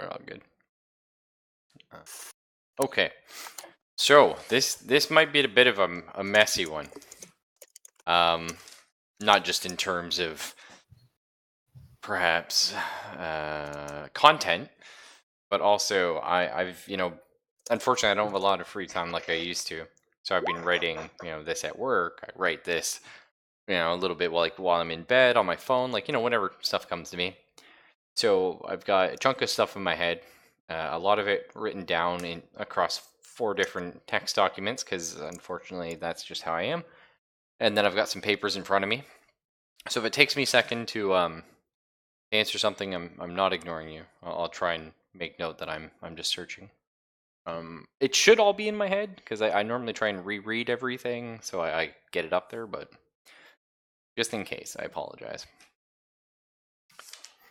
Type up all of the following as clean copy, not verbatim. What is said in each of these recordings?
We're all good. Okay. So this might be a bit of a messy one. Not just in terms of perhaps content, but also I've unfortunately I don't have a lot of free time like I used to. So I've been writing this at work. I write this a little bit while I'm in bed on my phone, whenever stuff comes to me. So I've got a chunk of stuff in my head, a lot of it written down across 4 different text documents because unfortunately that's just how I am. And then I've got some papers in front of me. So if it takes me a second to answer something, I'm not ignoring you. I'll try and make note that I'm just searching. It should all be in my head because I normally try and reread everything so I get it up there, but just in case, I apologize.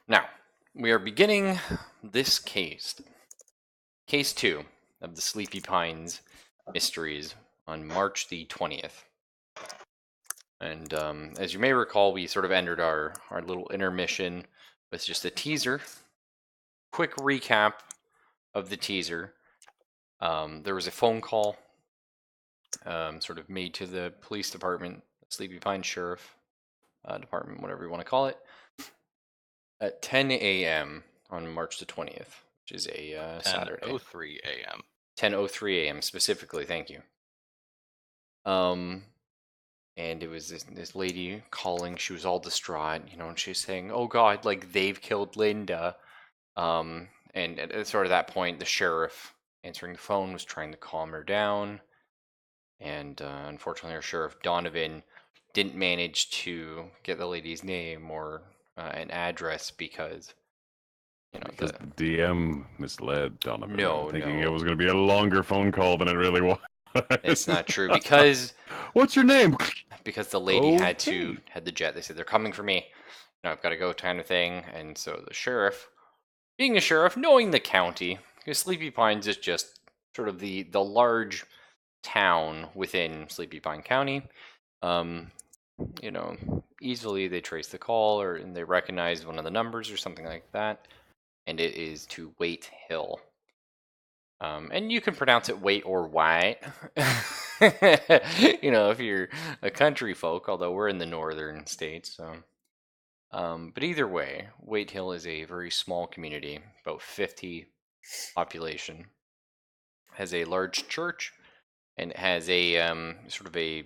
Now, we are beginning this case. Case 2 of the Sleepy Pines Mysteries on March the 20th. And as you may recall, we sort of entered our little intermission with just a teaser. Quick recap of the teaser. There was a phone call sort of made to the police department, Sleepy Pines Sheriff Department, whatever you want to call it, at 10 a.m. on March the 20th, which is a Saturday. 10:03 a.m. 10:03 a.m. specifically, thank you. And it was this lady calling. She was all distraught, and she's saying, "Oh God, like they've killed Linda." And at sort of that point, the sheriff answering the phone was trying to calm her down. And unfortunately, our sheriff Donovan didn't manage to get the lady's name or an address because because the DM misled Donovan, thinking no, it was going to be a longer phone call than it really was. It's not true because what's your name? Because the lady had the jet. They said they're coming for me. I've got to go, kind of thing. And so the sheriff, being a sheriff, knowing the county, because Sleepy Pines is just sort of the large town within Sleepy Pine County. Easily they trace the call and they recognize one of the numbers or something like that, and it is to Waite Hill. And you can pronounce it Wait or White, if you're a country folk, although we're in the northern states. So. But either way, Waite Hill is a very small community, about 50 population, has a large church, and has a sort of a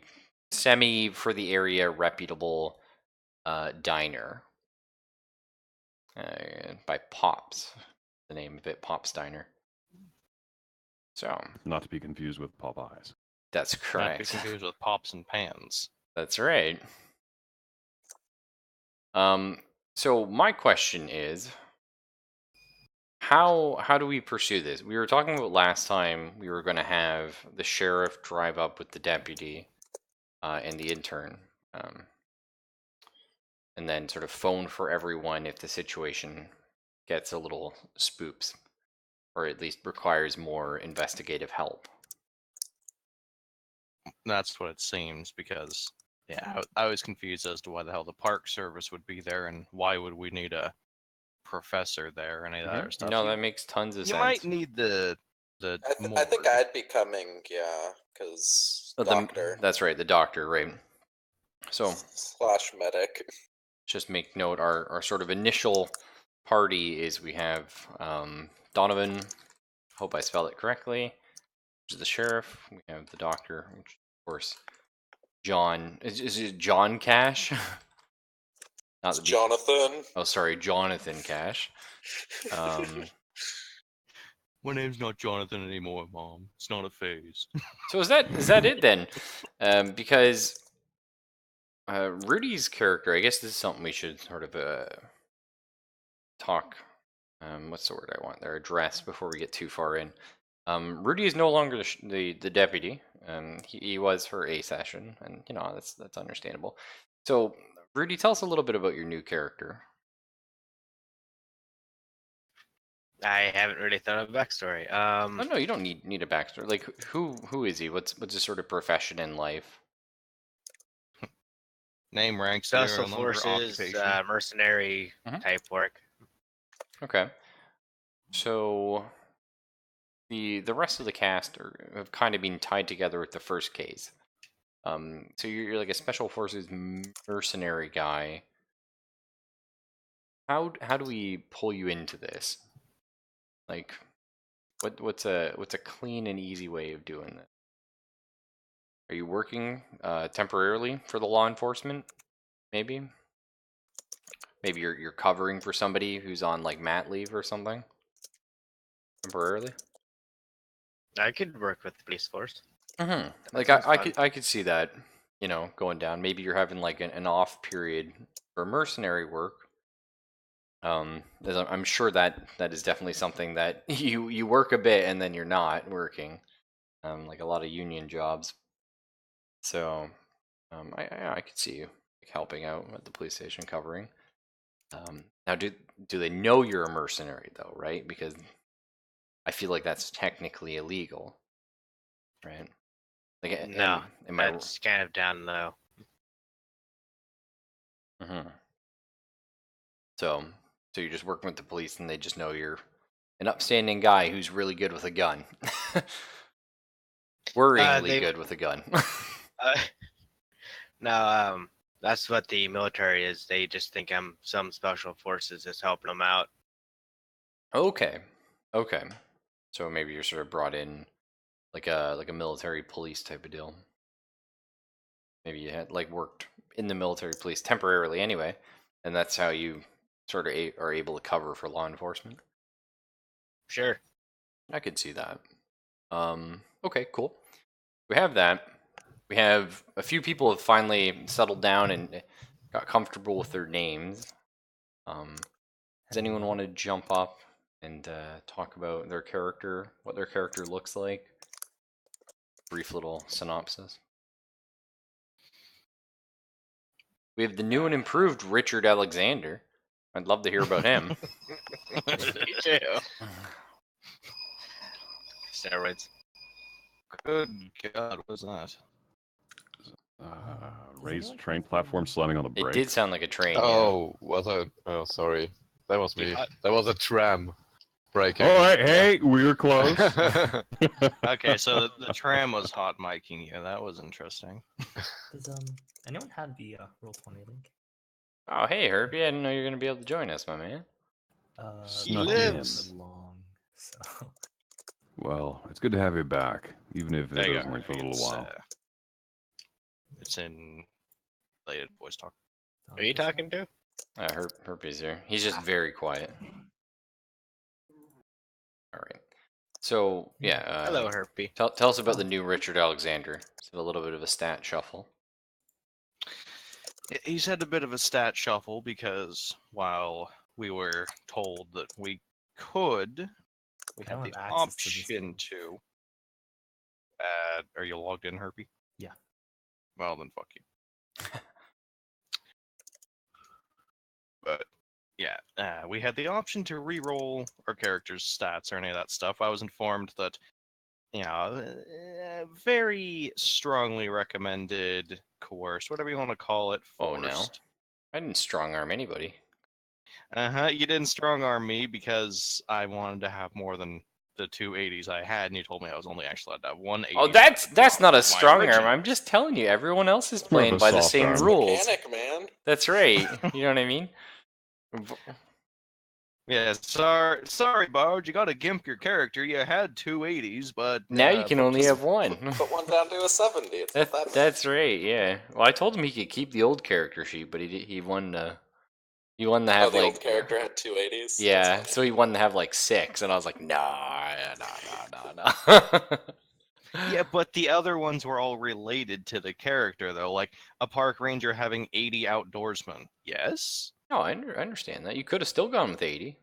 semi for the area reputable diner by Pops, the name of it, Pops Diner. So not to be confused with Popeyes. That's correct. Not to be confused with Pops and Pans. That's right. So my question is, how do we pursue this? We were talking about last time we were going to have the sheriff drive up with the deputy and the intern, and then sort of phone for everyone if the situation gets a little spoops, or at least requires more investigative help. That's what it seems, because I was confused as to why the hell the park service would be there and why would we need a professor there and any of that other stuff. No, that makes tons of sense. You might need the I think I'd be coming, because doctor. That's right, the doctor, right? So / medic. Just make note, our sort of initial party is we have Donovan, hope I spelled it correctly, which is the sheriff. We have the doctor, which of course John, is it John Cash? Not Jonathan. Oh, sorry, Jonathan Cash. My name's not Jonathan anymore, Mom. It's not a phase. So is that it then? Because Rudy's character, I guess this is something we should sort of talk. What's the word I want there? Address before we get too far in. Rudy is no longer the deputy. He was for a session, and that's understandable. So, Rudy, tell us a little bit about your new character. I haven't really thought of a backstory. Oh, no, you don't need a backstory. Like, who is he? What's his sort of profession in life? Name, rank, special forces, mercenary type work. Okay. So the rest of the cast have kind of been tied together with the first case. So you're like a special forces mercenary guy. How do we pull you into this? Like, what's a clean and easy way of doing this? Are you working temporarily for the law enforcement? Maybe you're covering for somebody who's on like mat leave or something temporarily. I could work with the police force. Mm-hmm. Like sounds I could see that, going down. Maybe you're having like an off period for mercenary work. As I'm sure that is definitely something that you work a bit and then you're not working. Like a lot of union jobs. So, I could see you like, helping out at the police station covering. Now, do they know you're a mercenary though, right? Because I feel like that's technically illegal, right? Like, No, am I? that's kind of down low. Mm-hmm. So you're just working with the police, and they just know you're an upstanding guy who's really good with a gun. Worryingly good with a gun. No, that's what the military is. They just think I'm some special forces that's helping them out. Okay. So maybe you're sort of brought in like a military police type of deal. Maybe you had like worked in the military police temporarily anyway, and that's how you sort of are able to cover for law enforcement. Sure. I could see that. Okay, cool. We have that. We have a few people have finally settled down and got comfortable with their names. Does anyone want to jump up and talk about their character, what their character looks like? Brief little synopsis. We have the new and improved Richard Alexander. I'd love to hear about him. Me too. Steroids. Good God, what was that? Raised train platform slamming on the It brakes. did sound like a train. Oh, was I? Oh, sorry. That was me. That was a tram breaking. All right, hey, we were close. Okay, so the tram was hot micing you. That was interesting. Does anyone have the Roll20 link? Oh, hey, Herbie. I didn't know you were going to be able to join us, my man. He Snuck lives. Long, so. Well, it's good to have you back, even if it There you doesn't go. work for a little while. It's in related voice talk. Who are you talking to? Herbie's here. He's just very quiet. All right. So, yeah. Hello, Herpy. Tell us about the new Richard Alexander. So a little bit of a stat shuffle. He's had a bit of a stat shuffle because while we were told that we could, we I had don't the have access to this option thing. to. Are you logged in, Herpy? Yeah. Well, then fuck you. But yeah, we had the option to re-roll our character's stats or any of that stuff. I was informed that, very strongly recommended, coerced, whatever you want to call it, Oh, no. forced. I didn't strong arm anybody. You didn't strong arm me because I wanted to have more than the 280s I had, and you told me I was only actually allowed to have 180. Oh, that's not a My strong arm. original. I'm just telling you, everyone else is More of playing a by the soft same arm. rules. Mechanic, man. That's right. You know what I mean? Yeah, sorry, Barge. You got to gimp your character. You had 280s, but Now you can only have one. Put one down to a 70. It's not that bad. That's right. Yeah. Well, I told him he could keep the old character sheet, but he won to have the like old character had 280s. yeah. That's So he wanted to have like 6, and I was like, no. yeah, but the other ones were all related to the character, though. Like a park ranger having 80 outdoorsmen. Yes. No, I understand that. You could have still gone with 80.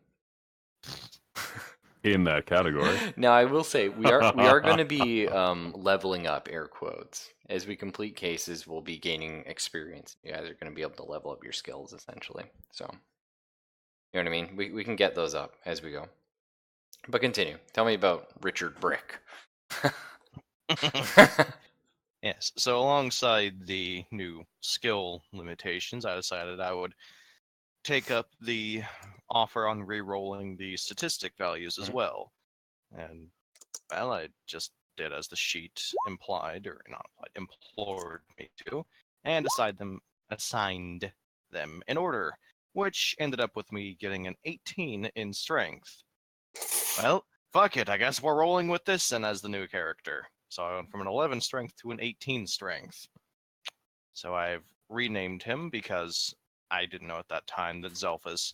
In that category. Now, I will say we are going to be leveling up, air quotes, as we complete cases. We'll be gaining experience. You guys are going to be able to level up your skills essentially. So, you know what I mean? We can get those up as we go. But continue. Tell me about Richard Brick. Yes. So alongside the new skill limitations, I decided I would take up the offer on re-rolling the statistic values as Mhm. well. And, well, I just did as the sheet implied, or not implied, implored me to, and assigned them in order, which ended up with me getting an 18 in strength. Well, fuck it, I guess we're rolling with this and as the new character. So I went from an 11 strength to an 18 strength. So I've renamed him because I didn't know at that time that Zelphus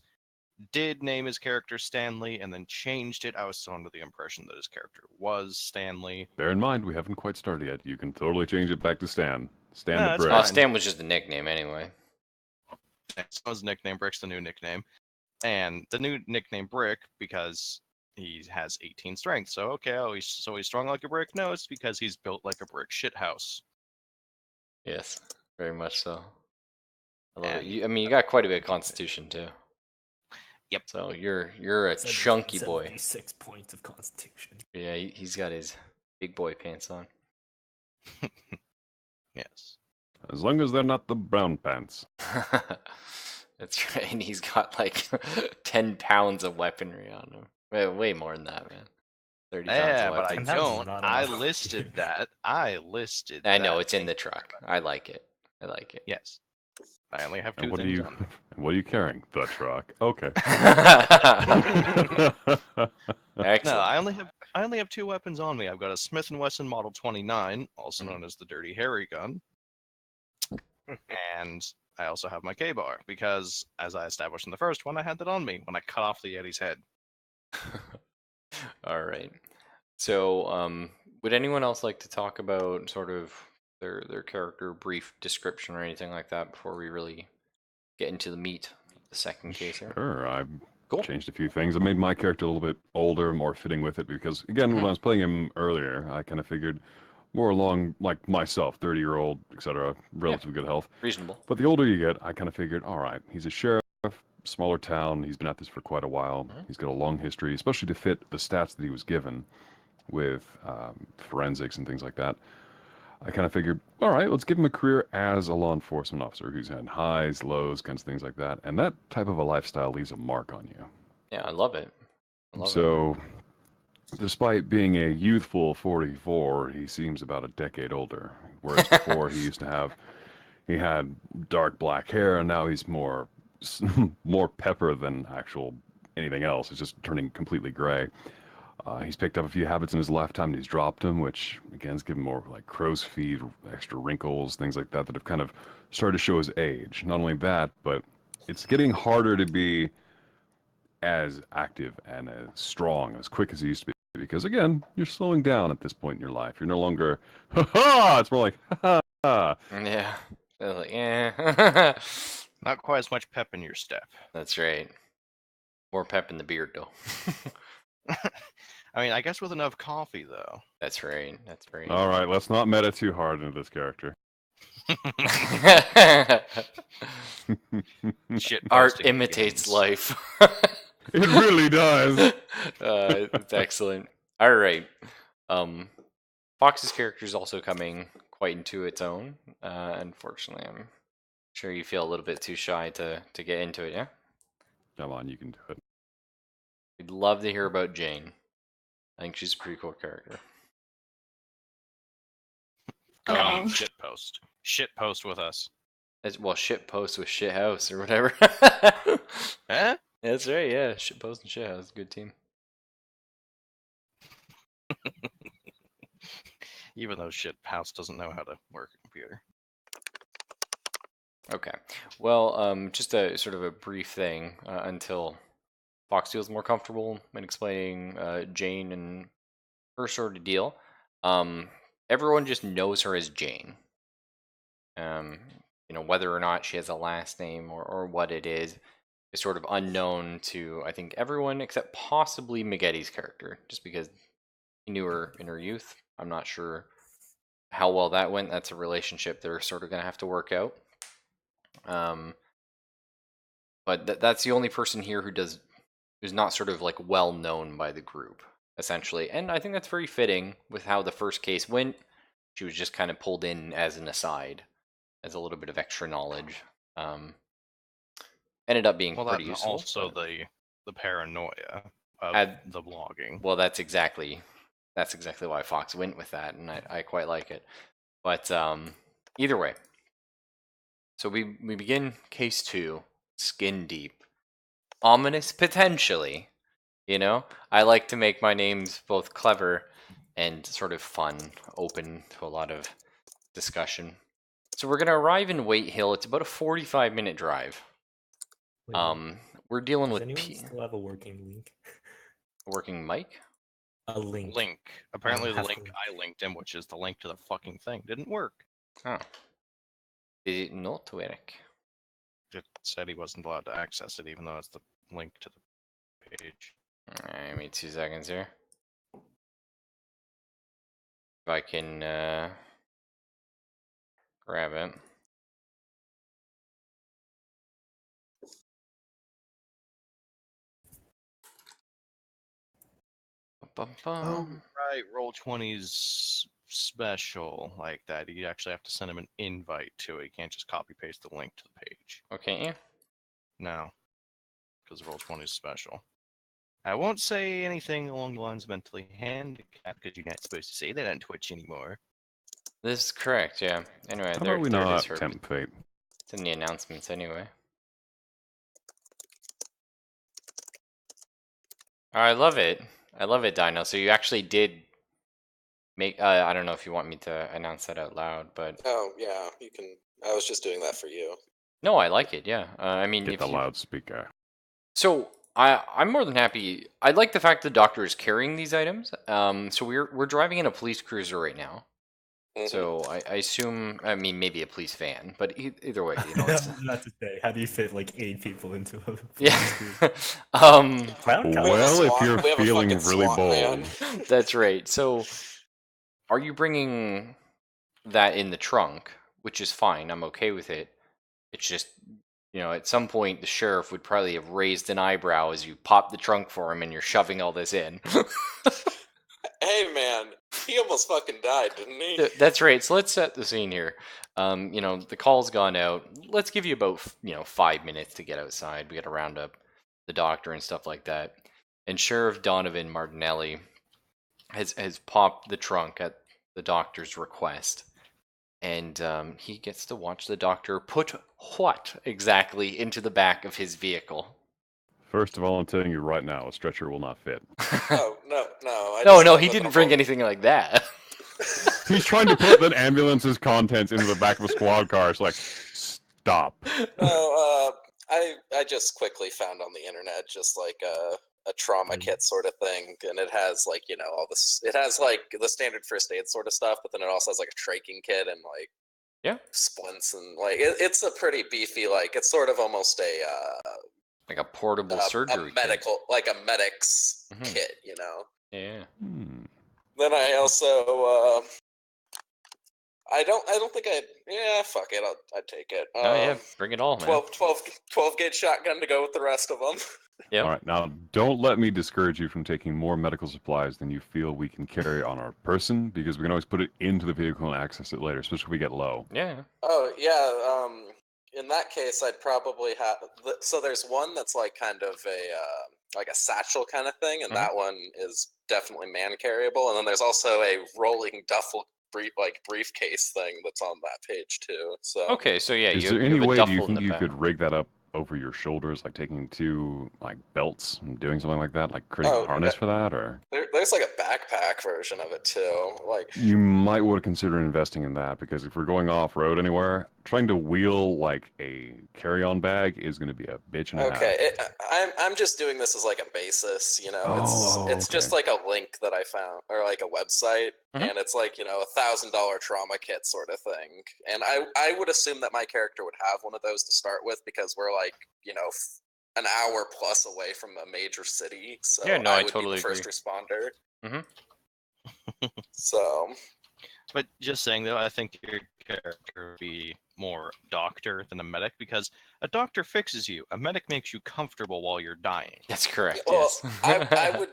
did name his character Stanley and then changed it. I was still under the impression that his character was Stanley. Bear in mind, we haven't quite started yet. You can totally change it back to Stan. Stan No, the that's Brick. fine. Stan was just a nickname anyway. So his nickname Brick's the new nickname. And the new nickname Brick, because he has 18 strength. So, okay, he's strong like a brick? No, it's because he's built like a brick shithouse. Yes, very much so. I love it. And You got quite a bit of constitution too. Yep. So you're a Seven- chunky boy. 76 points of constitution. Yeah, he's got his big boy pants on. yes. As long as they're not the brown pants. That's right. And he's got like 10 pounds of weaponry on him. Way more than that, man. 30 pounds Yeah, of but I weaponry. That is don't. not I enough. listed that. I listed I know that it's in the thing. truck. I like it. I like it. Yes. I only have two And what are things you? on me. What are you carrying? The truck. Okay. Excellent. No, I only have two weapons on me. I've got a Smith & Wesson Model 29, also known as the Dirty Harry gun, and I also have my K-bar because, as I established in the first one, I had that on me when I cut off the Yeti's head. All right. So, would anyone else like to talk about sort of their character brief description or anything like that before we really get into the meat of the second case here? Sure. I've Cool. changed a few things. I made my character a little bit older, more fitting with it, because again, when I was playing him earlier, I kind of figured more along like myself, 30-year-old, etc., relatively good health. Reasonable. But the older you get, I kind of figured, all right, he's a sheriff, smaller town. He's been at this for quite a while. He's got a long history, especially to fit the stats that he was given with forensics and things like that. I kind of figured, all right, let's give him a career as a law enforcement officer who's had highs, lows, kinds of things like that. And that type of a lifestyle leaves a mark on you. Yeah, I love it. So, despite being a youthful 44, he seems about a decade older. Whereas before he had dark black hair, and now he's more pepper than actual anything else. It's just turning completely gray. He's picked up a few habits in his lifetime, and he's dropped them, which, again, has given more like crow's feet, extra wrinkles, things like that have kind of started to show his age. Not only that, but it's getting harder to be as active and as strong, as quick as he used to be. Because, again, you're slowing down at this point in your life. You're no longer, ha-ha! It's more like, ha-ha! Yeah. They're like, yeah. Not quite as much pep in your step. That's right. More pep in the beard, though. I mean, I guess with enough coffee, though. That's right. That's right. All right, let's not meta too hard into this character. Shit. Art posting imitates begins. life. It really does. It's excellent. All right. Fox's character is also coming quite into its own. Unfortunately, I'm sure you feel a little bit too shy to get into it. Yeah. Come on, you can do it. We'd love to hear about Jane. I think she's a pretty cool character. Come, shitpost. Shitpost with us. Well, shit post with shit house or whatever. Eh? That's right. Yeah, shit post and shit house. Good team. Even though shithouse doesn't know how to work a computer. Okay. Well, just a sort of a brief thing until Fox feels more comfortable in explaining Jane and her sort of deal. Everyone just knows her as Jane. Whether or not she has a last name or what it is sort of unknown to, I think, everyone except possibly Maggetti's character, just because he knew her in her youth. I'm not sure how well that went. That's a relationship they're sort of going to have to work out. But that's the only person here who's not sort of like well known by the group, essentially. And I think that's very fitting with how the first case went. She was just kind of pulled in as an aside, as a little bit of extra knowledge. Ended up being pretty useful. Also, but... the paranoia of the blogging. Well, that's exactly why Fox went with that, and I quite like it. But either way, so we begin case 2, skin deep, ominous potentially. You know, I like to make my names both clever and sort of fun, open to a lot of discussion. So we're gonna arrive in Wait Hill. It's about a 45-minute drive. Wait, We're dealing does with anyone still have a working link? working mic. A link. Apparently, the have link to- I linked in, which is the link to the fucking thing, didn't work. Oh, did it not work? It said he wasn't allowed to access it, even though it's the link to the page. Alright, give me 2 seconds here. If I can grab it. Oh, right, Roll20's special like that. You actually have to send him an invite to it. You can't just copy paste the link to the page. Oh, can't you? No, because Roll20 is special. I won't say anything along the lines of mentally handicapped because you're not supposed to say that on Twitch anymore. This is correct, yeah. Anyway, How there, about we there it not is, Herb. tempt fate? It's in the announcements anyway. Oh, I love it. I love it, Dino. So you actually did make. I don't know if you want me to announce that out loud, but Oh yeah, you can. I was just doing that for you. no, I like it. Yeah. I mean, Get if the you. loudspeaker. So I'm more than happy. I like the fact the doctor is carrying these items. So we're driving in a police cruiser right now. Mhm. So I assume, I mean, maybe a police van, but either way, you know, it's, Not to say, how do you fit like 8 people into a yeah. Clown car? Well, if SWAT you're we have a feeling fucking really SWAT bold, van. That's right. So, are you bringing that in the trunk? Which is fine. I'm okay with it. It's just, you know, at some point the sheriff would probably have raised an eyebrow as you pop the trunk for him and you're shoving all this in. Hey man, he almost fucking died, didn't he? That's right. So let's set the scene here. You know, the call's gone out. Let's give you about 5 minutes to get outside. We got to round up the doctor and stuff like that. And Sheriff Donovan Martinelli has popped the trunk at the doctor's request, and he gets to watch the doctor put what exactly into the back of his vehicle. first of all, I'm telling you right now, a stretcher will not fit. Oh no, I No, just no, went he with didn't an bring emo- anything like that. He's trying to put that ambulance's contents into the back of a squad car. It's like, stop. No, I just quickly found on the internet just like a trauma kit sort of thing, and it has like all this. It has like the standard first aid sort of stuff, but then it also has like a traching kit and like Yeah. splints and like it's a pretty beefy like it's sort of almost a Like a portable surgery a medical like a medic's Mhm. kit, Yeah. Then I also I don't think fuck it, I'd take it. Oh yeah, bring it all, man. 12 gauge shotgun to go with the rest of them. Yep. All right, now don't let me discourage you from taking more medical supplies than you feel we can carry on our person, because we can always put it into the vehicle and access it later, especially if we get low. Yeah. Oh yeah, in that case, I'd probably have. So there's one that's like kind of a like a satchel kind of thing, and Mhm. that one is definitely man carryable. And then there's also a rolling duffel briefcase thing that's on that page too. So Okay, so yeah, Is you, there you any have a way duffel do you in think the you back. could rig that up over your shoulders, like taking two like belts and doing something like that, like creating Oh, a harness for that, or there's like a backpack version of it too. Like you might want to consider investing in that, because if we're going off road anywhere, trying to wheel like a carry-on bag is going to be a bitch and a okay, half. I'm just doing this as like a basis, Oh, it's just okay. like a link that I found or like a website, Mhm. and it's like $1,000 trauma kit sort of thing, and I would assume that my character would have one of those to start with because we're like an hour plus away from a major city, so Yeah, no, I would totally be the first agree. responder. Mhm. So But just saying though, I think your character would be more doctor than a medic, because a doctor fixes you, a medic makes you comfortable while you're dying. That's correct. well, Yes.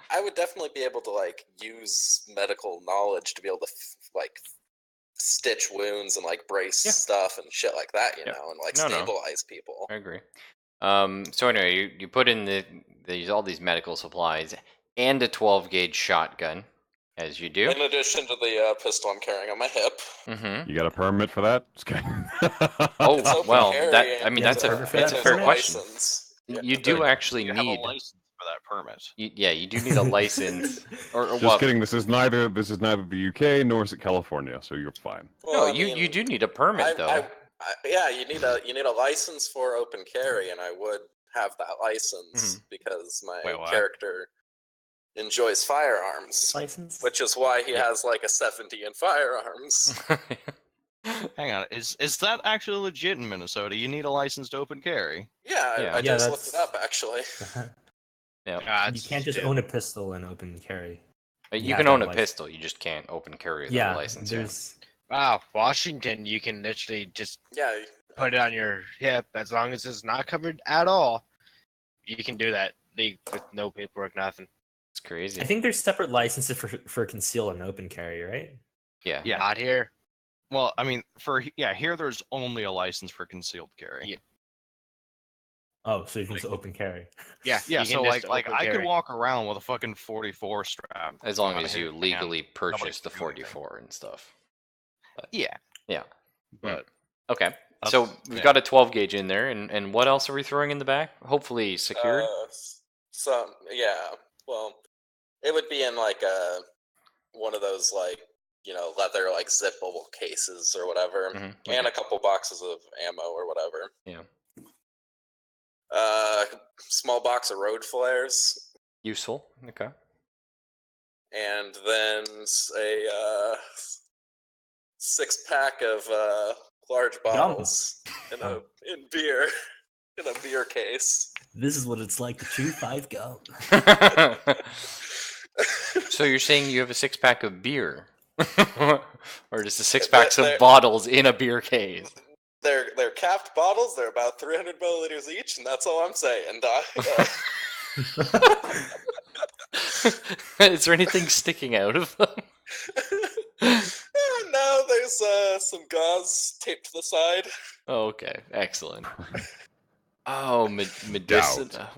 I would definitely be able to like use medical knowledge to be able to like stitch wounds and like brace Yeah. stuff and shit like that, Yep. and like No. stabilize people. I agree. So anyway, you put in they use all these medical supplies and a 12-gauge shotgun, as you do. In addition to the pistol I'm carrying on my hip. Mm-hmm. You got a permit for that? Just kidding. Oh, It's open well, carry that I and, mean Yeah, that's it's a perfect for it's that a fair permit. question. license. You Yeah. do actually You need have a license for that permit. you do need a license or Just well, kidding. This is neither the UK nor is it California, so you're fine. no, Well, I you mean, do need a permit though. yeah, you need a license for open carry, and I would have that license because my Wait, what? character enjoys firearms, License. which is why he Yeah. has like a 70 in firearms. Hang on, is that actually legit in Minnesota? You need a license to open carry. Yeah, Yeah. I Yeah, just looked it that's- up actually. Yeah. You can't just own a pistol and open carry. You You can have to own have a a pistol, you just can't open carry without Yeah, a license. there's Wow, Washington, you can literally just Yeah, put it on your hip as long as it's not covered at all. You can do that with no paperwork, nothing. It's crazy. I think there's separate licenses for conceal and open carry, right? Yeah. Yeah. Not here. Well, I mean, here there's only a license for concealed carry. Yeah. Oh, so you can just open carry. Yeah, Yeah, you can so just like open I could carry. walk around with a fucking 44 strap. As long on as my you hip, and legally nobody purchase the can do anything. 44 and stuff. Yeah, Yeah. but Okay. That's- So we've yeah. got a 12 gauge in there, and what else are we throwing in the back? Hopefully secured. yeah. Well, it would be in like one of those like leather like zippable cases or whatever, Mhm, and okay. a couple boxes of ammo or whatever. Yeah. Small box of road flares, Useful. Okay. and then a 6-pack of large bottles in beer in a beer case. This is what it's like to chew 5 gum. So you're saying you have a 6-pack of beer, or just a 6-pack of they're- bottles in a beer case? They're capped bottles. They're about 300 milliliters each, and that's all I'm saying. Is there anything sticking out of them? No, there's some gauze taped to the side. Oh, okay, excellent. Oh, Medicina.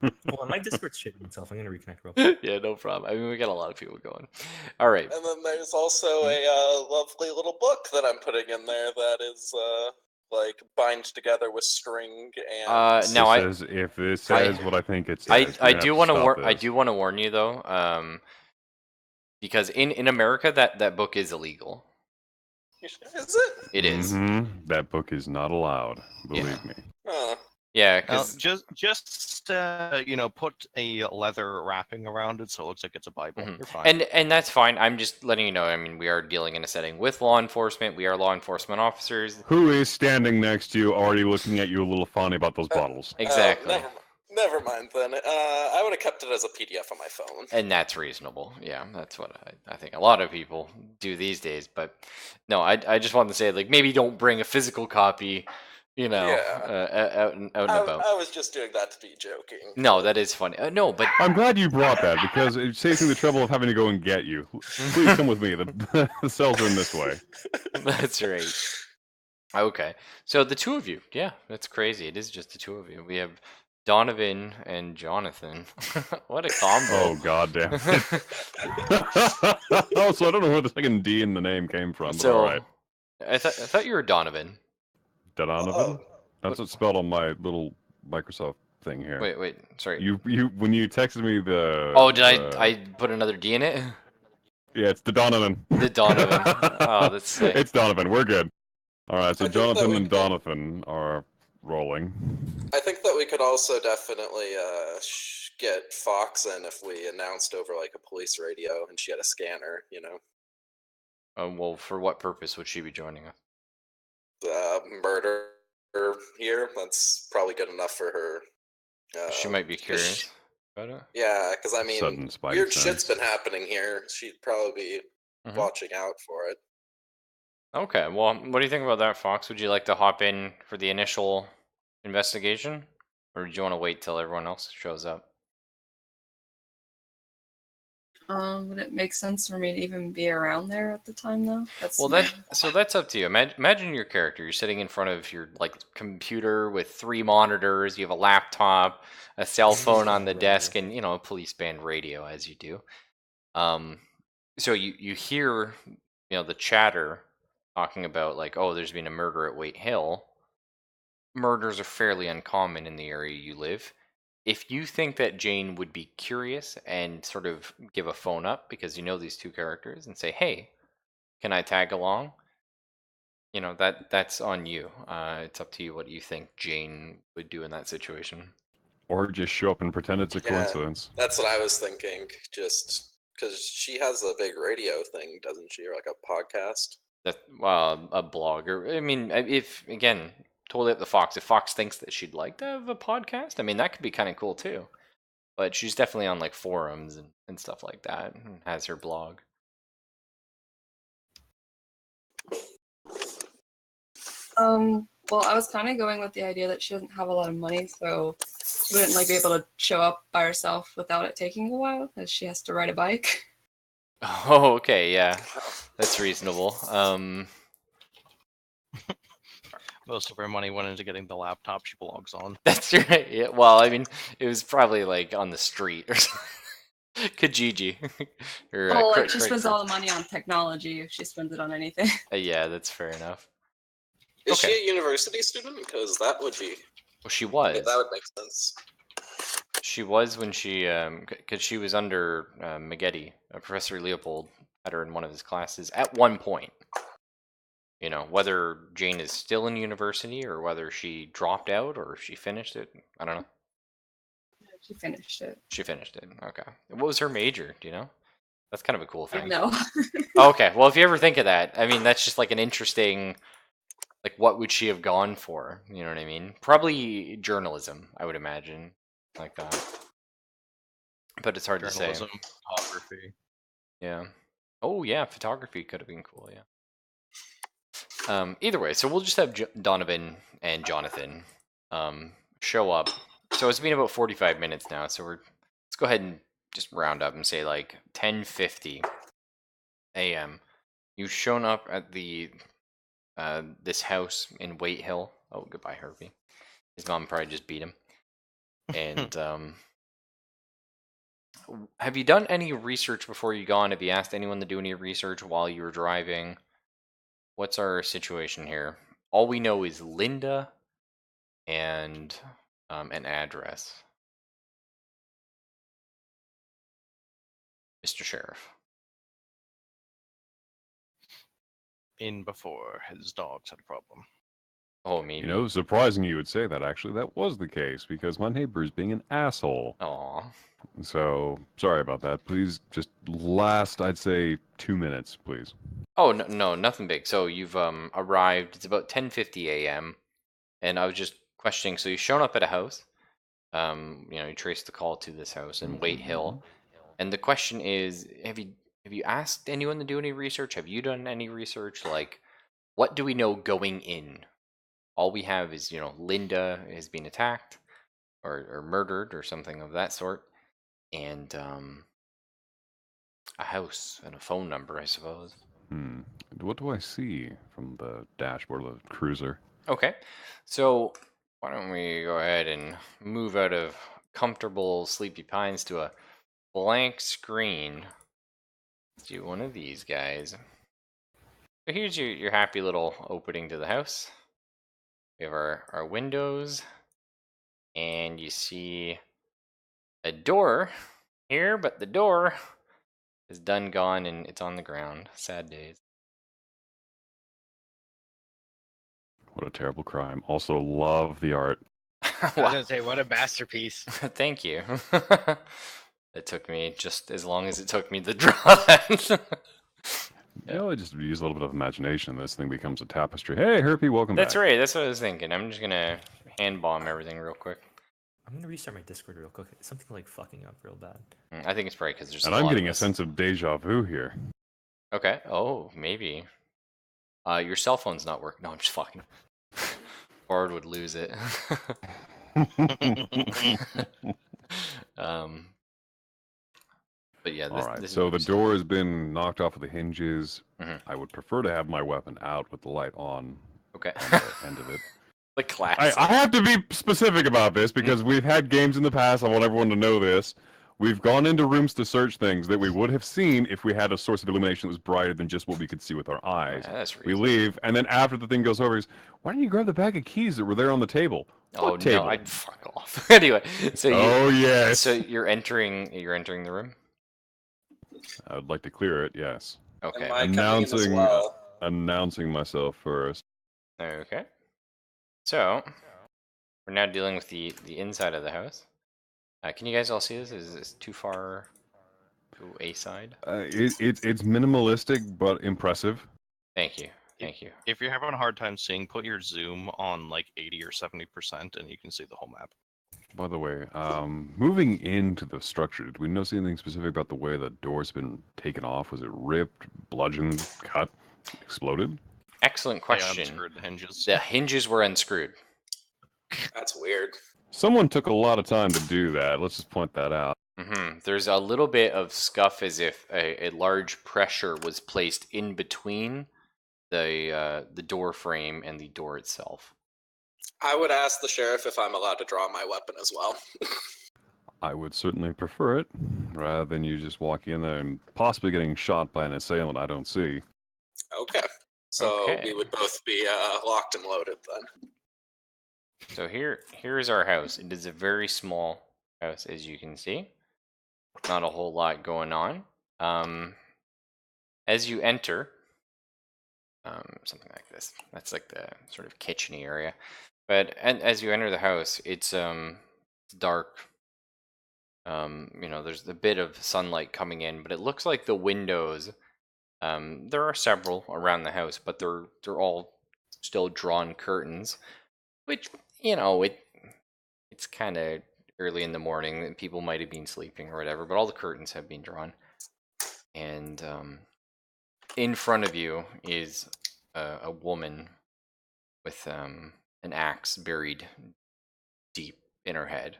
Well, my Discord's shitting itself. I'm gonna reconnect real quick. Yeah, no problem. I mean, we got a lot of people going. All right. And then there's also a lovely little book that I'm putting in there that is like bind together with string and. Now If this says what I think it says, I do want to warn you though, because in America that book is illegal. Is it? It is. That book is not allowed. Believe me. Huh. Yeah, Now, because just put a leather wrapping around it so it looks like it's a Bible. You're fine. and that's fine. I'm just letting you know. I mean, we are dealing in a setting with law enforcement. We are law enforcement officers. Who is standing next to you, already looking at you a little funny about those bottles? Exactly. Never mind then. I would have kept it as a PDF on my phone. And that's reasonable. Yeah, that's what I think a lot of people do these days. But no, I just wanted to say, like, maybe don't bring a physical copy, out and about. I was just doing that to be joking. No, that is funny. No, but I'm glad you brought that because it saves me the trouble of having to go and get you. Please come with me. The cells are in this way. that's right. Okay, so the two of you, yeah, that's crazy. It is just the two of you. We have Donovan and Jonathan. What a combo! Oh god damn it! Oh, so I don't know where the second D in the name came from. But So, all right, I thought you were Donovan. Donovan. That's what's spelled on my little Microsoft thing here. Wait, sorry. You when you texted me the. Oh, did I put another D in it? Yeah, it's the Donovan. The Donovan. Oh, that's sick. It's Donovan. We're good. All right, so I think that Jonathan we and could- Donovan are rolling. I think that we could also definitely get Fox in if we announced over like a police radio and she had a scanner, Well, for what purpose would she be joining us? Murder here. That's probably good enough for her. She might be 'cause curious about it. Yeah, because I mean, Sudden spidey weird sense. shit's been happening here. She'd probably be Mhm. watching out for it. Okay, well, what do you think about that, Fox? Would you like to hop in for the initial investigation? Or do you want to wait till everyone else shows up? Would it make sense for me to even be around there at the time, though? Well, that's up to you. Imagine your character. You're sitting in front of your like computer with 3 monitors. You have a laptop, a cell phone on the desk, and a police band radio, as you do. So you hear the chatter talking about like, oh, there's been a murder at Wait Hill. Murders are fairly uncommon in the area you live. If you think that Jane would be curious and sort of give a phone up because you know these 2 characters and say, hey, can I tag along? That's on you. It's up to you what you think Jane would do in that situation. Or just show up and pretend it's a coincidence. That's what I was thinking. Just because she has a big radio thing, doesn't she? Or like a podcast. That a blogger. I mean, if again, totally up to Fox. If Fox thinks that she'd like to have a podcast, I mean, that could be kind of cool too. But she's definitely on like forums and stuff like that, and has her blog. Well, I was kind of going with the idea that she doesn't have a lot of money, so she wouldn't like be able to show up by herself without it taking a while, because she has to ride a bike. Oh, okay, yeah, that's reasonable. Most of her money went into getting the laptop she blogs on. That's right. Yeah. Well, I mean, it was probably like on the street or something. Kijiji. Or, Well, like she spends all the money on technology if she spends it on anything. Yeah, that's fair enough. Is she a university student? Because that would be. Well, she was. That would make sense. She was when she, because she was under Maggette. Professor Leopold had her in one of his classes at one point. Whether Jane is still in university or whether she dropped out or she finished it, I don't know. She finished it. She finished it. Okay. What was her major? Do you know? That's kind of a cool thing. No. Okay. Well, if you ever think of that, I mean, that's just like an interesting. Like, what would she have gone for? You know what I mean? Probably journalism, I would imagine, like that. But it's hard to say. Journalism, photography. Yeah. Oh, yeah, photography could have been cool, yeah. Either way, so we'll just have Donovan and Jonathan show up. So it's been about 45 minutes now, so let's go ahead and just round up and say like 10:50 a.m. You've shown up at the this house in Wait Hill. Oh, goodbye, Herbie. His mom probably just beat him. And have you done any research before you gone? Have you asked anyone to do any research while you were driving? What's our situation here? All we know is Linda and an address. Mr. Sheriff. In before his dogs had a problem. Oh, maybe. Surprising you would say that, actually. That was the case, because my neighbor's being an asshole. Aw. So, sorry about that. Please, just last, I'd say, 2 minutes, please. Oh, no, nothing big. So you've arrived. It's about 10:50 a.m. And I was just questioning. So you've shown up at a house. You traced the call to this house in Wait Hill. And the question is, have you asked anyone to do any research? Have you done any research? Like, what do we know going in? All we have is, Linda has been attacked or murdered or something of that sort. And a house and a phone number, I suppose. What do I see from the dashboard of the cruiser? Okay. So why don't we go ahead and move out of comfortable Sleepy Pines to a blank screen. Let's do one of these guys. So here's your happy little opening to the house. We have our windows, and you see a door here, but the door is done gone and it's on the ground. Sad days. What a terrible crime. Also, love the art. I was gonna say, what a masterpiece. Thank you. It took me just as long as it took me to draw that. I just use a little bit of imagination. This thing becomes a tapestry. Hey, Herpy, welcome back. That's right. That's what I was thinking. I'm just gonna hand bomb everything real quick. I'm gonna restart my Discord real quick. It's something like fucking up real bad. I think it's probably because there's. And I'm getting a sense of deja vu here. Okay. Oh, maybe. Your cell phone's not working. No, I'm just fucking. Bard would lose it. But yeah, All right. this is So what the we saw. door has been knocked off of the hinges. Mhm. I would prefer to have my weapon out with the light on Okay. the end of it. The classic. I have to be specific about this because we've had games in the past. I want everyone to know this. We've gone into rooms to search things that we would have seen if we had a source of illumination that was brighter than just what we could see with our eyes. Yeah, that's We reasonable. leave, and then after the thing goes over, he's, why didn't you grab the bag of keys that were there on the table? Oh What table? no, I'd fuck off. Anyway, so Oh yes. so you're entering the room. I would like to clear it. Yes. Okay. Am I coming in as well? Announcing myself first. Okay. So we're now dealing with the inside of the house. Can you guys all see this? Is this too far to a side? It's minimalistic but impressive. Thank you. Thank you. If you're having a hard time seeing, put your zoom on like 80 or 70%, and you can see the whole map. By the way, moving into the structure, did we notice anything specific about the way the door's been taken off? Was it ripped, bludgeoned, cut, exploded? Excellent They question. unscrewed the hinges. The hinges were unscrewed. That's weird. Someone took a lot of time to do that. Let's just point that out. There's a little bit of scuff as if a large pressure was placed in between the door frame and the door itself. I would ask the sheriff if I'm allowed to draw my weapon as well. I would certainly prefer it, rather than you just walking in there and possibly getting shot by an assailant I don't see. Okay. So Okay. we would both be locked and loaded then. So here is our house. It is a very small house, as you can see. Not a whole lot going on. As you enter, something like this. That's like the sort of kitcheny area. But as you enter the house, it's dark. There's a bit of sunlight coming in, but it looks like the windows. There are several around the house, but they're all still drawn curtains, which it's kind of early in the morning, and people might have been sleeping or whatever. But all the curtains have been drawn, and in front of you is a woman with an axe buried deep in her head.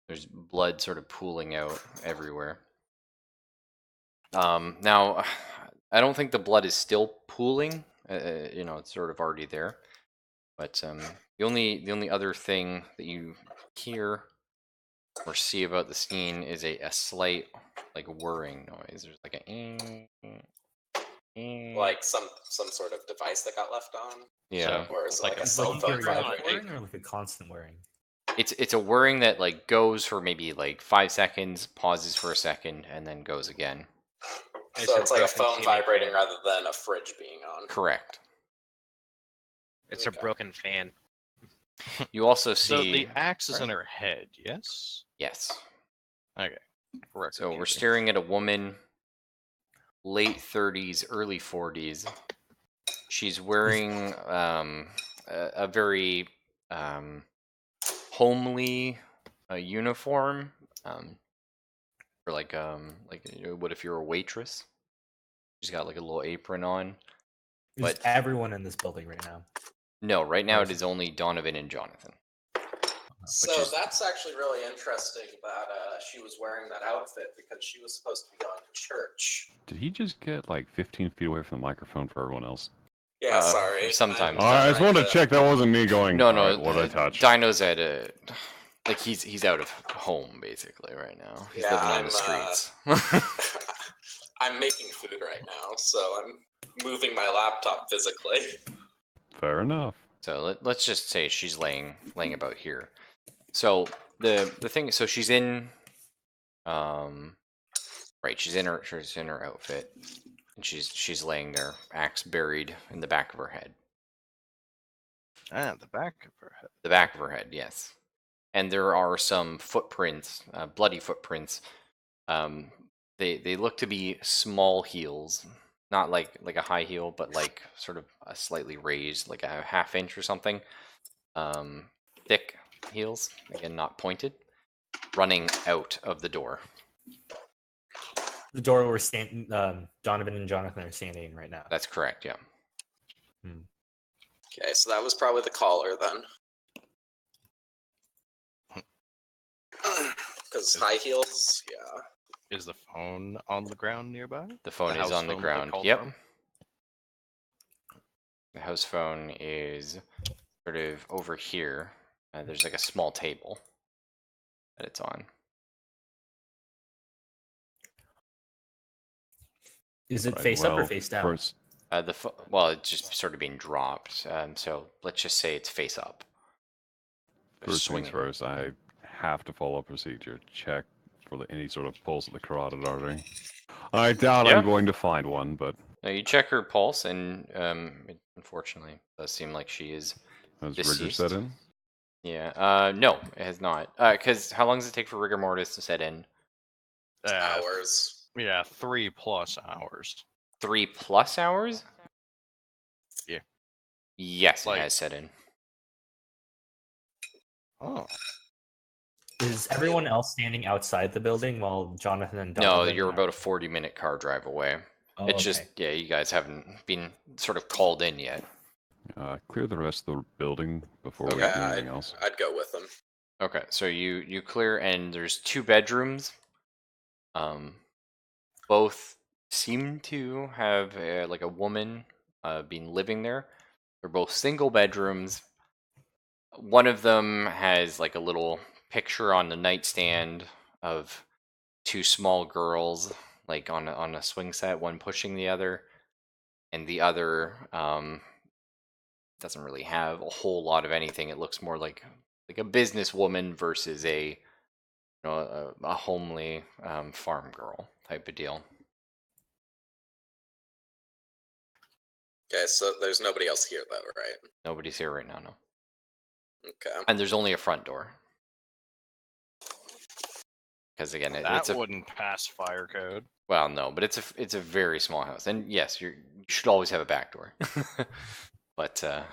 There's blood sort of pooling out everywhere. Now, I don't think the blood is still pooling. It's sort of already there. But the only other thing that you hear or see about the scene is a slight like whirring noise. There's like a Like some sort of device that got left on. yeah. Or is it Like like a a cell Like phone periodic vibrating? wearing or like a constant wearing? It's a whirring that like goes for maybe like 5 seconds, pauses for a second, and then goes again. So it's like a broken phone ceiling vibrating fan. rather than a fridge being on. Correct. It's a Okay. broken fan. You also So see the axe is in her head, yes? yes. Okay. Correct. So we're staring at a woman, late 30s, early 40s. She's wearing a very homely uniform, for like what if you're a waitress? She's got like a little apron on. Who's But- everyone in this building right now? No, right now it is only Donovan and Jonathan. So is- that's actually really interesting that she was wearing that outfit because she was supposed to be going to church. Did he just get like 15 feet away from the microphone for everyone else? Yeah, sorry. sometimes. All right, I just wanted to check. check that wasn't me going. No, "All no. right, what did I touch? Dino's at a like he's out of home basically right now. He's Yeah, living on I'm, the streets. I'm making food right now, so I'm moving my laptop physically. Fair enough. So let's just say she's laying about here. So the thing, so she's in, right, she's in her outfit, and she's laying there, axe buried in the back of her head. Ah, the back of her head. The back of her head, yes. And there are some footprints, bloody footprints. They look to be small heels, not like a high heel, but like sort of a slightly raised, like a half-inch or something. Thick heels, again not pointed, running out of the door. The door where Donovan and Jonathan are standing in right now. That's correct, yeah. Okay, so that was probably the caller then. Because high heels, yeah. Is the phone on the ground nearby? The phone is house on the phone that they ground. called Yep. from? The house phone is sort of over here. There's like a small table that it's on. Is it Right, face up or well, face down? First, Well, it's just sort of being dropped. So let's just say it's face up. first things Swinging. first, I have to follow procedure. Check for any sort of pulse of the carotid artery. I doubt Yeah. I'm going to find one, but Now you check her pulse, and it unfortunately does seem like she is has rigor deceased. set in? Yeah. No, it has not. Because how long does it take for rigor mortis to set in? Hours. Yeah, 3+ hours. 3+ hours? Yeah. Yes, it Like- has set in. Oh. Is everyone else standing outside the building while Jonathan and No, Donovan you're are- about a 40-minute car drive away. Oh, It's okay. just, yeah, you guys haven't been sort of called in yet. Clear the rest of the building before we Okay. do Yeah, anything else. I'd go with them. Okay, so you clear, and there's 2 bedrooms. Both seem to have like a woman been living there. They're both single bedrooms. One of them has like a little picture on the nightstand of 2 small girls, like on a swing set, one pushing the other, and the other doesn't really have a whole lot of anything. It looks more like a businesswoman versus a a homely farm girl type of deal. Okay, so there's nobody else here though, right? Nobody's here right now, no. Okay. And there's only a front door. Because again, That it's a wouldn't pass fire code. well, no, but it's a very small house, and yes, you should always have a back door. But Can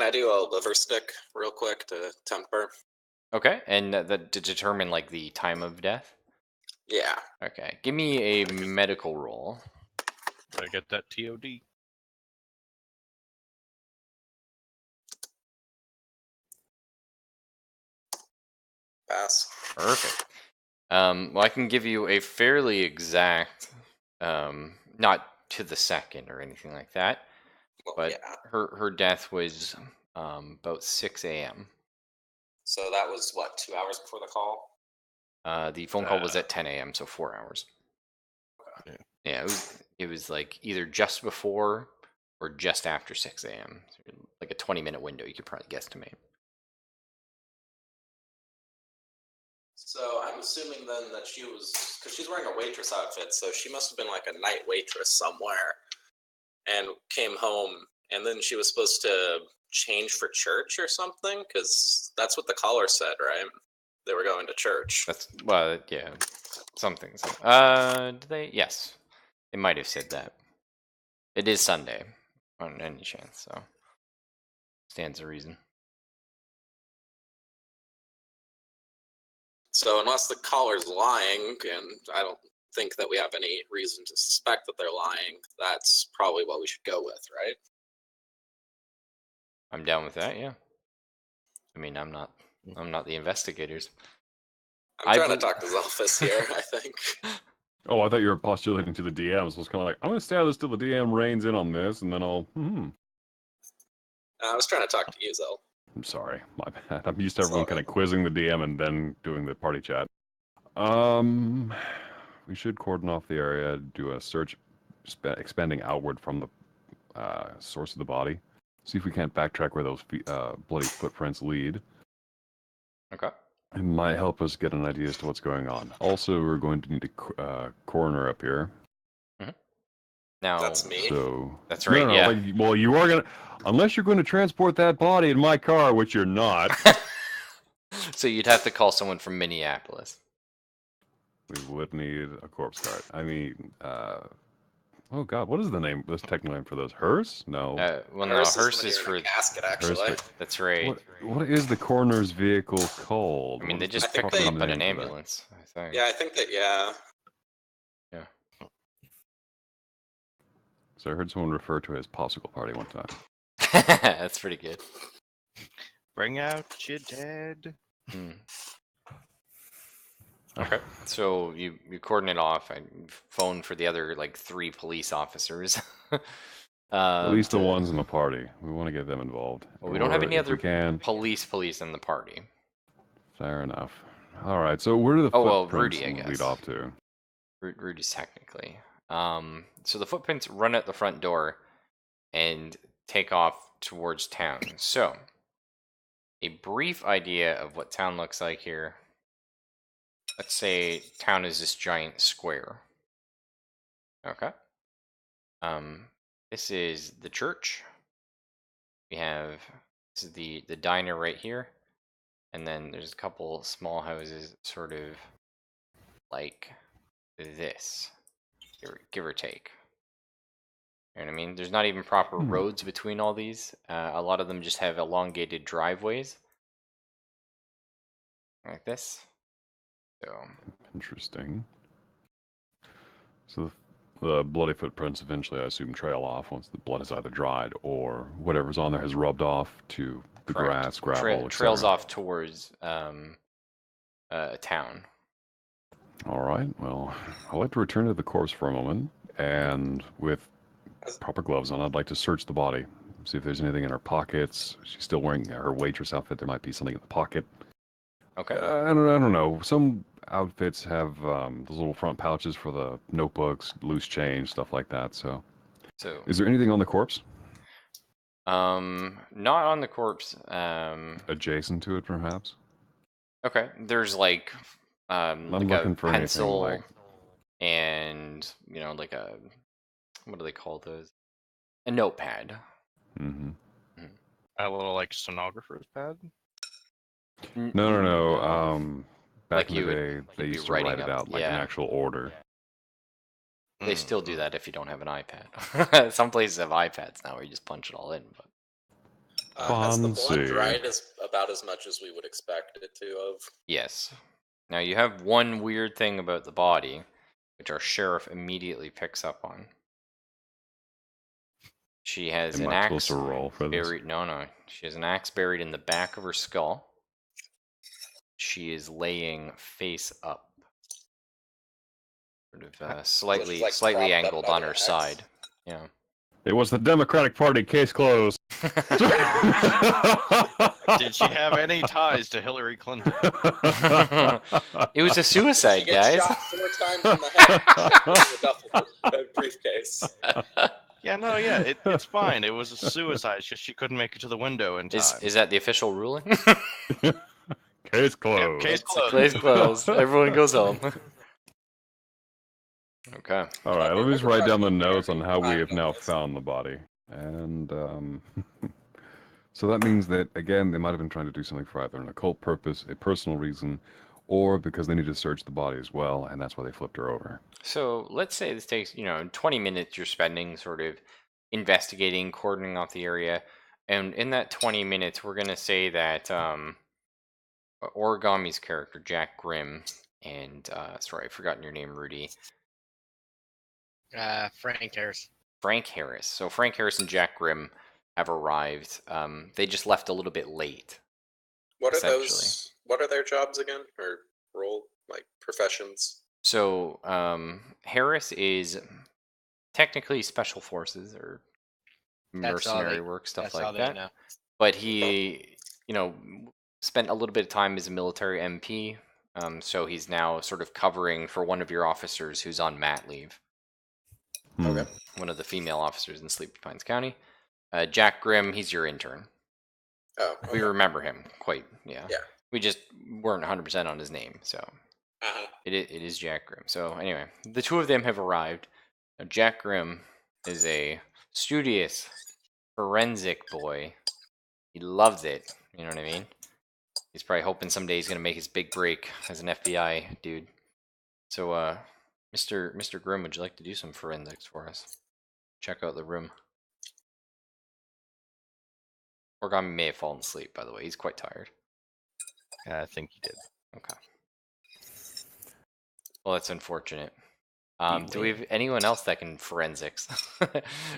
I do a liver stick real quick to temper? okay, and that to determine like the time of death. Yeah. Okay, give me a medical roll. I get that TOD. Pass. Perfect. Well, I can give you a fairly exact, not to the second or anything like that, Well, but yeah. her death was about 6 a.m. So that was what, 2 hours before the call? The phone call was at 10 a.m., so 4 hours. Yeah. Yeah, it was like either just before or just after 6 a.m. Like a 20-minute window, you could probably guesstimate. So I'm assuming then that she was, because she's wearing a waitress outfit, so she must have been like a night waitress somewhere and came home, and then she was supposed to change for church or something, because that's what the caller said, right? They were going to church. That's well, yeah, something. Did they? Yes, they might have said that. It is Sunday, on any chance, so stands to reason. So unless the caller's lying, and I don't think that we have any reason to suspect that they're lying, that's probably what we should go with, right? I'm down with that. Yeah. I mean, I'm not the investigators. I'm I trying to bel- talk to Zelphus here, I think. Oh, I thought you were postulating to the DM, so it's kind of like, I'm going to stay out of this till the DM reins in on this, and then I'll, I was trying to talk to you, Zel. I'm sorry, my bad. I'm used to everyone all kind of good. quizzing the DM and then doing the party chat. We should cordon off the area, do a search, expanding outward from the source of the body. See if we can't backtrack where those bloody footprints lead. Okay. It might help us get an idea as to what's going on. Also, we're going to need a coroner up here. Now That's me. So That's right. No, Yeah. well, you are gonna, unless you're going to transport that body in my car, which you're not. So you'd have to call someone from Minneapolis. We would need a corpse cart. I mean, oh god, what is the name? This technical name for those? Hearse? No. Well, no, Hearse hearse is is when you're for. in a casket, actually. That's right. What is the coroner's vehicle called? I mean, What they is the just I think pick them proper up in an name for that? ambulance. I think. Yeah, I think that, yeah. So I heard someone refer to it as popsicle party one time. That's pretty good. Bring out your dead. Hmm. Okay, so you cordon it off and phone for the other like 3 police officers. At least the to- ones in the party. We want to get them involved. Well, we don't have Or any if we other can. police in the party. Fair enough. All right. So where do the Oh, well, footprints Rudy, I lead guess. off to? Rudy's technically. So the footprints run at the front door and take off towards town. So, a brief idea of what town looks like here. Let's say town is this giant square. Okay. This is the church. We have this is the diner right here, and then there's a couple small houses, sort of like this, give or take. You know what I mean? There's not even proper roads between all these. A lot of them just have elongated driveways, like this. So Interesting. So the bloody footprints eventually, I assume, trail off once the blood is either dried or whatever's on there has rubbed off to the correct. grass, gravel, Trails etc. off towards a town. All right. Well, I'd like to return to the corpse for a moment, and with proper gloves on, I'd like to search the body, see if there's anything in her pockets. She's still wearing her waitress outfit. There might be something in the pocket. Okay. I don't know. Some outfits have those little front pouches for the notebooks, loose change, stuff like that. So, is there anything on the corpse? Not on the corpse. Adjacent to it, perhaps. Okay. There's like I'm like looking a for anything pencil like and like a what do they call those? A notepad. Mm-hmm. A little like stenographer's pad. No. Back Like in the you day, would- they you'd be used to writing write it up- out like an yeah. actual order. They still do that if you don't have an iPad. Some places have iPads now where you just punch it all in. But Has the Fancy. blood dried about as much as we would expect it to have? yes. Now you have one weird thing about the body, which our sheriff immediately picks up on. She has Am an I supposed axe to roll for this? buried. No. She has an axe buried in the back of her skull. She is laying face up, sort of slightly like propped up angled by on the her axe? side. Yeah. It was the Democratic Party. Case closed. Did she have any ties to Hillary Clinton? It was a suicide, She gets guys. shot 4 times in the head with a duffel briefcase. Yeah, no, yeah, it's fine. It was a suicide. Just she couldn't make it to the window in time. Is that the official ruling? Case closed. Case closed. Case closed. Everyone goes home. Okay. All right, let me just write down the notes on how we I have know now this. found the body. And so that means that, again, they might have been trying to do something for either an occult purpose, a personal reason, or because they need to search the body as well, and that's why they flipped her over. So let's say this takes, 20 minutes you're spending sort of investigating, cordoning off the area. And in that 20 minutes, we're going to say that Origami's character, Jack Grimm, and, sorry, I've forgotten your name, Rudy. Frank Harris. Frank Harris. So Frank Harris and Jack Grimm have arrived. They just left a little bit late. What are Essentially. those? What are their jobs again, or role, like professions? So Harris is technically special forces or That's all mercenary they- work, stuff That's all like they that. know. But he, spent a little bit of time as a military MP. So he's now sort of covering for one of your officers who's on mat leave. Okay. One of the female officers in Sleepy Pines County. Jack Grimm, he's your intern. Oh, We okay. remember him quite, yeah. Yeah. We just weren't 100% on his name, so Uh-huh. it is Jack Grimm. So anyway, the two of them have arrived. Now, Jack Grimm is a studious forensic boy. He loves it. You know what I mean? He's probably hoping someday he's gonna make his big break as an FBI dude. So, Mr. Grimm, would you like to do some forensics for us? Check out the room. Origami may have fallen asleep, by the way. He's quite tired. I think he did. Okay. Well, that's unfortunate. Do we have anyone else that can forensics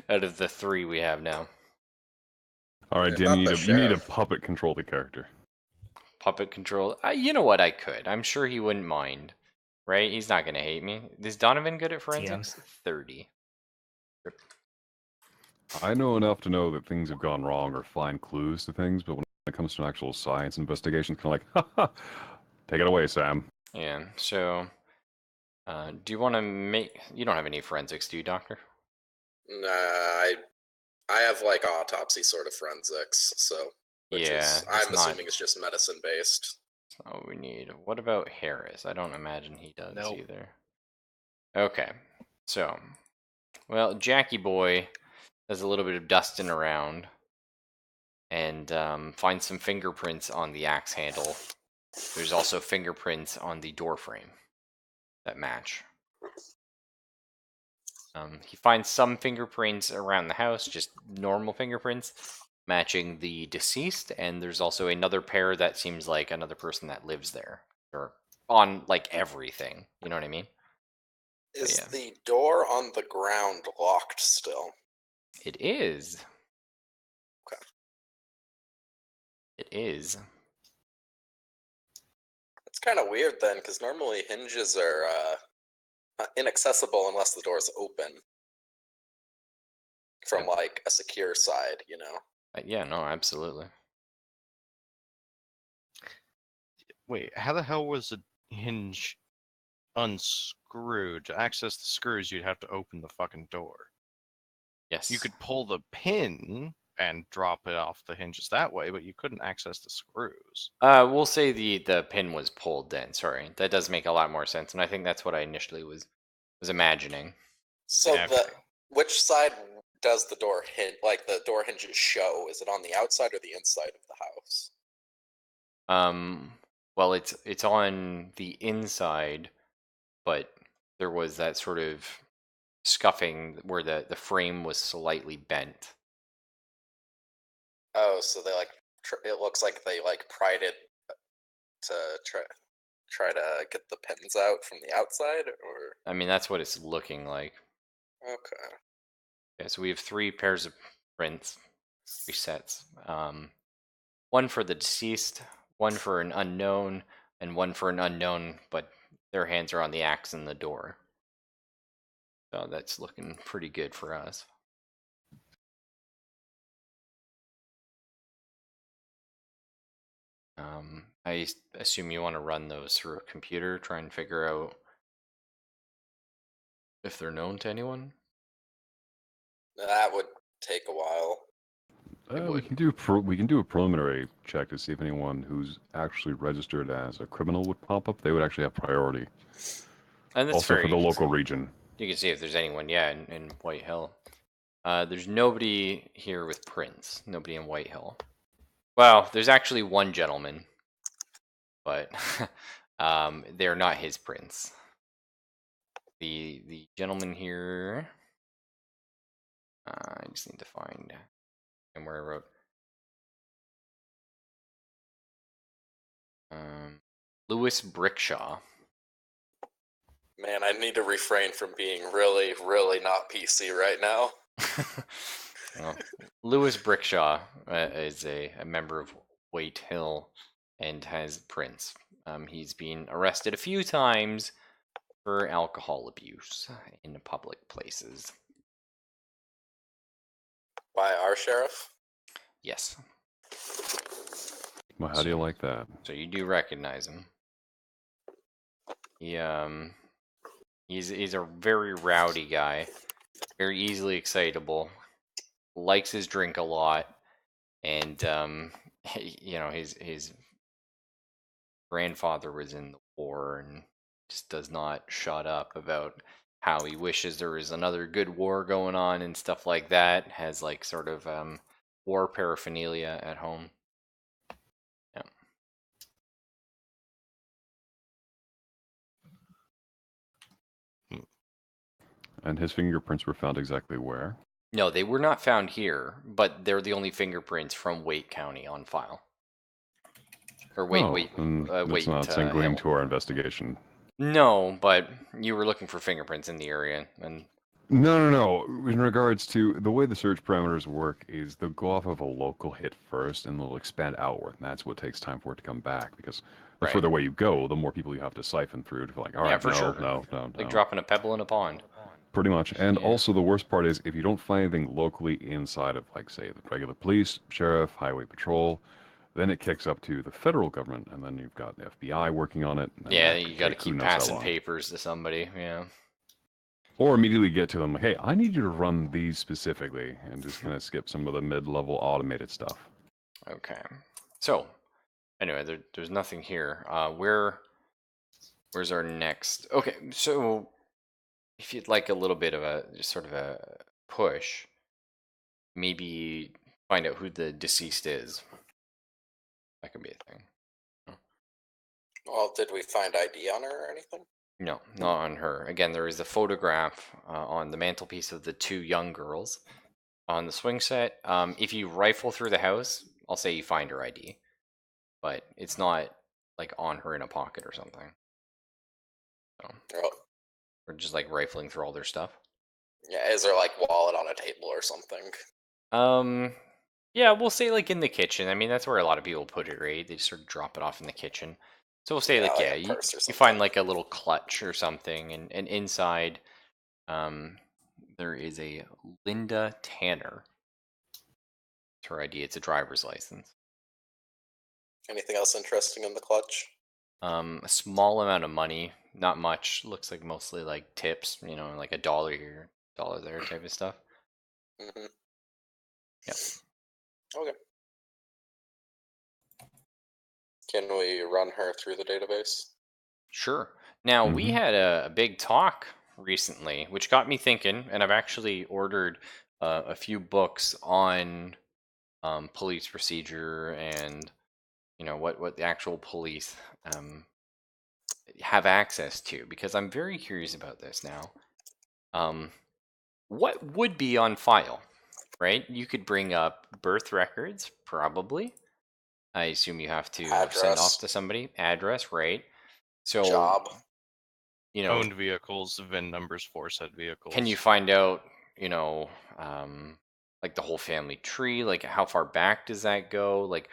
out of the 3 we have now? All right, Yeah, Dan, not the you need a sheriff. puppet control the character. Puppet control. You know what? I could. I'm sure he wouldn't mind. right? He's not gonna hate me. Is Donovan good at forensics? 30. I know enough to know that things have gone wrong or find clues to things, but when it comes to an actual science investigation, it's kind of like, ha ha, take it away, Sam. Yeah. So, do you want to make? You don't have any forensics, do you, Doctor? Nah, I have like autopsy sort of forensics, so which is it's I'm not. assuming it's just medicine based. That's not what we need. What about Harris? I don't imagine he does Nope. either. Okay. So, well, Jackie Boy does a little bit of dusting around and finds some fingerprints on the axe handle. There's also fingerprints on the door frame that match. He finds some fingerprints around the house, just normal fingerprints, matching the deceased, and there's also another pair that seems like another person that lives there, or on like everything. You know what I mean? Is yeah. the door on the ground locked still? It is. Okay. It is. It's kind of weird then, because normally hinges are inaccessible unless the door's open from Yeah. like a secure side, you know. Yeah, no, absolutely. Wait, how the hell was a hinge unscrewed? To access the screws, you'd have to open the fucking door. Yes. You could pull the pin and drop it off the hinges that way, but you couldn't access the screws. We'll say the pin was pulled then. Sorry, that does make a lot more sense, and I think that's what I initially was imagining. So Yeah, which side does the door hinge, like the door hinges show? Is it on the outside or the inside of the house? Well, it's on the inside, but there was that sort of scuffing where the frame was slightly bent. Oh, so they like it looks like they like pried it to try to get the pins out from the outside, or I mean, that's what it's looking like. okay. Okay, so we have 3 pairs of prints, 3 sets. One for the deceased, one for an unknown, and one for an unknown, but their hands are on the axe and the door. So that's looking pretty good for us. I assume you want to run those through a computer, try and figure out if they're known to anyone. That would take a while. We can do a preliminary check to see if anyone who's actually registered as a criminal would pop up. They would actually have priority. And that's Also very for the easy. local region. You can see if there's anyone, yeah, in White Hill. There's nobody here with prints. Nobody in White Hill. Well, there's actually one gentleman, but they're not his prints. The gentleman here. I just need to find and where I wrote. Lewis Brickshaw. Man, I need to refrain from being really, really not PC right now. Well, Lewis Brickshaw is a member of White Hill and has prints. He's been arrested a few times for alcohol abuse in public places. By our sheriff? Yes. Well, how do you like that? So you do recognize him. He's a very rowdy guy, very easily excitable, likes his drink a lot, and you know his grandfather was in the war and just does not shut up about how he wishes there was another good war going on and stuff like that. Has like sort of war paraphernalia at home. Yeah. And his fingerprints were found exactly where? No, they were not found here, but they're the only fingerprints from Wake County on file. Or That's not sanguine Hill. to our investigation. No, but you were looking for fingerprints in the area, and No. In regards to the way the search parameters work, is they'll go off of a local hit first, and they'll expand outward, and that's what takes time for it to come back. Because the Right. further away you go, the more people you have to siphon through to be like, all Yeah, right, for no, sure. no, no, no. Like dropping a pebble in a pond. Pretty much. And Yeah. also the worst part is if you don't find anything locally inside of, like, say, the regular police, sheriff, highway patrol, then it kicks up to the federal government, and then you've got the FBI working on it. And Yeah, that you could got to take who keep knows how passing long. papers to somebody. Yeah. Or immediately get to them like, hey, I need you to run these specifically, and just kind of skip some of the mid-level automated stuff. Okay. So, anyway, there's nothing here. Where's our next? Okay, so if you'd like a little bit of a just sort of a push, maybe find out who the deceased is. That could be a thing. Well, did we find ID on her or anything? No, not on her. Again, there is a photograph on the mantelpiece of the two young girls on the swing set. If you rifle through the house, I'll say you find her ID, but it's not like on her in a pocket or something. So Oh, we're just like rifling through all their stuff. yeah, is there like wallet on a table or something? Yeah, we'll say like in the kitchen. I mean, that's where a lot of people put it, right? They just sort of drop it off in the kitchen. So we'll say Yeah, like, like yeah, a purse or you find something. like a little clutch or something, and inside, there is a Linda Tanner. It's her ID. It's a driver's license. Anything else interesting in the clutch? A small amount of money, not much. Looks like mostly like tips, like $1 here, $1 there type of stuff. Mm-hmm. Yep. Okay. Can we run her through the database? Sure. Now, we Mhm. had a big talk recently, which got me thinking, and I've actually ordered a few books on police procedure and what the actual police have access to, because I'm very curious about this now. What would be on file, right? You could bring up birth records, probably. I assume you have to send off Address. to somebody. Address, right? So, Job. Owned vehicles, VIN numbers for said vehicles. can you find out, like the whole family tree? Like how far back does that go? Like,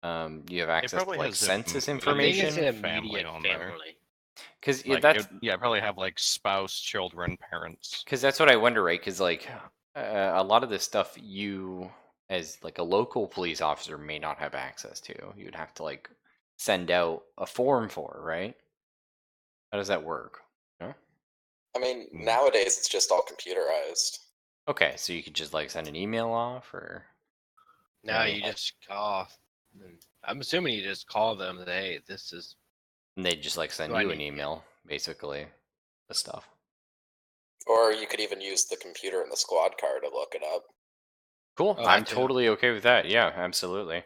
you have access to probably like has the census m- I think it's information? an family immediate on there. family. Because Like, that's probably have like spouse, children, parents. what I wonder, right? Because like a lot of this stuff you as like a local police officer may not have access to. You'd have to like send out a form for, right? How does that work? No? I mean, Mm. nowadays it's just all computerized. Okay, so you could just like send an email off, or Now Yeah. you just call. I'm assuming you just call them. That, hey, this is. and they'd just like send Do I you an need- email, basically, the stuff. Or you could even use the computer in the squad car to look it up. Cool. Oh, I'm that too. totally okay with that. Yeah, absolutely.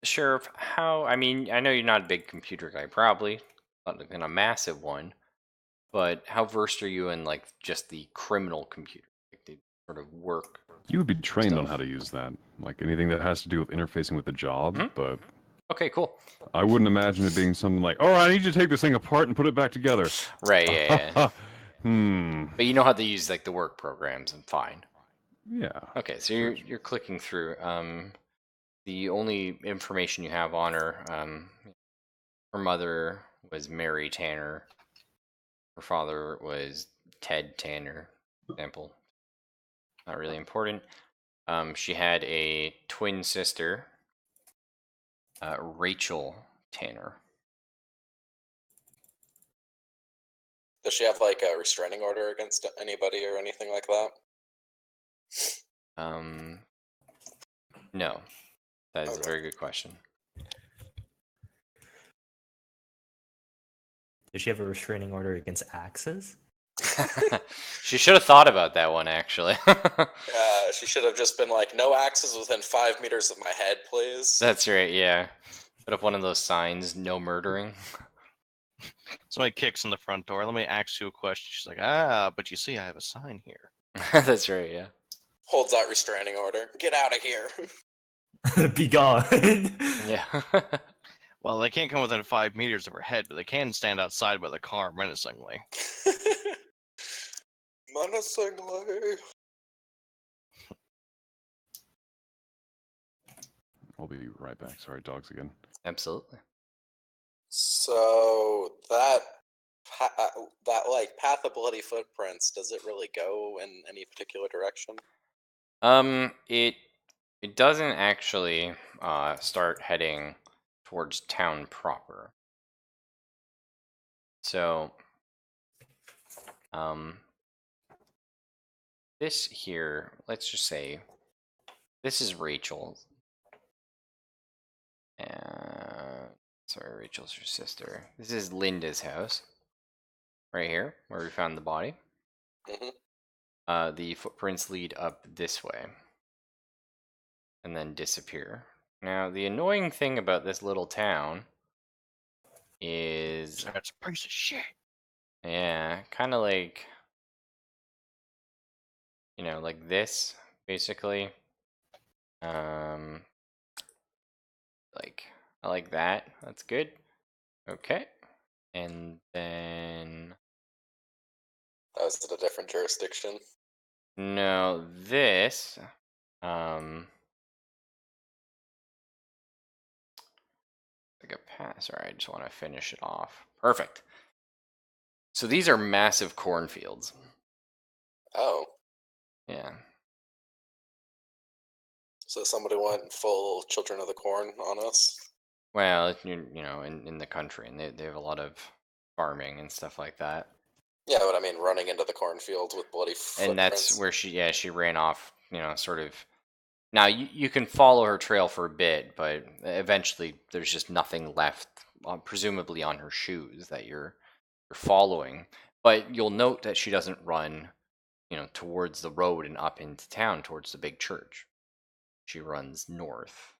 Sheriff, I mean, I know you're not a big computer guy, probably, not like in a massive one, but how versed are you in like just the criminal computer, like the sort of work? You would be trained on Stuff. how to use that, like anything that has to do with interfacing with the job. Mhm. But Okay, cool. I wouldn't imagine it being something like, "Oh, I need you to take this thing apart and put it back together." Right, yeah. Hmm. But you know how to use like the work programs, and fine. Yeah. Okay, so you're clicking through. The only information you have on her, her mother was Mary Tanner. Her father was Ted Tanner. Example. Not really important. She had a twin sister, Rachel Tanner. Does she have like a restraining order against anybody or anything like that? No. That is a Okay. very good question. Does she have a restraining order against axes? She should have thought about that one, actually. She should have just been like, no axes within 5 meters of my head, please. That's right, yeah. Put up one of those signs, no murdering. Somebody kicks in the front door. Let me ask you a question. She's like, but you see, I have a sign here. That's right, yeah. Holds out restraining order. Get out of here. Be gone. Yeah. Well, they can't come within 5 meters of her head, but they can stand outside by the car menacingly. Menacingly. We'll be right back. Sorry, dogs again. Absolutely. So that like path of bloody footprints, does it really go in any particular direction? It doesn't actually start heading towards town proper. So, this here, let's just say, this is Rachel's. Sorry, Rachel's her sister. This is Linda's house. Right here, where we found the body. Mm-hmm. The footprints lead up this way. And then disappear. Now, the annoying thing about this little town is... That's a piece of shit. Yeah, kind of like... You know, like this, basically. Like, I like that. That's good. Okay. And then... That was in a different jurisdiction. No, this... Like a pass. Sorry, I just want to finish it off. Perfect. So these are massive cornfields. Oh. Yeah. So somebody went full Children of the Corn on us? Well, you know, in the country, and they have a lot of farming and stuff like that. Yeah, but I mean running into the cornfield with bloody footprints. And that's where she ran off, you know, sort of. Now, you can follow her trail for a bit, but eventually there's just nothing left, presumably on her shoes, that you're following. But you'll note that she doesn't run, you know, towards the road and up into town towards the big church. She runs north.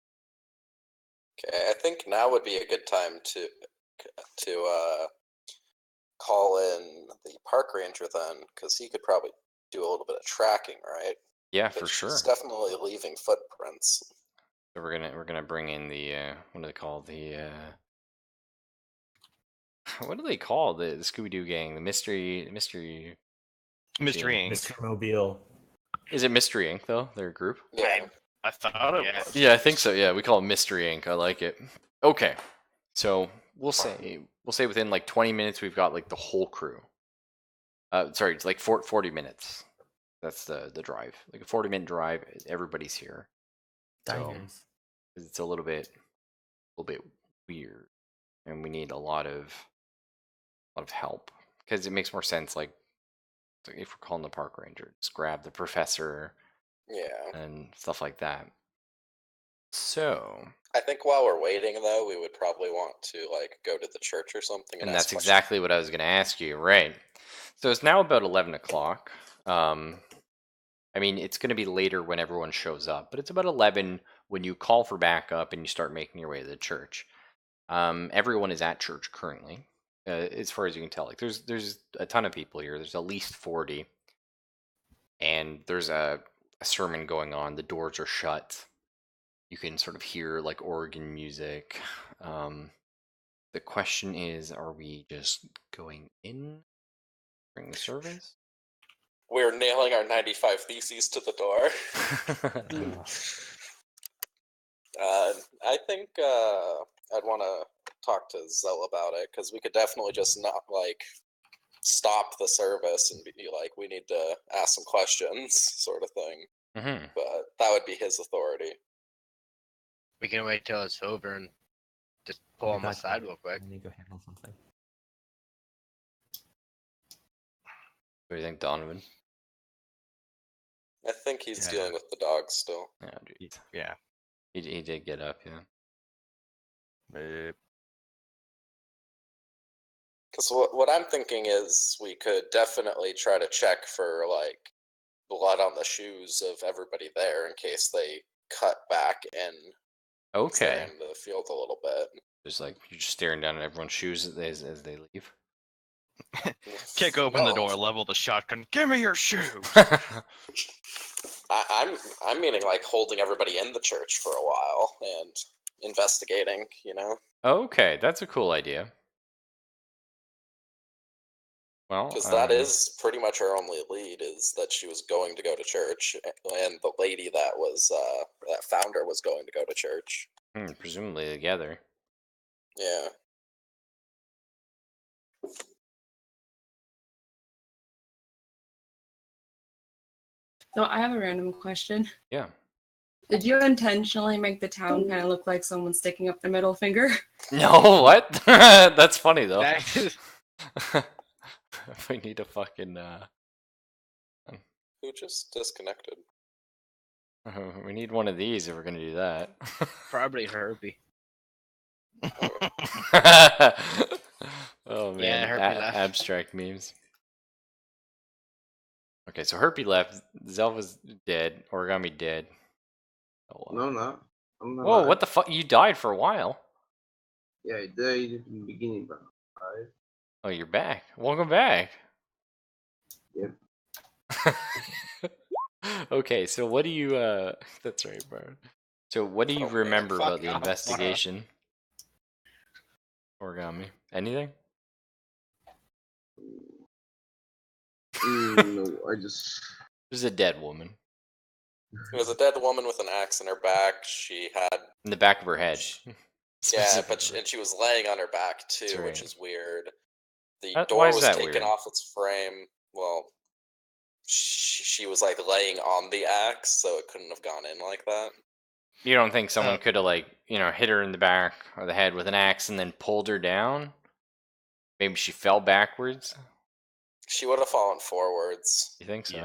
Okay, I think now would be a good time to call in the park ranger then, because he could probably do a little bit of tracking, right? Yeah, But for sure. she's definitely leaving footprints. So we're gonna bring in the what do they call the what do they call the Scooby-Doo gang? The Mystery Mystery Inc. Inc. Mr. Mobile. Is it Mystery Inc. though? Their group? Yeah. I thought it Yeah. was. Yeah, I think so. Yeah, we call it Mystery Inc. I like it. Okay, so we'll say within like 20 minutes we've got like the whole crew. Sorry, it's like 40 minutes. That's the drive. Like a 40-minute drive. Everybody's here. So Diners. it's a little bit weird, and we need a lot of help because it makes more sense. Like if we're calling the park ranger, just grab the professor Yeah. and stuff like that. So, I think while we're waiting, though, we would probably want to like go to the church or something. and ask that's questions. exactly what I was going to ask you, right? So it's now about 11 o'clock. I mean, it's going to be later when everyone shows up, but it's about 11 when you call for backup and you start making your way to the church. Everyone is at church currently, as far as you can tell. Like, there's a ton of people here. There's at least 40, and there's a sermon going on. The doors are shut. You can sort of hear like organ music. The question is, are we just going in during the service? We're nailing our 95 theses to the door. I think I'd want to talk to Zell about it, because we could definitely just not like stop the service and be like, we need to ask some questions, sort of thing. Mm-hmm. But that would be his authority. We can wait till it's over and just pull him aside real quick. Let me go handle something. What do you think, Donovan? I think he's Yeah. dealing with the dogs still. Yeah, dude. Yeah. He did get up, yeah. Because what I'm thinking is we could definitely try to check for like blood on the shoes of everybody there in case they cut back in. Okay. Into the field a little bit. Just like you're just staring down at everyone's shoes as they leave. Kick open the No. door, level the shotgun. Give me your shoes. I'm meaning like holding everybody in the church for a while and investigating, you know? Okay, that's a cool idea. Well, Because that is pretty much her only lead, is that she was going to go to church, and the lady that was that founder was going to go to church. Presumably together. Yeah. So I have a random question. Yeah. Did you intentionally make the town kind of look like someone sticking up their middle finger? No, what? That's funny though. That is- We need a fucking Who just disconnected? we need one of these if we're gonna do that. Probably Herbie. Oh man, Yeah, Herbie left. abstract memes. Okay, so Herpy left. Zelva's dead. Origami dead. Oh, No, I'm not. I'm not. whoa, alive. what the fuck? You died for a while. Yeah, I died in the beginning, but I. Oh, you're back. Welcome back. Yep. Okay, so what do you that's right, bro. So what do you Oh, man, remember fuck about the off, investigation? Origami. Anything? No, I just. There's a dead woman It was a dead woman with an axe in her back. She had in the back of her head. yeah, and she was laying on her back too, That's which right. is weird. The Why door is was that taken weird? off its frame. Well, she was like laying on the axe, so it couldn't have gone in like that. You don't think someone Oh. could have like, hit her in the back or the head with an axe and then pulled her down? Maybe she fell backwards? She would have fallen forwards. You think so? Yeah.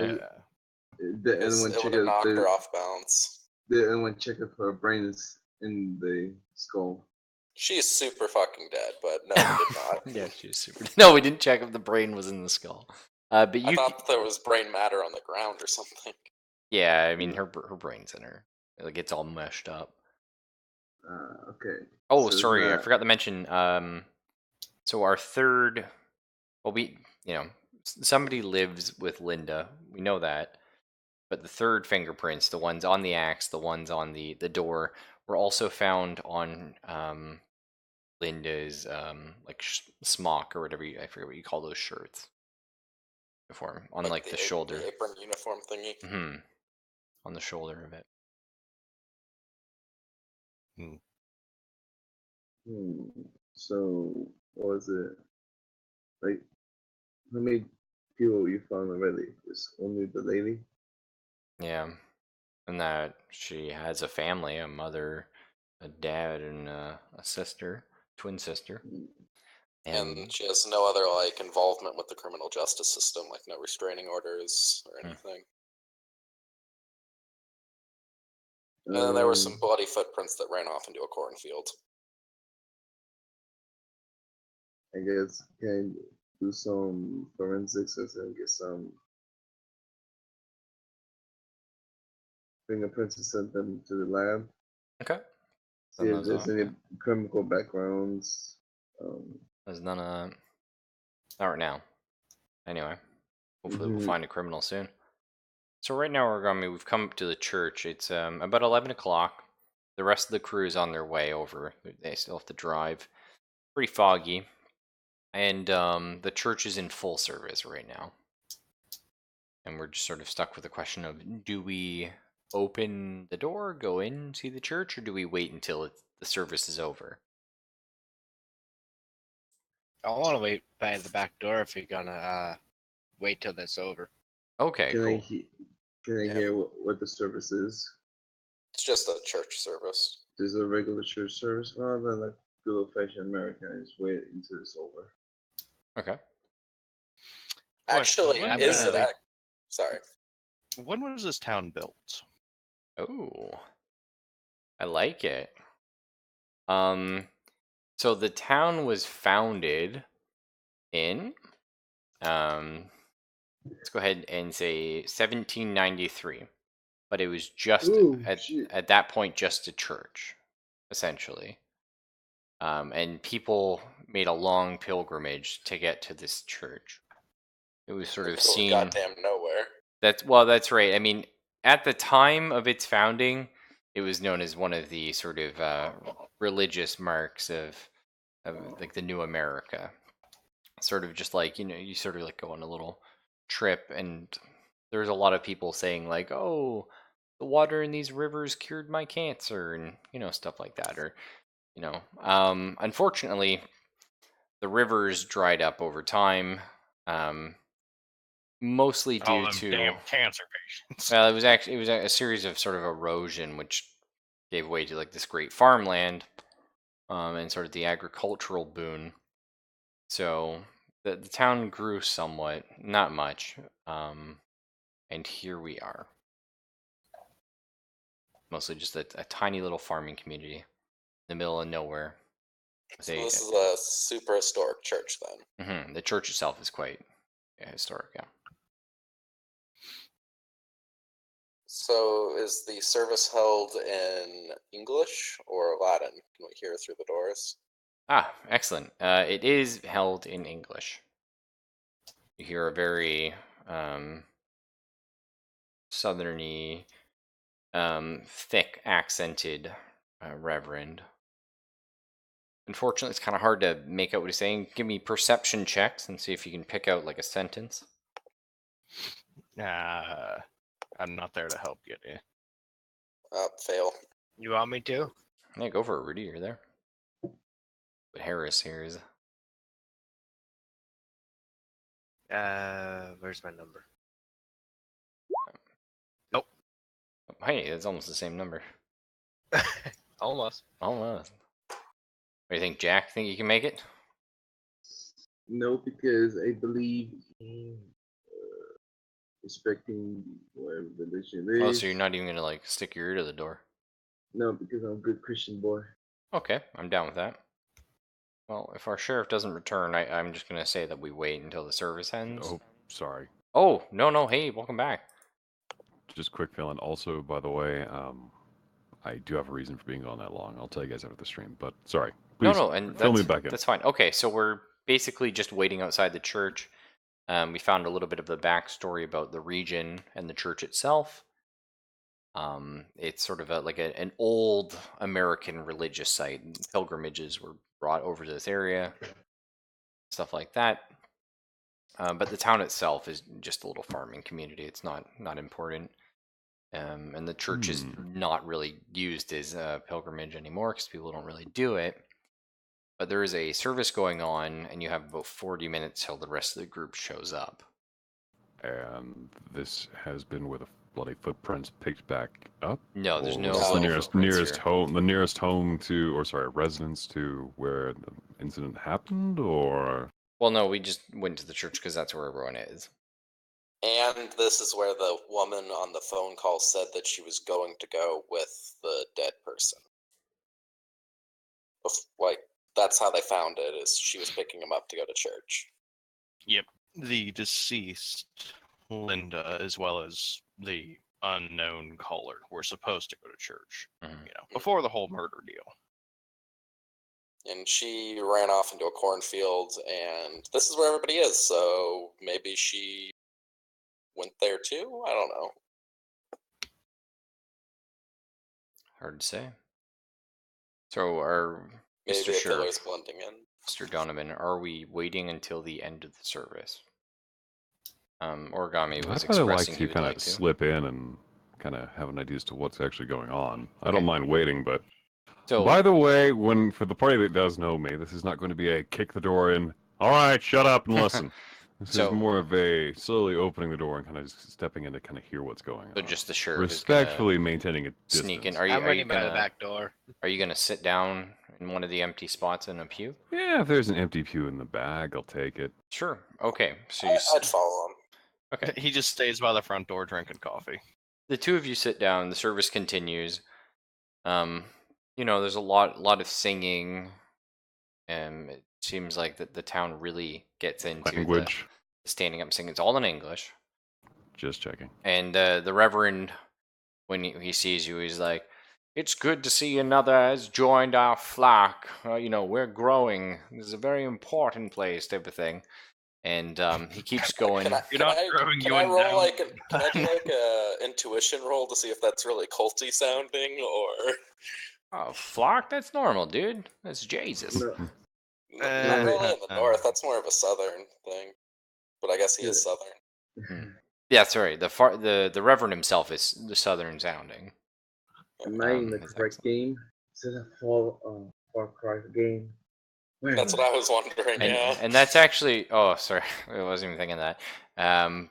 Did It anyone would check have if knocked her the? off balance. Did anyone check if her brain is in the skull? She's super fucking dead, but no, we did not. Yeah, she was super. No, we didn't check if the brain was in the skull. But I you, thought there was brain matter on the ground or something. yeah, I mean her brain's in her. Like it's all meshed up. Okay. Oh, So it's sorry, I not- forgot to mention. So our third, well, somebody lives with Linda. We know that, but the third fingerprints, the ones on the axe, the ones on the door, were also found on Linda's like smock or whatever. I forget what you call those shirts. Uniform on like the shoulder. The apron uniform thingy. Mm-hmm. On the shoulder of it. So what was it? Like, how many people you found already? Just only the lady? Yeah, and that she has a family, a mother, a dad, and a sister, twin sister. And she has no other like involvement with the criminal justice system, like no restraining orders or anything. And then there were some bloody footprints that ran off into a cornfield. I guess can do some forensics and get some fingerprints and send them to the lab. Okay. See if there's any criminal backgrounds. There's none of that. Not right now. Anyway, hopefully we'll find a criminal soon. So right now, Origami, we've come up to the church. It's about 11 o'clock. The rest of the crew is on their way over. They still have to drive. Pretty foggy. And the church is in full service right now. And we're just sort of stuck with the question of, do we open the door, go in, see the church, or do we wait until the service is over? I want to wait by the back door if you're gonna wait till that's over. Okay, cool. Can I hear what the service is? It's just a church service. There's a regular church service. Well, then like good old-fashioned American, just wait until it's over. Okay. Actually, When is did it? Sorry. When was this town built? Oh, I like it. So the town was founded in, let's go ahead and say 1793, but it was just at that point just a church, essentially. And people made a long pilgrimage to get to this church. It was sort of seen. Goddamn nowhere. That's right. I mean, at the time of its founding, it was known as one of the sort of religious marks of like the new America. Sort of just like, you sort of like go on a little trip, and there's a lot of people saying like, oh, the water in these rivers cured my cancer, and stuff like that. Or unfortunately, the rivers dried up over time, mostly All due them to damn cancer patients. well, it was a series of sort of erosion, which gave way to like this great farmland, and sort of the agricultural boon. So the town grew somewhat, not much, and here we are. Mostly just a tiny little farming community in the middle of nowhere. So this is a super historic church then. The church itself is quite historic, yeah. So is the service held in English or Latin? Can we hear through the doors? Ah, excellent. It is held in English. You hear a very southerny, thick accented reverend. Unfortunately, it's kind of hard to make out what he's saying. Give me perception checks and see if you can pick out like a sentence. I'm not there to help you. Fail. You want me to? Yeah, go for it, Rudy. You're there. But Harris here is. Where's my number? Hey, it's almost the same number. Almost. Almost. What do you think, Jack? Think you can make it? No, because I believe in respecting whatever religion it Oh, is. so you're not even gonna like stick your ear to the door? No, because I'm a good Christian boy. Okay, I'm down with that. Well, if our sheriff doesn't return, I'm just gonna say that we wait until the service ends. Oh, sorry. Oh, no, hey, welcome back. Just quick feeling. Also, by the way, I do have a reason for being on that long. I'll tell you guys after the stream. But sorry. Please, No, and fill me back in. That's fine. Okay, so we're basically just waiting outside the church. We found a little bit of the backstory about the region and the church itself. It's sort of an old American religious site. Pilgrimages were brought over to this area, stuff like that. But the town itself is just a little farming community. It's not important. And the church is not really used as a pilgrimage anymore because people don't really do it. But there is a service going on, and you have about 40 minutes till the rest of the group shows up. And this has been with the bloody footprints picked back up? No, there's no Or was bloody the footprints nearest here. home, the nearest home to, or sorry, residence to where the incident happened, or? Well, no, we just went to the church because that's where everyone is. And this is where the woman on the phone call said that she was going to go with the dead person. Like, that's how they found it, is she was picking him up to go to church. Yep. The deceased, Linda, as well as the unknown caller, were supposed to go to church, before the whole murder deal. And she ran off into a cornfield, and this is where everybody is, so maybe she went there too? I don't know. Hard to say. So, Maybe Mr. a killer's Sheriff, blending in. Mr. Donovan, are we waiting until the end of the service? Origami was I'd like expressing he to would kind like of to. slip in and kind of have an idea as to what's actually going on. I Okay. don't mind waiting, but So, by the way, for the party that does know me, this is not going to be a kick the door in. All right, shut up and listen. This So- is more of a slowly opening the door and kind of just stepping in to kind of hear what's going so on. just the sheriff Respectfully maintaining a is distance. gonna sneak in. I'm ready by the back door. Are you gonna sit down in one of the empty spots in a pew? Yeah, if there's an empty pew in the bag, I'll take it. Sure. Okay. So I'd follow him. Okay. He just stays by the front door drinking coffee. The two of you sit down. The service continues. There's a lot of singing, and it seems like that the town really gets into Language. the standing up singing. It's all in English. Just checking. And the Reverend, when he sees you, he's like, "It's good to see another has joined our flock. We're growing. This is a very important place, type of thing." And he keeps going. Can I roll like a intuition roll to see if that's really culty sounding or? Oh, flock? That's normal, dude. That's Jesus. No, Not really in the north. That's more of a southern thing. But I guess he is southern. Yeah, sorry. The Reverend himself is the Southern sounding. Am I in the his correct accent. game? Is it a Far Cry game? Where That's am what I was wondering. Yeah. And that's actually, oh, sorry, I wasn't even thinking that.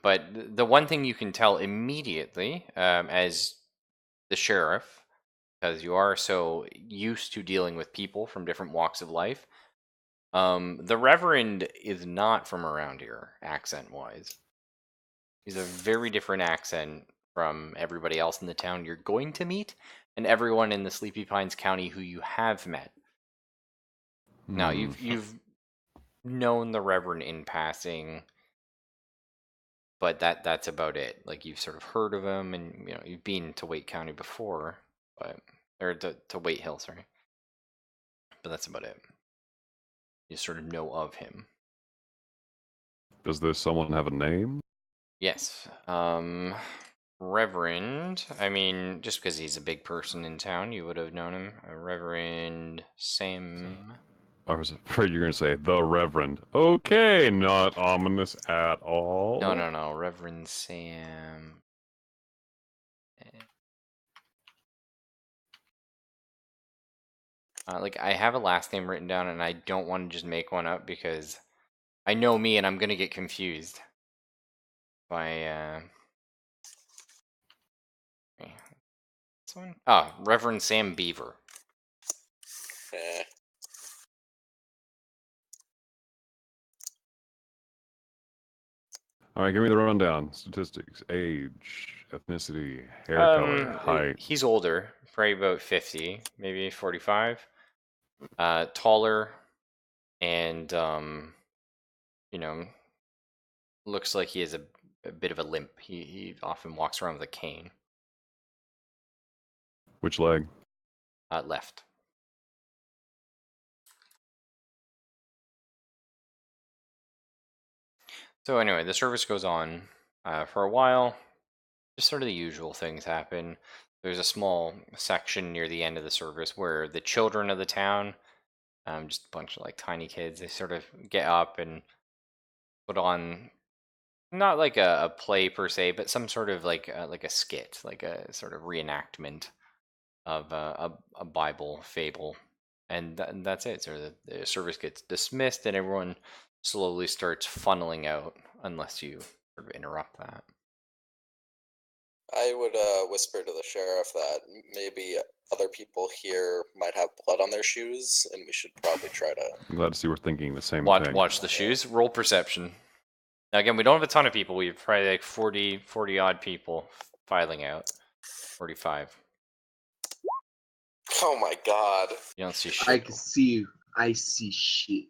But the one thing you can tell immediately, as the sheriff, because you are so used to dealing with people from different walks of life, the Reverend is not from around here, accent-wise. He's a very different accent from everybody else in the town you're going to meet, and everyone in the Sleepy Pines County who you have met. Now, Hmm. you've known the Reverend in passing, but that's about it. Like, you've sort of heard of him, and you've been to Wake County before, but or to Wait Hill, sorry. But that's about it. You sort of know of him. Does this someone have a name? Yes. Reverend. I mean, just because he's a big person in town, you would have known him. Reverend Sam. I was afraid you were going to say the Reverend. Okay, not ominous at all. No. Reverend Sam. Like, I have a last name written down, and I don't want to just make one up because I know me, and I'm gonna get confused by this one. Oh, Reverend Sam Beaver. Eh. All right, give me the rundown. Statistics: age, ethnicity, hair color, height. He's older, probably about 50, maybe 45. Taller, and looks like he has a bit of a limp. He often walks around with a cane. Which leg? Left. So anyway, the service goes on for a while. Just sort of the usual things happen. There's a small section near the end of the service where the children of the town, just a bunch of like tiny kids, they sort of get up and put on not like a play per se, but some sort of like a skit, like a sort of reenactment of a Bible fable, and that's it. So the service gets dismissed, and everyone slowly starts funneling out, unless you sort of interrupt that. I would whisper to the sheriff that maybe other people here might have blood on their shoes, and we should probably try to. I'm glad to see we're thinking the same thing. Watch the shoes. Roll perception. Now again, we don't have a ton of people. We have probably like 40 odd people filing out. 45. Oh my god. You don't see I shit. can see. I see shit.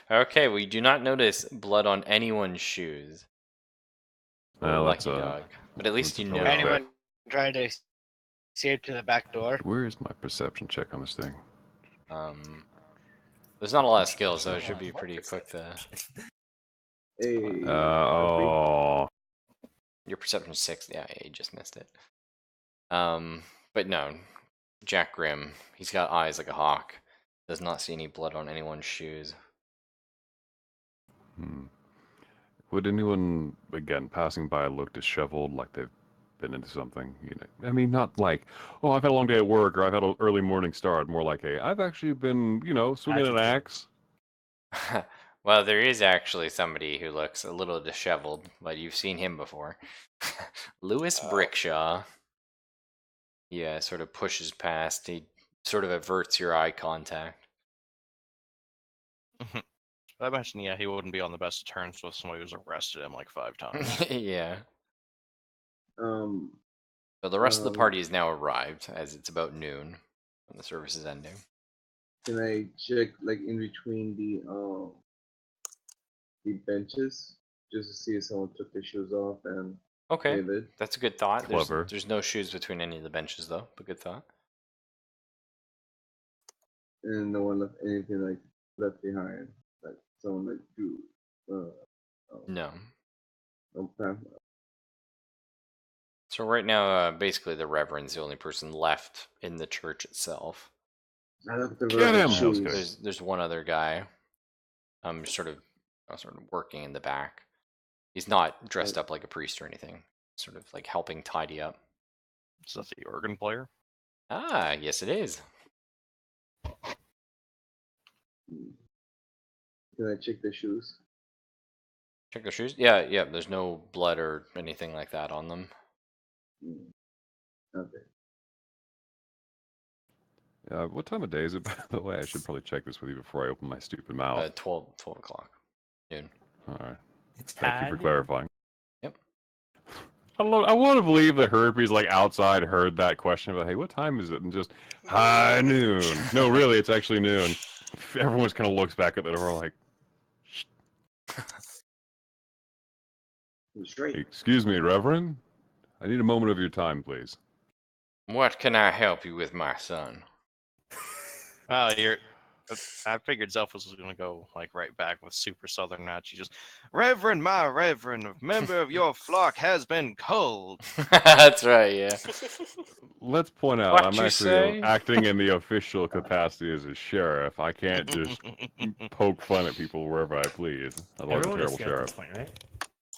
Okay, we do not notice blood on anyone's shoes. Well, Lucky that's, dog. But at least that's you a know. fair- Anyone trying to escape to the back door? Where is my perception check on this thing? There's not a lot of skills, so it should be pretty quick to. Hey. Oh. Your perception 6. Yeah, you just missed it. But no, Jack Grimm. He's got eyes like a hawk. Does not see any blood on anyone's shoes. Would anyone, again, passing by look disheveled, like they've been into something? I mean, not like, oh, I've had a long day at work, or I've had an early morning start. More like, hey, I've actually been, swinging an axe. Well, there is actually somebody who looks a little disheveled, but you've seen him before. Lewis Brickshaw. Yeah, sort of pushes past. He sort of averts your eye contact. I imagine, yeah, he wouldn't be on the best of terms with somebody who's arrested him like 5 times. Yeah. Um. So the rest of the party has now arrived, as it's about noon when the service is ending. Can I check like in between the benches just to see if someone took their shoes off and Okay, David? that's a good thought. Clever. There's no shoes between any of the benches, though, but good thought. And no one left anything like left behind, like someone like drew. No. Okay. So right now, basically, the Reverend's the only person left in the church itself. I left the Get rubber him! shoes. There's one other guy, sort of working in the back. He's not dressed up like a priest or anything. Sort of like helping tidy up. Is that the organ player? Ah, yes it is. Can I check the shoes? Check the shoes. Yeah, yeah. There's no blood or anything like that on them. Okay. What time of day is it, by the way? I should probably check this with you before I open my stupid mouth. 12 o'clock. Noon. All right. It's Thank you for high clarifying. Yep. I want to believe that Herpes, like, outside heard that question about, hey, what time is it? And just, high noon. No, really, it's actually noon. Everyone just kind of looks back at the door like, He's right. excuse me, Reverend? I need a moment of your time, please. What can I help you with, my son? Oh, I figured Zelphus was gonna go like right back with super southern match. You just, Reverend, my Reverend, a member of your flock has been culled. That's right, yeah. Let's point out, What I'm you actually say? acting in the official capacity as a sheriff. I can't just poke fun at people wherever I please. Otherwise, I'm a Everyone is terrible here at sheriff. this point, right?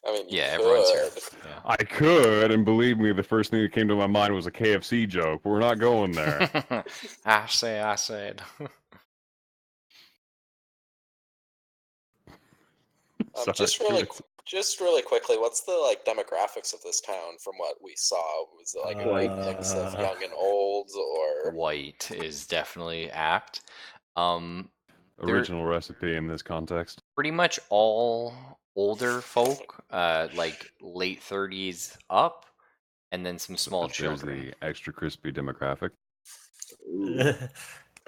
I mean, you Yeah, could. everyone's here. Yeah. I could, and believe me, the first thing that came to my mind was a KFC joke, but we're not going there. I said. Sorry. Just really quickly, what's the like demographics of this town from what we saw? Was it like a white mix of young and old, or White is definitely apt. They're Original recipe in this context. pretty much all older folk, like late 30s up, and then some small But there's children. the extra crispy demographic. Ooh,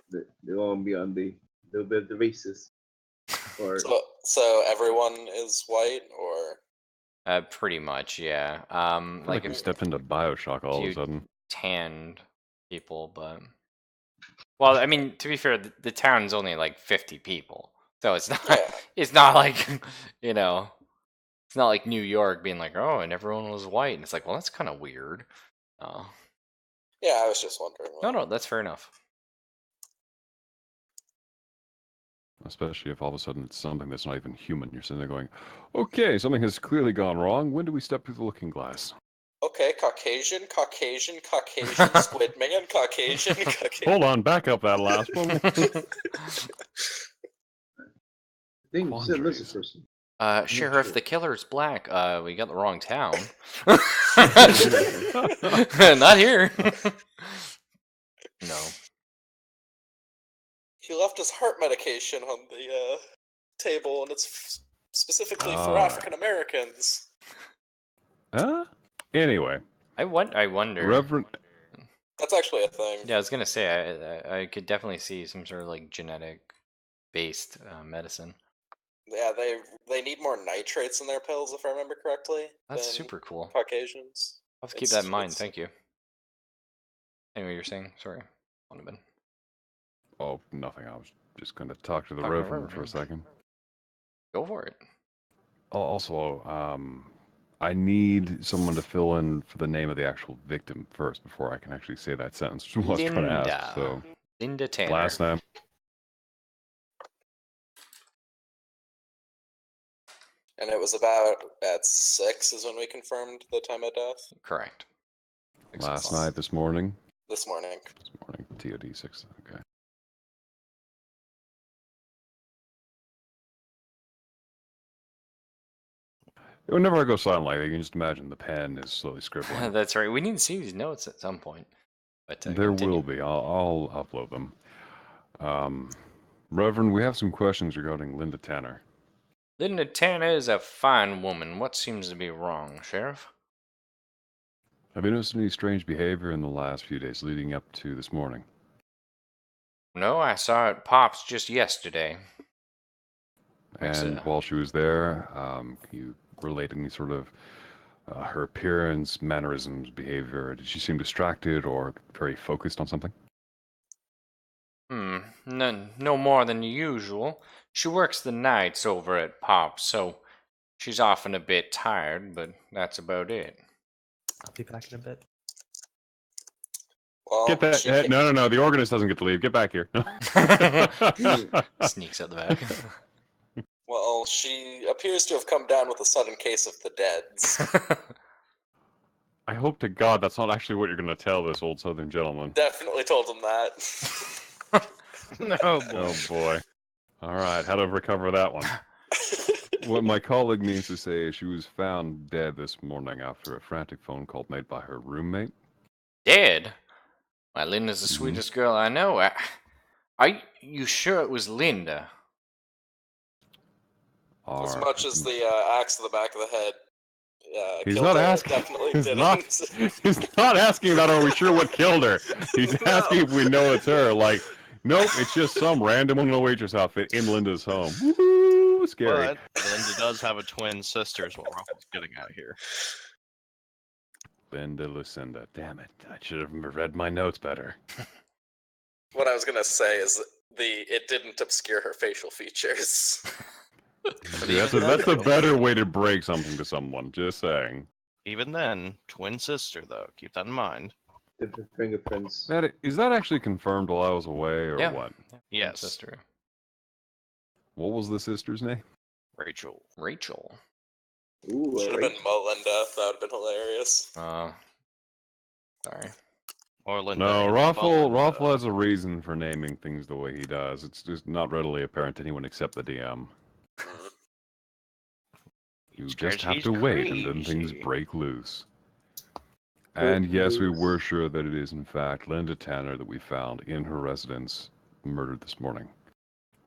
they're gonna be on the little bit of the racist part. so everyone is white, or Pretty much, yeah. I feel like we if stepped into Bioshock all of a you- sudden. tanned people, but well, I mean, to be fair, the town's only like 50 people, so it's not yeah, it's not like it's not like New York being like, oh, and everyone was white, and it's like, well, that's kind of weird. yeah. I was just wondering. No, that's fair enough. Especially if all of a sudden it's something that's not even human. You're sitting there going, okay, something has clearly gone wrong. When do we step through the looking glass? Okay, Caucasian, Squid Man, Caucasian. Hold on, back up that last one. I think you said Quandaries. lizard person. Sheriff, sure. the killer's black. We got the wrong town. Not here. No. He left his heart medication on the table, and it's specifically for Ah. African Americans. Huh? Anyway, I wonder. Reverend. That's actually a thing. Yeah, I was gonna say I could definitely see some sort of like genetic based medicine. Yeah, they need more nitrates in their pills, if I remember correctly. That's than super cool. Caucasians. I'll have to keep that in It's- mind. it's- Thank you. Anyway, you're saying? Sorry. Been. Oh, nothing. I was just going to talk to the Talk to the Reverend for a Reverend. second. Go for it. Also, I need someone to fill in for the name of the actual victim first before I can actually say that sentence. Which I was trying to Linda. ask. So, Linda Tanner. last name. And it was about at 6 is when we confirmed the time of death. Correct. Last night, this morning. This morning. This morning, TOD 6. Okay. Whenever I go silent like that, you can just imagine the pen is slowly scribbling. That's right. We need to see these notes at some point. But There continue. will be. I'll upload them. Reverend, we have some questions regarding Linda Tanner. Linda Tanner is a fine woman. What seems to be wrong, Sheriff? Have you noticed any strange behavior in the last few days leading up to this morning? No, I saw it Pops just yesterday. And while she was there, can you relate any sort of her appearance, mannerisms, behavior? Did she seem distracted or very focused on something? No more than usual. She works the nights over at Pops, so she's often a bit tired, but that's about it. I'll be back in a bit. Well, Get that. she No. The organist doesn't get to leave. Get back here. Sneaks out the back. Well, Well, she appears to have come down with a sudden case of the deads. I hope to God that's not actually what you're going to tell this old Southern gentleman. Definitely told him that. Oh boy. Oh boy. All right, how to recover that one. What my colleague means to say is she was found dead this morning after a frantic phone call made by her roommate. Dead? Why, Linda's the Mhm. sweetest girl I know. Are you sure it was Linda? As Are- much as the axe to the back of the head He's killed not her, asking. definitely He's didn't. not asking about are we sure what killed her. He's No. asking if we know it's her. Like, nope, it's just some random woman in a waitress outfit in Linda's home. Woo, scary. But Linda does have a twin sister, is what Ruffles getting at here. Linda Lucinda. Damn it! I should have read my notes better. What I was gonna say is it didn't obscure her facial features. See, that's a better way to break something to someone. Just saying. Even then, twin sister though. Keep that in mind. Different fingerprints. Is that actually confirmed while I was away, or Yeah. what? Yes, Sister. What was the sister's name? Rachel. Rachel. Ooh, Should have alright. been Melinda. That would have been hilarious. Sorry. Or Linda. No, and Raffle Melinda. has a reason for naming things the way he does. It's just not readily apparent to anyone except the DM. You It's just 'cause have he's to wait, and then things crazy. break loose. Break And yes, we loose. were sure that it is in fact Linda Tanner that we found in her residence, murdered this morning.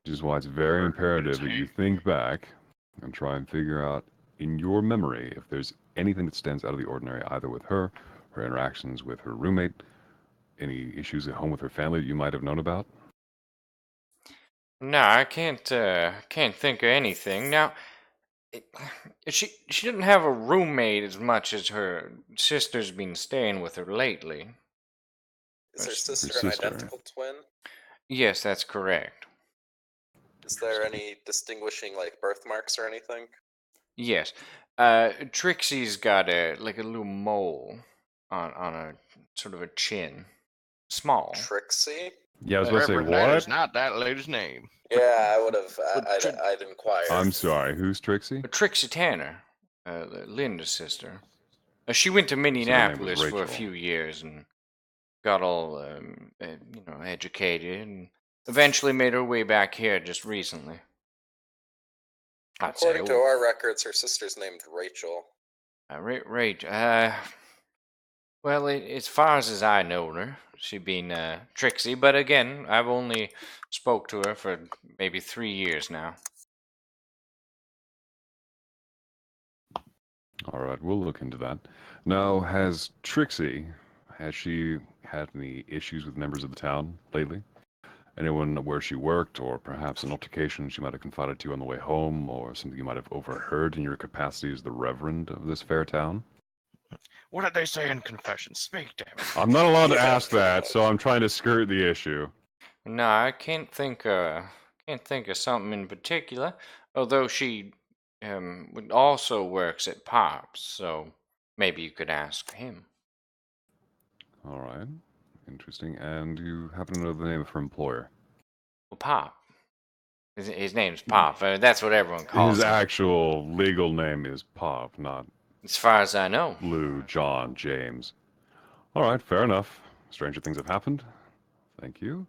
Which is why it's very imperative that you think back and try and figure out in your memory if there's anything that stands out of the ordinary, either with her interactions with her roommate, any issues at home with her family that you might have known about. No, I can't think of anything. Now, it, she didn't have a roommate as much as her sister's been staying with her lately. Is her Her sister an sister. identical twin? Yes, that's correct. Is there any distinguishing like birthmarks or anything? Yes. Trixie's got a little mole on a sort of a chin. Small. Trixie? Yeah, I was about to say, Reverend, that is what? not that lady's name. Yeah, I would have. But I'd inquire. I'm sorry, who's Trixie? Trixie Tanner, Linda's sister. She went to name was Minneapolis for a Rachel. few years and got all, educated, and eventually made her way back here just recently. I'd say, According to our records, her sister's named Rachel. well, as far as I know her, she been Trixie, but again, I've only spoke to her for maybe 3 years now. All right, we'll look into that. Now, has she had any issues with members of the town lately? Anyone where she worked, or perhaps an altercation she might have confided to you on the way home, or something you might have overheard in your capacity as the reverend of this fair town? What did they say in confession? Speak, damn it. I'm not allowed to Yeah, ask that, pretty so I'm trying to skirt the issue. No, I can't think of something in particular. Although she also works at Pops, so maybe you could ask him. All right, interesting. And you happen to know the name of her employer? Well, Pop. His name's Pop. That's what everyone calls His him. actual legal name is Pop, not As far as I know. Lou, John, James. All right, fair enough. Stranger things have happened. Thank you.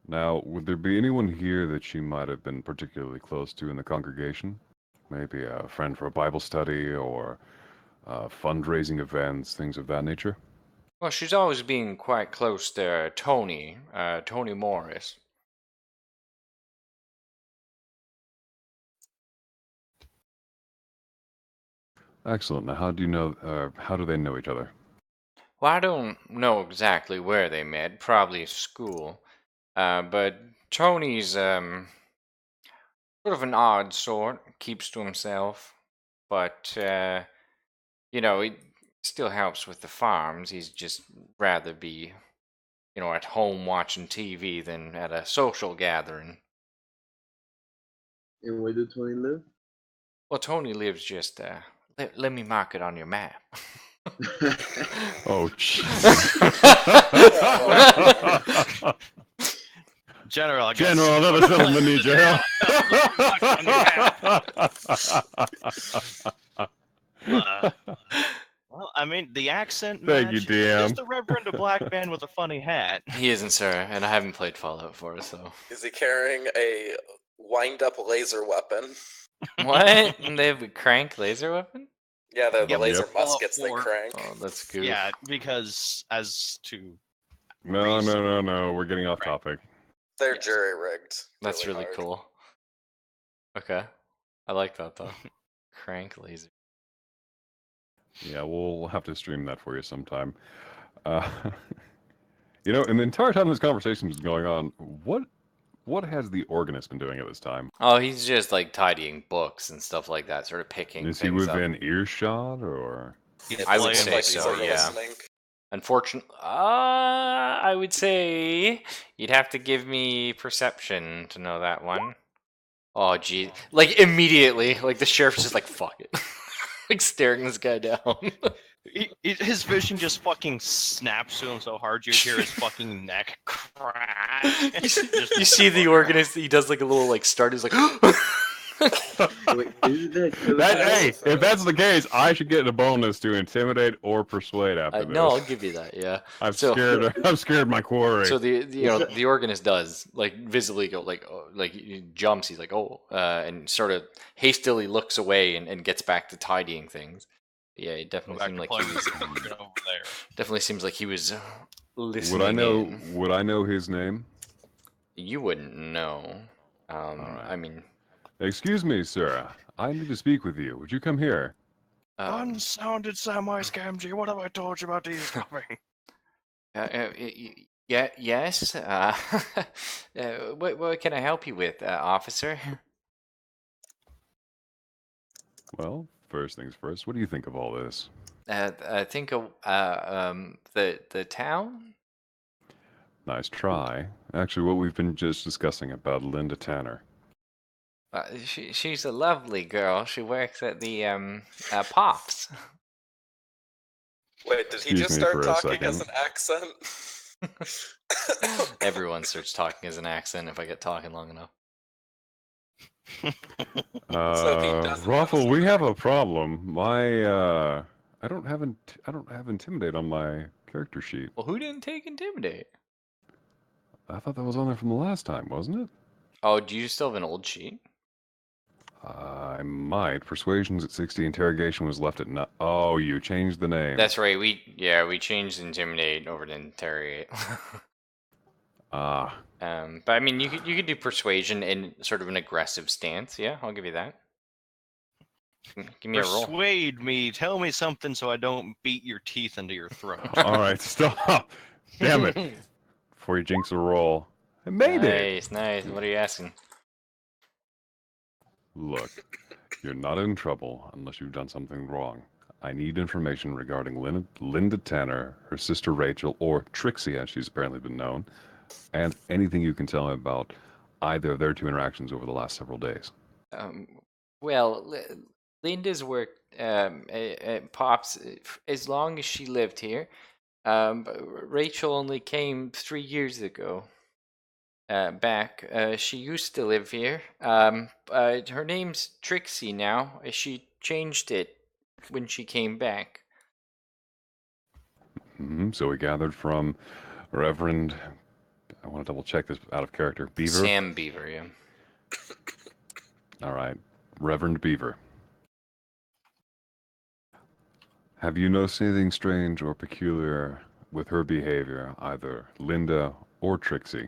Now, would there be anyone here that she might have been particularly close to in the congregation? Maybe a friend for a Bible study or fundraising events, things of that nature? Well, she's always been quite close to Tony Morris. Excellent. Now, how do they know each other? Well, I don't know exactly where they met. Probably school. But Tony's sort of an odd sort. Keeps to himself. But he still helps with the farms. He's just rather be, at home watching TV than at a social gathering. And where did Tony live? Well, Tony lives just, let me mark it on your map. Oh, jeez. General, I guess. General, another settlement need your help. Well, I mean, the accent Thank you, match. DM. Is the Reverend a black man with a funny hat? He isn't, sir, and I haven't played Fallout 4, so. Is he carrying a wind-up laser weapon? What? They have a crank laser weapon? Yeah, the Yep. laser Yep. muskets they Fallout 4. crank. Oh, that's goof. Yeah, because as to No. We're getting off Right. topic. They're Yes. jury-rigged. That's really hard. cool. Okay. I like that, though. Crank laser. Yeah, we'll have to stream that for you sometime. You know, and the entire time this conversation was going on, what has the organist been doing at this time? Oh, he's just like tidying books and stuff like that, sort of picking Is he things up. within earshot or? I would playing say like so, he's yeah. listening. Unfortunately, I would say you'd have to give me perception to know that one. Oh, gee. Like, immediately, like, the sheriff's just like, fuck it. Like, staring this guy down. His vision just fucking snaps to him so hard you hear his fucking neck crack. You see the organist, he does like a little, like, start, he's like, Wait, isn't that Hey, if that's the case, I should get a bonus to intimidate or persuade after this. no, I'll give you that, yeah. I'm So- scared. I'm scared. My quarry. So the organist does like visibly go like he jumps. He's like and sort of hastily looks away and gets back to tidying things. Yeah, it definitely seemed like he was over there. definitely seems like he was listening. Would I know? in. Would I know his name? You wouldn't know. right. I mean, Excuse me, sir. I need to speak with you. Would you come here? Unsounded Samwise Gamgee, what have I told you about eavesdropping? yes. What can I help you with, officer? Well, first things first. What do you think of all this? I think the town. Nice try. Actually, what we've been just discussing about Linda Tanner. She's a lovely girl. She works at the Pops. Wait, did he Excuse just me start for a talking as second. an accent? Everyone starts talking as an accent if I get talking long enough. So he doesn't Ruffle, have we have a problem. My I don't have intimidate on my character sheet. Well, who didn't take intimidate? I thought that was on there from the last time, wasn't it? Oh, do you still have an old sheet? I might. Persuasion's at 60. Interrogation was left at no. Oh, you changed the name. That's right. We changed intimidate over to interrogate. Ah. But I mean, you could do persuasion in sort of an aggressive stance. Yeah, I'll give you that. Give me a roll. Persuade me, tell me something so I don't beat your teeth into your throat. All right, stop. Damn it. Before you jinx a roll. I made it. Nice. What are you asking? Look, you're not in trouble unless you've done something wrong. I need information regarding Linda Tanner, her sister Rachel, or Trixie, as she's apparently been known, and anything you can tell me about either of their two interactions over the last several days. Well, Linda's worked at Pops as long as she lived here. But Rachel only came 3 years ago. Back. She used to live here. Her name's Trixie now. She changed it when she came back. So we gathered from Reverend. I want to double check this out of character. Beaver. Sam Beaver, yeah. All right, Reverend Beaver. Have you noticed anything strange or peculiar with her behavior, either Linda or Trixie?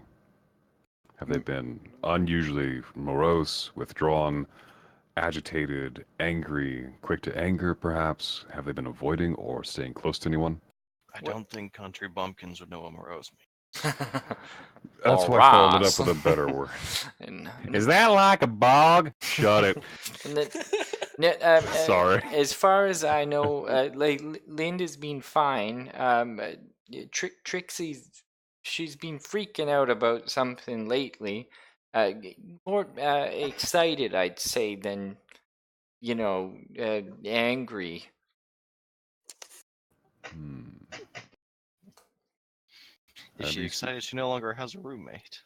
Have they been unusually morose, withdrawn, agitated, angry, quick to anger, perhaps? Have they been avoiding or staying close to anyone? I don't think country bumpkins would know what morose means. That's Or why I followed it Ross. up with a better word. And- Is that like a bog? Shut it. Sorry. As far as I know, Linda's been fine. Trixie's she's been freaking out about something lately. More excited, I'd say, than angry. Is she excited she no longer has a roommate?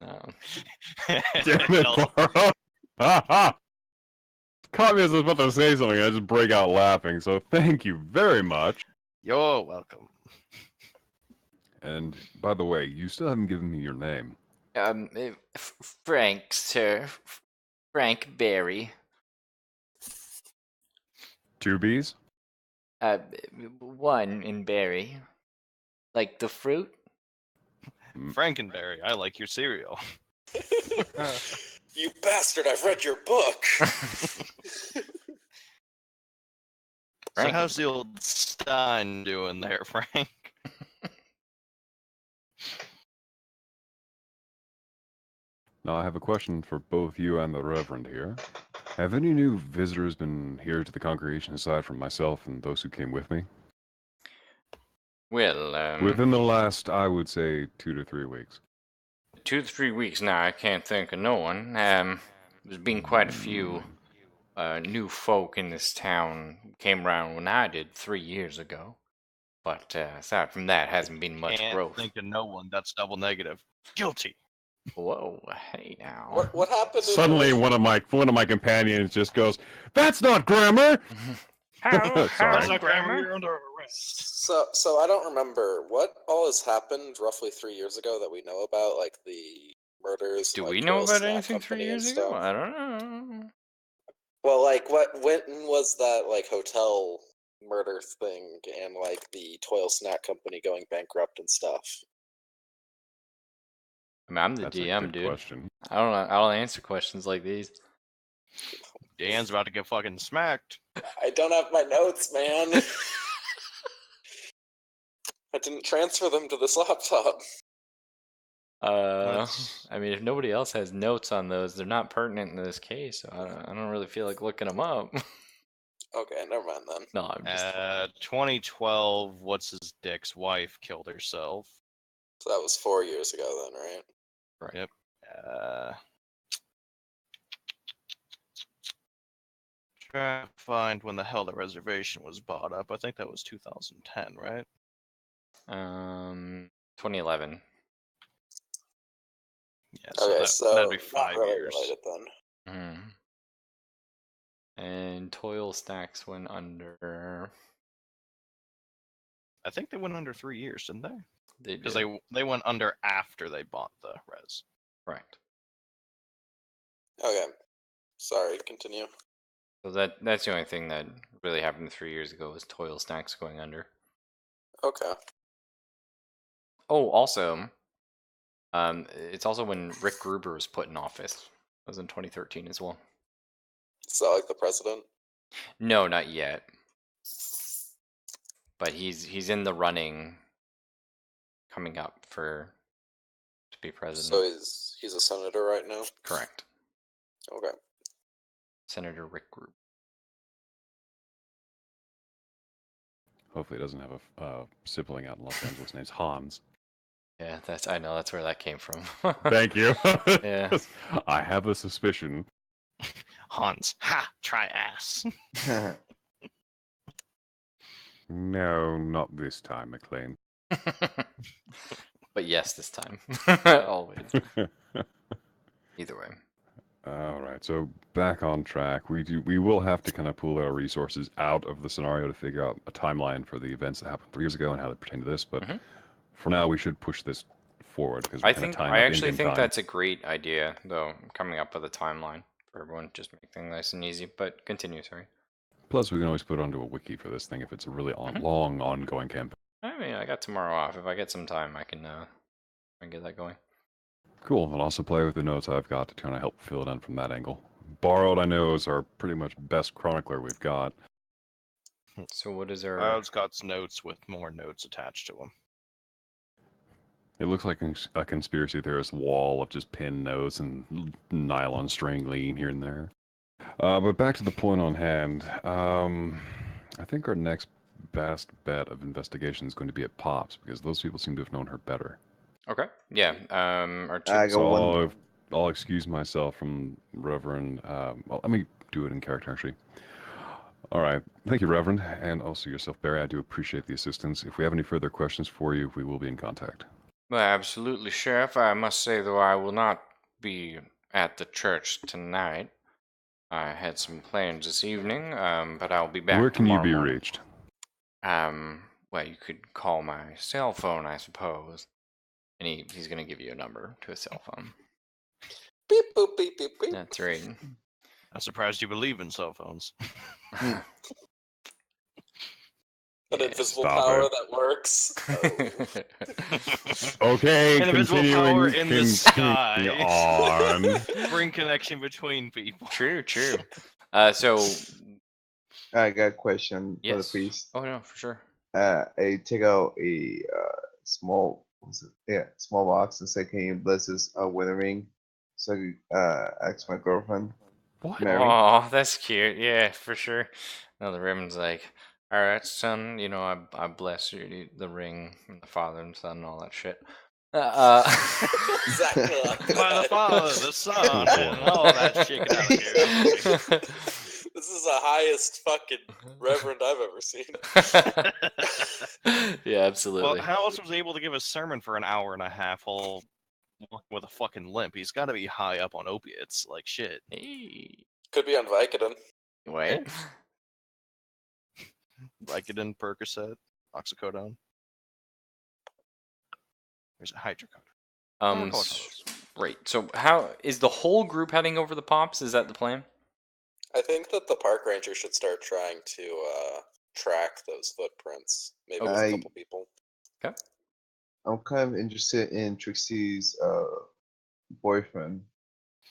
Um, Damn it, Baro. Caught me as I was about to say something. I just break out laughing. So thank you very much. You're welcome. And by the way, you still haven't given me your name. Frank, sir. Frank Berry. 2 B's? One in berry. Like the fruit? Frankenberry, I like your cereal. You bastard! I've read your book. So how's the old Stein doing there, Frank? Now I have a question for both you and the Reverend here. Have any new visitors been here to the congregation aside from myself and those who came with me? Well, Within the last, I would say, 2 to 3 weeks. 2 to 3 weeks now, I can't think of no one. There's been quite a few new folk in this town who came around when I did 3 years ago. But aside from that, hasn't been much Can't growth. think of no one. That's double negative. Guilty. Whoa, hey now. What happened? Suddenly, one of my companions just goes, "That's not grammar." How? Sorry. That's not grammar. You're under arrest. So I don't remember what all has happened roughly 3 years ago that we know about, like the murders. Do like, we know Toil about Snack anything 3 Company and years ago? stuff. I don't know. Well, like when was that like hotel murder thing and like the Toil Snack Company going bankrupt and stuff? I mean, I'm the That's a DM, good dude. question. I don't answer questions like these. Dan's about to get fucking smacked. I don't have my notes, man. I didn't transfer them to this laptop. I mean, if nobody else has notes on those, they're not pertinent in this case. So I don't really feel like looking them up. Okay, never mind then. No, I'm just. 2012, what's his dick's wife killed herself. So that was 4 years ago then, right? Right. Yep. Try to find when the hell the reservation was bought up. I think that was 2010, right? 2011. Yeah, Okay, so that'd be not 5 really years. related then. And Toil Stacks went under. I think they went under 3 years, didn't they? They Because did. they went under after they bought the res. Right. Okay. Sorry, continue. So that's the only thing that really happened 3 years ago was Toil Stacks going under. Okay. Oh, also, it's also when Rick Gruber was put in office. That was in 2013 as well. Is that like the president? No, not yet. But he's in the running, coming up to be president. So he's a senator right now? Correct. Okay. Senator Rick Gruber. Hopefully, he doesn't have a sibling out in Los Angeles named Hans. Yeah, I know that's where that came from. Thank you. Yeah. I have a suspicion. Hans. Ha! Try ass. No, not this time, McLean. But yes, this time. Always. Either way. All right, so back on track. We will have to kind of pool our resources out of the scenario to figure out a timeline for the events that happened 3 years ago and how they pertain to this. But for now, we should push this forward because I actually think that's a great idea, though. Coming up with a timeline for everyone, just make things nice and easy. But continue, sorry. Plus, we can always put it onto a wiki for this thing if it's a really long, ongoing campaign. I mean, I got tomorrow off. If I get some time, I can get that going. Cool. I'll also play with the notes I've got to kind of help fill it in from that angle. Borrowed, I know, is our pretty much best chronicler we've got. So what is our... Borrowed's got notes with more notes attached to them. It looks like a conspiracy theorist wall of just pinned notes and nylon string lean here and there. But back to the point on hand. I think our next best bet of investigation is going to be at Pops, because those people seem to have known her better. Okay. Yeah. Our two... I got one. I'll excuse myself from Reverend. Well, let me do it in character, actually. All right. Thank you, Reverend, and also yourself, Barry. I do appreciate the assistance. If we have any further questions for you, we will be in contact. Well, absolutely, Sheriff. I must say, though, I will not be at the church tonight. I had some plans this evening, but I'll be back Where can you tomorrow be morning. reached? Well, you could call my cell phone, I suppose. And he's going to give you a number to a cell phone. Beep boop beep beep beep. That's right. I'm surprised you believe in cell phones. An Yeah, invisible stop power it. that works. Okay, An invisible continuing, power in the sky. on. Bring connection between people. True. So, I got a question for the yes. priest. Oh, no, for sure. I take out a small, small box and say, "Can you bless this wedding ring?" So I could ask my girlfriend, What? Mary. Oh, that's cute. Yeah, for sure. No, the Raven's like, all right, son, I bless you, the ring, and the Father and Son, and all that shit. Exactly like By the that. Father, the Son, and all that shit. Get out of here. This is the highest fucking reverend I've ever seen. Yeah, absolutely. Well, how else was he able to give a sermon for an hour and a half all with a fucking limp? He's got to be high up on opiates, like shit. Hey, Could be on Vicodin. wait. Vicodin, Percocet, oxycodone. There's a hydrocodone. Right. So, how is the whole group heading over the pops? Is that the plan? I think that the park ranger should start trying to track those footprints. Maybe with a I- couple people. Okay. I'm kind of interested in Trixie's boyfriend.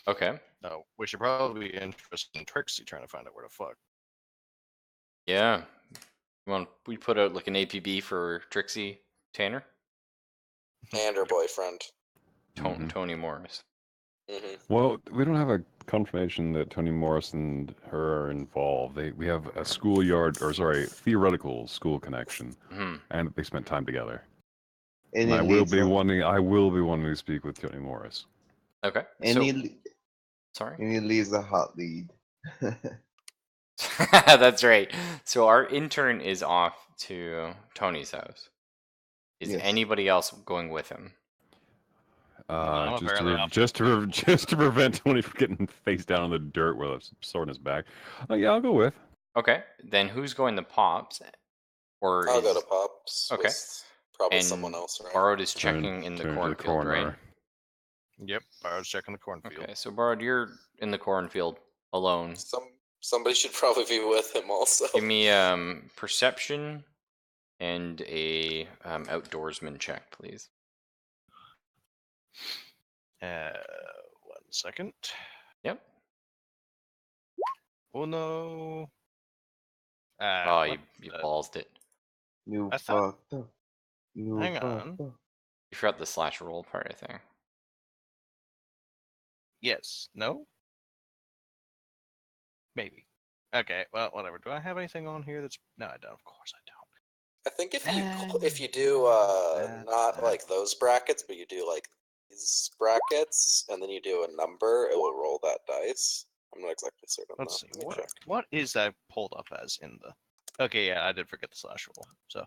Okay. No, we should probably be interested in Trixie trying to find out where the fuck. Yeah. We put out like an APB for Trixie Tanner? And her boyfriend. Tony Morris. Hmm. Well, we don't have a confirmation that Tony Morris and her are involved. We have a theoretical school connection, and they spent time together. And I will be wanting to speak with Tony Morris. Okay. Sorry. And he leaves a hot lead. That's right. So our intern is off to Tony's house. Is Yes. anybody else going with him? Just to prevent Tony from getting face down in the dirt with a sword in his back. Yeah, I'll go with. Okay. Then who's going to Pops? I'll go to Pops. Okay. With probably And someone else, right? Borrowed is checking in the Turn to cornfield, right? corner. Yep, I was checking the cornfield. Okay, so Borrowed, you're in the cornfield alone. Somebody should probably be with him also. Give me perception and a outdoorsman check, please. 1 second. Yep. Oh no. Oh, you ballsed it. You I thought- fucked up. You Hang fucked on. up. You forgot the slash roll part, I think. Yes. No? Maybe. Okay, well, whatever. Do I have anything on here that's... No, I don't. Of course I don't. I think if you do not like those brackets, but you do like these brackets, and then you do a number, it will roll that dice. I'm not exactly certain. Let's see. Let me check. What is that pulled up as in the... Okay, yeah, I did forget the slash roll. So,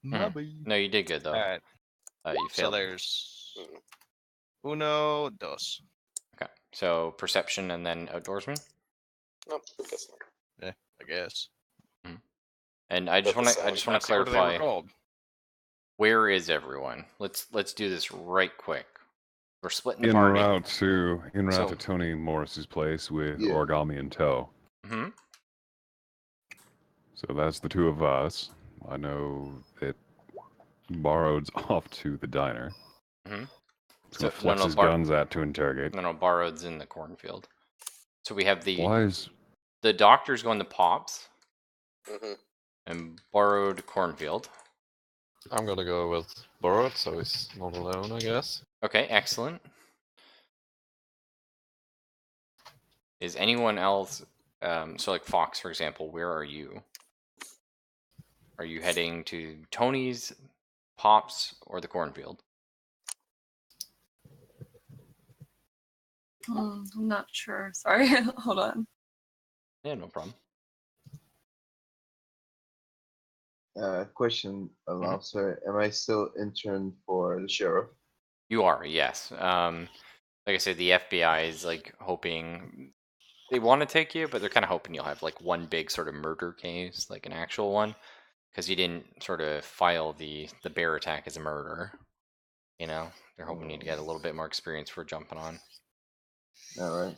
maybe. No, you did good, though. Alright, You so failed. there's... Mm. Uno, dos. Okay, so perception and then outdoorsman? Nope, I guess not. Yeah, I guess. And I just want to Let's see, what they were clarify, called. where is everyone? Let's do this right quick. We're splitting the En party. route to So- Tony Morris's place with Yeah. Origami in tow. Mm-hmm. So that's the two of us. I know that Borrowed's off to the diner. Mm-hmm. He's gonna flex his guns at to interrogate. No, Borrowed's in the cornfield. So we have Why the doctor's going to Pops Mm-hmm. and Borrowed cornfield. I'm gonna go with Borrowed, so he's not alone, I guess. Okay, excellent. Is anyone else, so like Fox, for example, where are you? Are you heading to Tony's, Pops, or the cornfield? I'm not sure. Sorry. Hold on. Yeah, no problem. Question, Mhm. officer. Am I still intern for the sheriff? You are, yes. Like I said, the FBI is like hoping they want to take you, but they're kind of hoping you'll have like one big sort of murder case, like an actual one, because you didn't sort of file the bear attack as a murder. You know, they're hoping you to get a little bit more experience for jumping on. All right.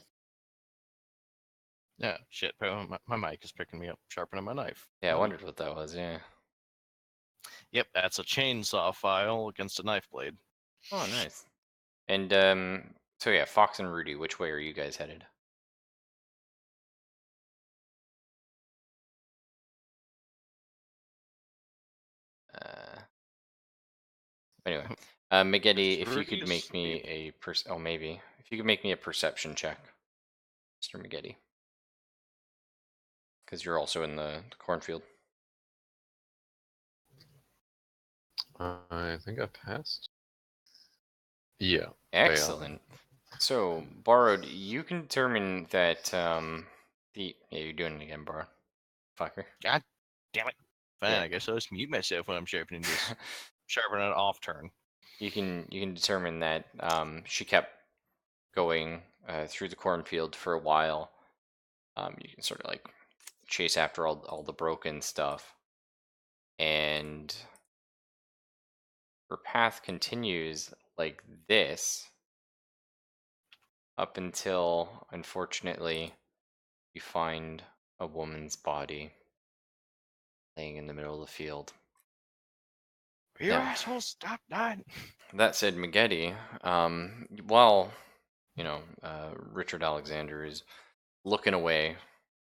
Yeah, shit. My mic is picking me up, sharpening my knife. Yeah, I wondered what that was. Yeah. Yep, that's a chainsaw file against a knife blade. Oh, nice. And so yeah, Fox and Rudy, which way are you guys headed? Anyway, Megeddy, if you could make me a if you could make me a perception check, Mr. Megeddy, because you're also in the cornfield. I think I passed. Yeah. Excellent. So, Borrowed, you can determine that yeah, you're doing it again, Borrowed. Fucker. God damn it. Fine, Yeah. I guess I'll just mute myself when I'm sharpening this. Sharpening it off turn. You can determine that she kept going through the cornfield for a while. You can sort of like chase after all the broken stuff, and her path continues like this up until, unfortunately, you find a woman's body laying in the middle of the field. You Now, assholes, stop dying. that said, Megeddy, while Richard Alexander is looking away,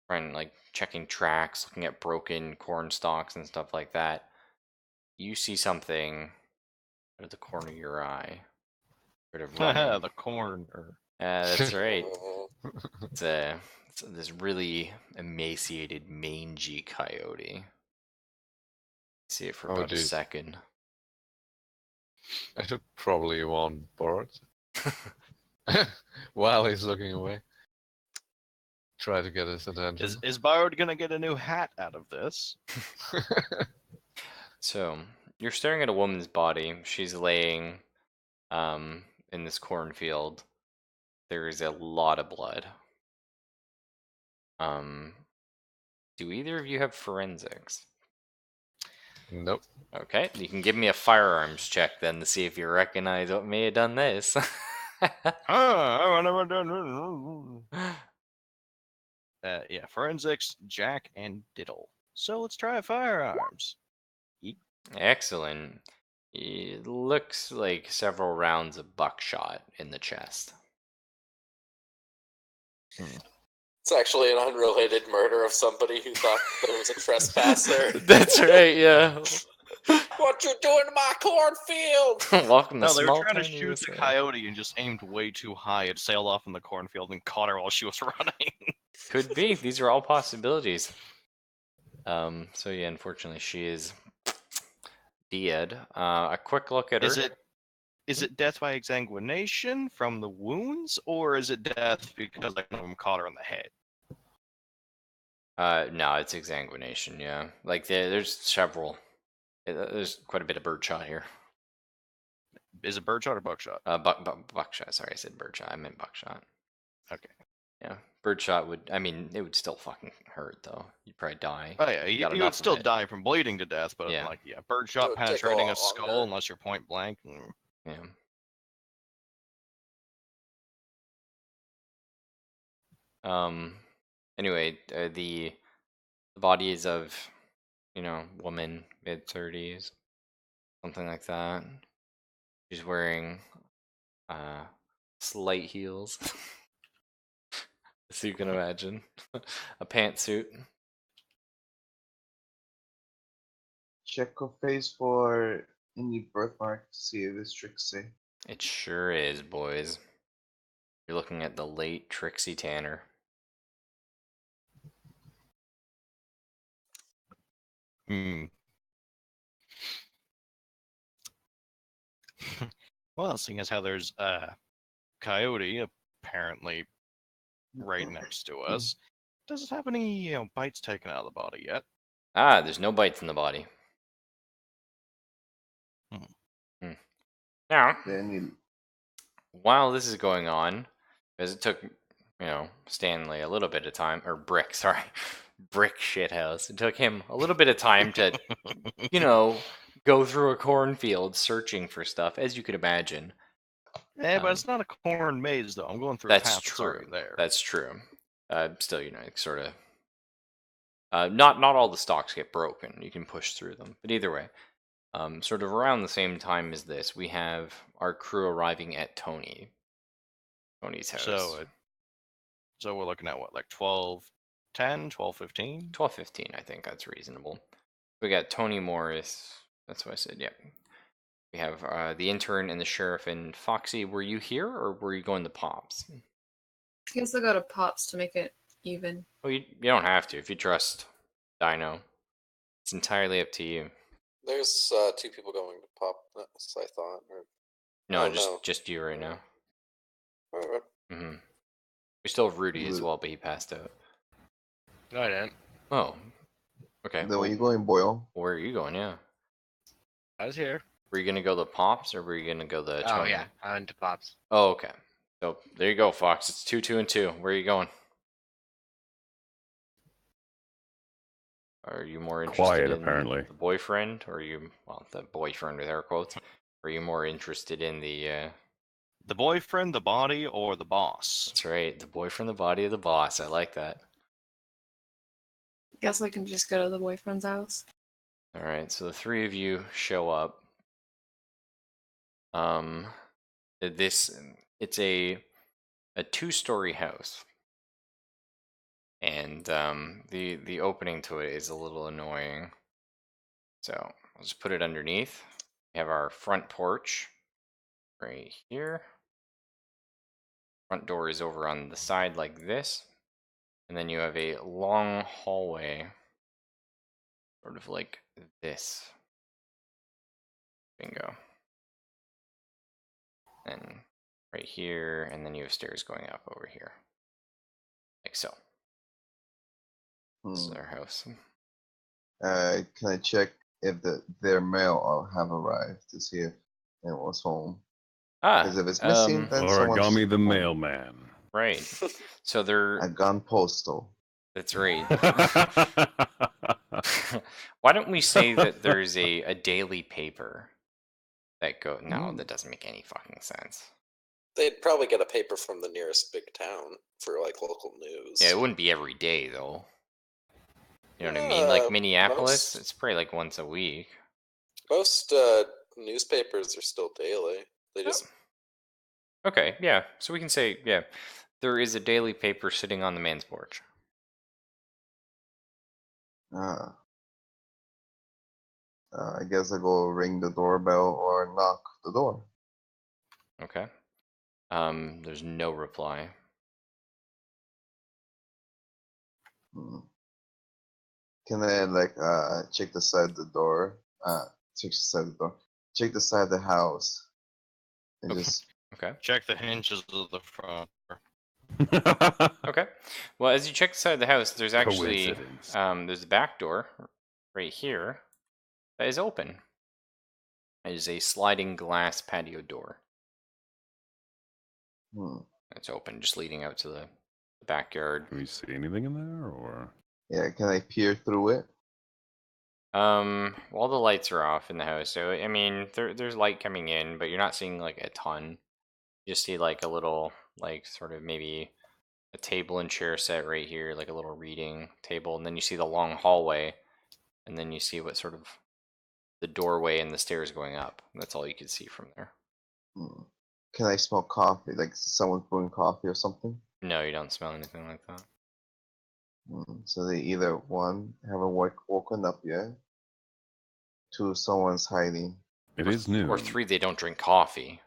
trying like checking tracks, looking at broken corn stalks and stuff like that, you see something out of the corner of your eye, sort of running. The corn. That's right. It's this really emaciated, mangy coyote. See it for Oh, about a dude. second. I should probably warn Borat while he's looking away. Try to get his attention. Is Borrowed gonna get a new hat out of this? So you're staring at a woman's body. She's laying in this cornfield. There is a lot of blood. Do either of you have forensics? Nope. Okay, you can give me a firearms check then to see if you recognize what may have done this. I never done. Yeah, forensics, Jack, and Diddle. So let's try firearms. Excellent. It looks like several rounds of buckshot in the chest. It's actually an unrelated murder of somebody who thought that it was a trespasser. That's right, yeah. What you doing in my cornfield? Welcome to No, they were small trying to town shoot the USA. coyote and just aimed way too high. It sailed off in the cornfield and caught her while she was running. Could be. These are all possibilities. So yeah, unfortunately, she is dead. A quick look at her. Is it death by exsanguination from the wounds, or is it death because one of them caught her in the head? No, it's exsanguination. Yeah, like there's several. There's quite a bit of birdshot here. Is it birdshot or buckshot? Buckshot. Sorry, I said birdshot. I meant buckshot. Okay. Yeah, birdshot would. I mean, it would still fucking hurt though. You'd probably die. Oh yeah, you would still die from bleeding to death, but Yeah. birdshot It would take a penetrating lot a skull longer. unless you're point blank. Yeah. Anyway, the body is of, woman, mid-30s, something like that. She's wearing slight heels, so you can imagine, a pantsuit. Check her face for any birthmark to see if it's Trixie. It sure is, boys. You're looking at the late Trixie Tanner. Well, seeing as how there's a coyote apparently right next to us, does it have any bites taken out of the body yet? There's no bites in the body. Now, Then you while this is going on, as it took, Stanley a little bit of time, or Brick, sorry, Brick shithouse. It took him a little bit of time to, go through a cornfield searching for stuff, as you could imagine. But it's not a corn maze, though. I'm going through a That's path that's already true. there. That's true. Still, sort of. Not all the stalks get broken. You can push through them, but either way, sort of around the same time as this, we have our crew arriving at Tony's house. So we're looking at what, like 12:10, 12:15? 12:15, I think that's reasonable. We got Tony Morris. That's what I said. Yep. We have the intern and the sheriff and Foxy. Were you here, or were you going to Pops? I guess I'll go to Pops to make it even. Well, you don't have to if you trust Dino. It's entirely up to you. There's 2 people going to pop. I thought. Or... No, no. just you right now. Alright. Mm-hmm. We still have Rudy as well, but he passed out. No, I didn't. Oh. Okay. then where you going, Boyle? Where are you going? Yeah. I was here. Were you gonna go the Pops, or were you gonna go the? Oh Tony? yeah, I went to Pops. Oh, okay. So there you go, Fox. It's 2, 2, and 2. Where are you going? Are you more interested Quiet, in apparently. the boyfriend, or are you the boyfriend with air quotes? Or are you more interested in the? The boyfriend, the body, or the boss? That's right, the boyfriend, the body of the boss. I like that. Guess I can just go to the boyfriend's house. All right, so the 3 of you show up. It's a 2-story house, and the opening to it is a little annoying. So I'll just put it underneath. We have our front porch right here. Front door is over on the side like this, and then you have a long hallway, sort of like this. Bingo. And right here, and then you have stairs going up over here, like so. This is our house. Can I check if their mail have arrived to see if it was home? Because if it's missing, then Origami the mailman. Right. So they're a gun postal. That's right. Why don't we say that there's a daily paper that go? No, that doesn't make any fucking sense. They'd probably get a paper from the nearest big town for like local news. Yeah, it wouldn't be every day though. You know what I mean? Like Minneapolis, it's probably like once a week. Most newspapers are still daily. They just Okay, yeah. So we can say, yeah, there is a daily paper sitting on the man's porch. I guess I go ring the doorbell or knock the door. Okay. There's no reply. Can I like check the side of the door? Check the side of the door. Check the side of the house. And just Okay. Check the hinges of the front. Okay. Well, as you check the side of the house, there's actually Coincidence. there's the back door right here that is open. It is a sliding glass patio door. It's open, just leading out to the backyard. Can we see anything in there, or? Yeah, can I peer through it? All the lights are off in the house, so I mean, there's light coming in, but you're not seeing like a ton. You just see like a little, like sort of maybe a table and chair set right here, like a little reading table, and then you see the long hallway, and then you see what sort of the doorway and the stairs going up. That's all you can see from there. Can I smell coffee? Like someone brewing coffee or something? No, you don't smell anything like that. So they either one haven't woken up yet, 2 someone's hiding. It is new. Or 3, they don't drink coffee.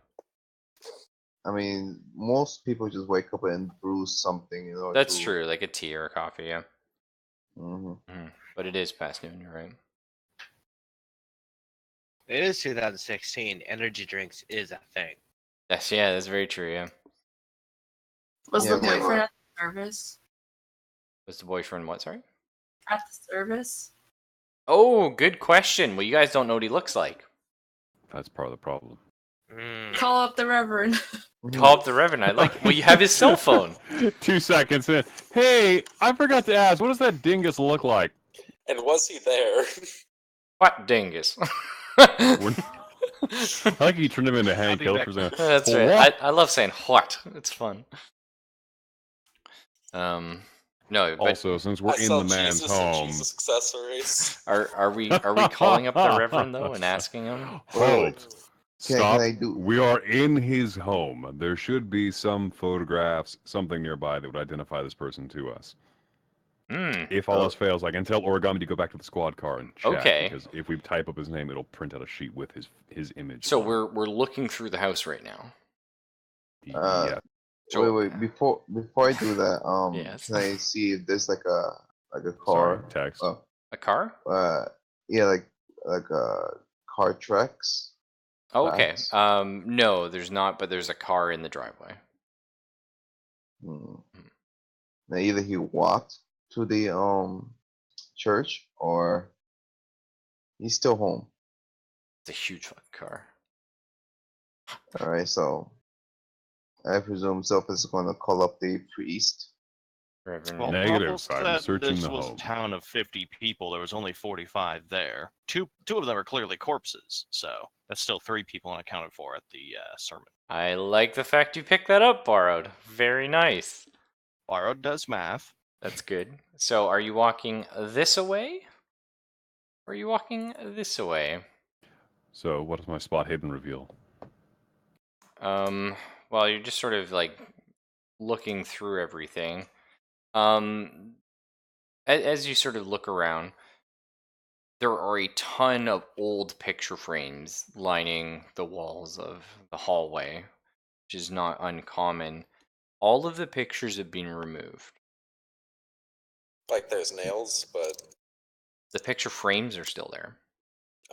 I mean, most people just wake up and brew something. You know. That's true, like a tea or a coffee, yeah. Mm-hmm. But it is past noon, you're right. It is 2016. Energy drinks is a thing. Yes, yeah, that's very true, yeah. Was Yeah, the but- boyfriend at the service? Was the boyfriend what, sorry? At the service? Oh, good question. Well, you guys don't know what he looks like. That's part of the problem. Call up the Reverend. Call up the Reverend. I like it. Well, you have his cell phone. 2 seconds in. Hey, I forgot to ask, what does that dingus look like? And was he there? What dingus? I like you turned him into Hank be Hill back. for saying, That's "What?" right. I love saying what. It's fun. No, but Also, since we're I in sell the man's Jesus and home, Jesus accessories. are we calling up the Reverend though and asking him? Halt. Can Stop. I do? We are in his home. There should be some photographs, something nearby that would identify this person to us. If all else fails, I can tell Origami to go back to the squad car and check. Okay. Because if we type up his name, it'll print out a sheet with his image. So on it. we're looking through the house right now. Yeah. So, Wait. Before I do that, Yes. can I see if there's like a Sorry, car? text. a car? Yeah, like a car tracks. Oh, okay. Tracks? No, there's not, but there's a car in the driveway. Now either he walked to the church or he's still home. It's a huge fucking car. All right, so I presume Self is going to call up the priest. Reverend. Well, Negative. Paul I'm said searching this the was home. a town of 50 people. There was only 45 there. Two of them are clearly corpses, so that's still 3 people unaccounted for at the sermon. I like the fact you picked that up, Borrowed. Very nice. Borrowed does math. That's good. So, are you walking this away? Or are you walking this away? So, what does my spot hidden reveal? Well, you're just sort of like looking through everything. As you sort of look around, there are a ton of old picture frames lining the walls of the hallway, which is not uncommon. All of the pictures have been removed. Like there's nails, but The picture frames are still there.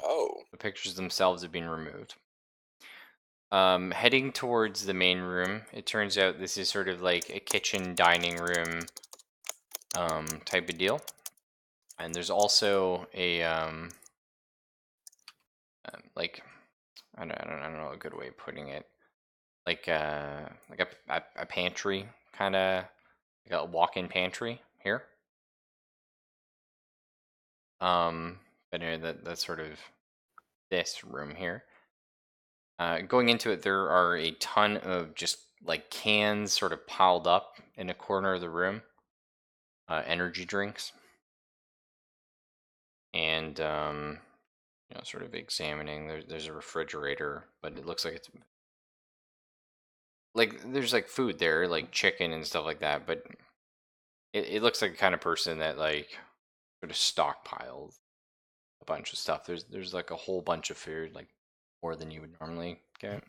oh, The pictures themselves have been removed. Heading towards the main room, it turns out this is sort of like a kitchen dining room type of deal. And there's also a like I don't know a good way of putting it. Like a pantry, kind of like a walk-in pantry here. But anyway, that's sort of this room here. Going into it, there are a ton of just like cans sort of piled up in a corner of the room. Energy drinks. And sort of examining. There's a refrigerator, but it looks like it's like there's like food there, like chicken and stuff like that. But it looks like the kind of person that like sort of stockpiles a bunch of stuff. There's like a whole bunch of food, like more than you would normally get.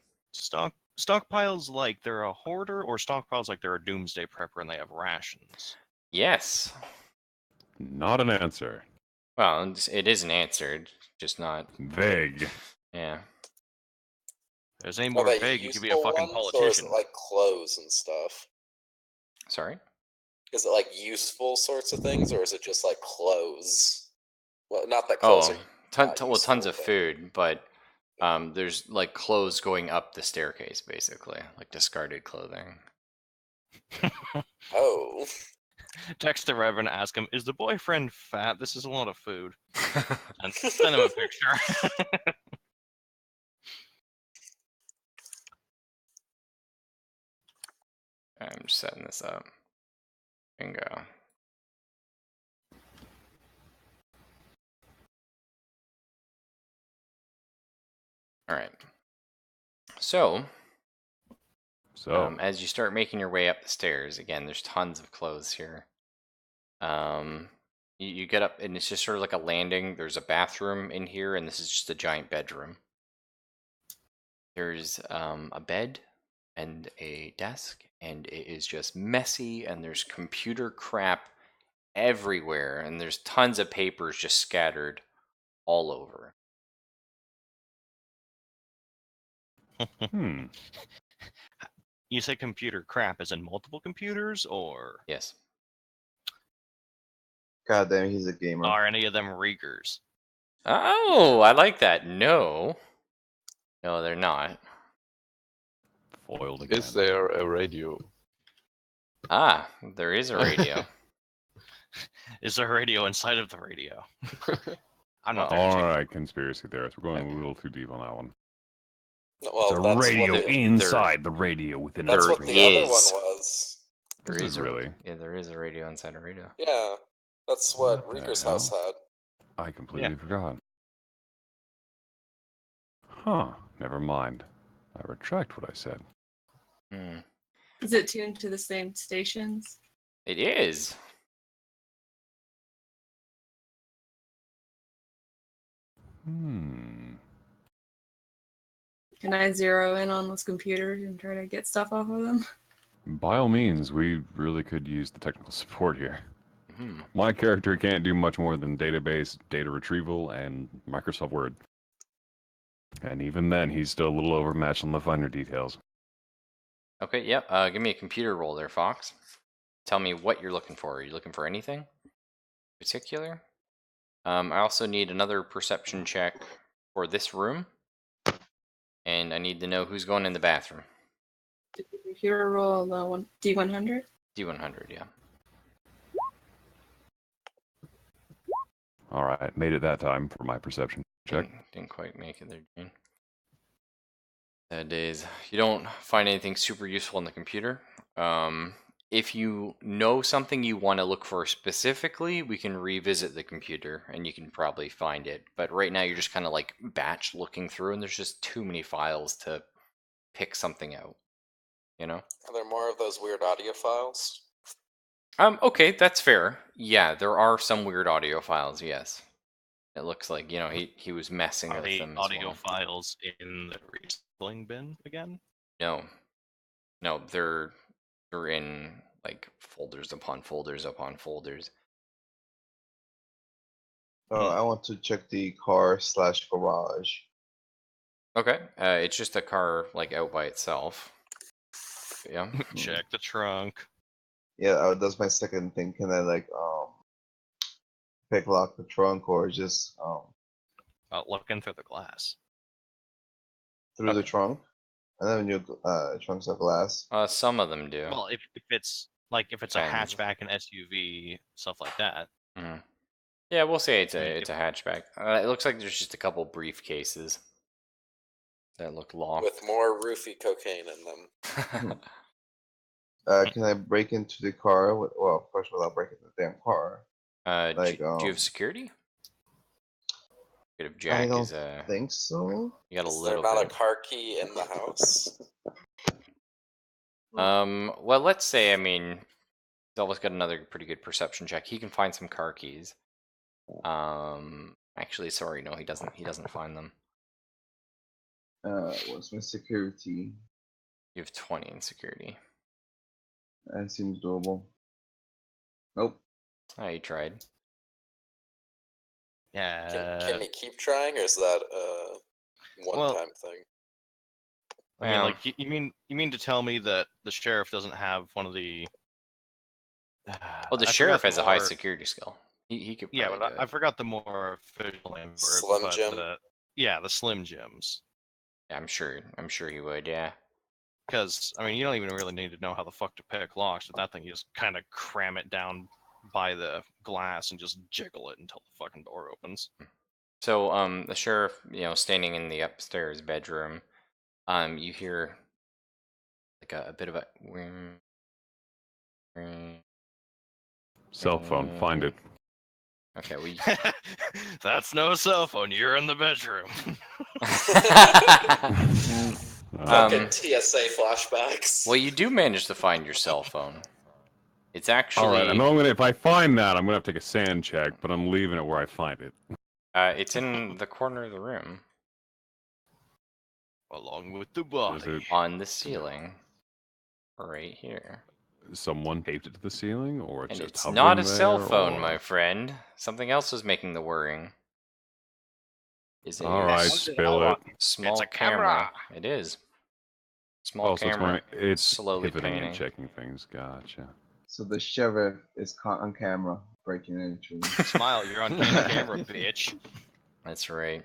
Stockpiles like they're a hoarder, or stockpiles like they're a doomsday prepper and they have rations? Yes. Not an answer. Well, it is an answer, just not Vague. Yeah. If there's any are more they vague, you could be a useful fucking ones, or is politician. it like clothes and stuff? Sorry? Is it like useful sorts of things, or is it just like clothes? Well, not that clothes Oh, are not tons useful, of but- food, but there's like clothes going up the staircase, basically, like discarded clothing. Oh, Text the Reverend, ask him, is the boyfriend fat? This is a lot of food. And send him a picture. I'm just setting this up. Bingo. All right. So, as you start making your way up the stairs, again, there's tons of clothes here. You get up, and it's just sort of like a landing. There's a bathroom in here, and this is just a giant bedroom. There's a bed and a desk, and it is just messy, and there's computer crap everywhere, and there's tons of papers just scattered all over. You say computer crap as in multiple computers, or? Yes. God damn, he's a gamer. Are any of them Riegers? Oh, I like that. No. No, they're not. foiled again. Is there a radio? Ah, there is a radio. Is there a radio inside of the radio? I'm not there to All check. right, conspiracy theorists. We're going a little too deep on that one. Well, It's a that's radio what the, inside the radio within that's a what radio. the other one is. was. There Is is it a really? Yeah, there is a radio inside a radio. Yeah, that's what What the Rieger's house hell? had. I completely forgot. Huh. Never mind. I retract what I said. Hmm. Is it tuned to the same stations? It is. Hmm. Can I zero in on those computers and try to get stuff off of them? By all means, we really could use the technical support here. Hmm. My character can't do much more than database, data retrieval, and Microsoft Word. And even then, he's still a little overmatched on the finer details. Okay, yep. Give me a computer roll there, Fox. Tell me what you're looking for. Are you looking for anything particular? I also need another perception check for this room. And I need to know who's going in the bathroom. Did the computer roll the D100? D100, yeah. All right, made it that time for my perception check. Didn't quite make it there, Jane. Sad days. You don't find anything super useful on the computer. If you know something you want to look for specifically, we can revisit the computer and you can probably find it. But right now you're just kind of like batch looking through and there's just too many files to pick something out, you know? Are there more of those weird audio files? Okay, that's fair. Yeah, there are some weird audio files, yes. It looks like, you know, he was messing Are with the them as audio well. files in the recycling bin again? No. No, they're in like folders upon folders upon folders. Oh, I want to check the car/garage. Okay, it's just a car like out by itself. Yeah. Check the trunk. Yeah, that's my second thing. Can I like pick lock the trunk or just Looking through the glass. through the Okay. trunk? I never knew trunks are glass. Some of them do. Well, if it's a Depends. hatchback and SUV, stuff like that. Mhm. Yeah, we'll say it's I mean, a hatchback. It looks like there's just a couple briefcases that look locked. With more roofie cocaine in them. Can I break into the car? Well, first without breaking the damn car. Like, do you have security? If I Jack don't is a, think so. you got a Is there little not a bit. car key in the house? Well, let's say, I mean, he's always got another pretty good perception check. He can find some car keys. Actually, sorry, no, he doesn't. He doesn't find them. What's my security? You have 20 in security. That seems doable. Nope. Oh, you tried. Yeah. Can he keep trying, or is that a one-time thing? I mean, like, you mean to tell me that the sheriff doesn't have one of the? Well, the I sheriff forgot has a high more- security skill. He could. Yeah, probably but do I it. forgot the more official name for it. Slim but Jim? The Slim Jims. Yeah, I'm sure he would. Yeah. Because I mean, you don't even really need to know how the fuck to pick locks with that thing. You just kind of cram it down by the glass and just jiggle it until the fucking door opens. So, the sheriff, you know, standing in the upstairs bedroom, you hear like a bit of a Cell phone, find it. Okay, we. That's no cell phone. You're in the bedroom. Fucking TSA flashbacks. Well, you do manage to find your cell phone. It's actually. All right, I know if I find that, I'm gonna have to take a sand check, but I'm leaving it where I find it. It's in the corner of the room. Along with the body. On the ceiling. Right here. Someone taped it to the ceiling, or it's And just it's hovering not a cell there, phone, or- my friend. Something else is making the whirring. Is it All a right, s- spill it. small It's a camera? It is. Small Oh, so camera. it's slowly pivoting panning. and checking things. Gotcha. So the sheriff is caught on camera breaking into. Smile, you're on camera, bitch. That's right.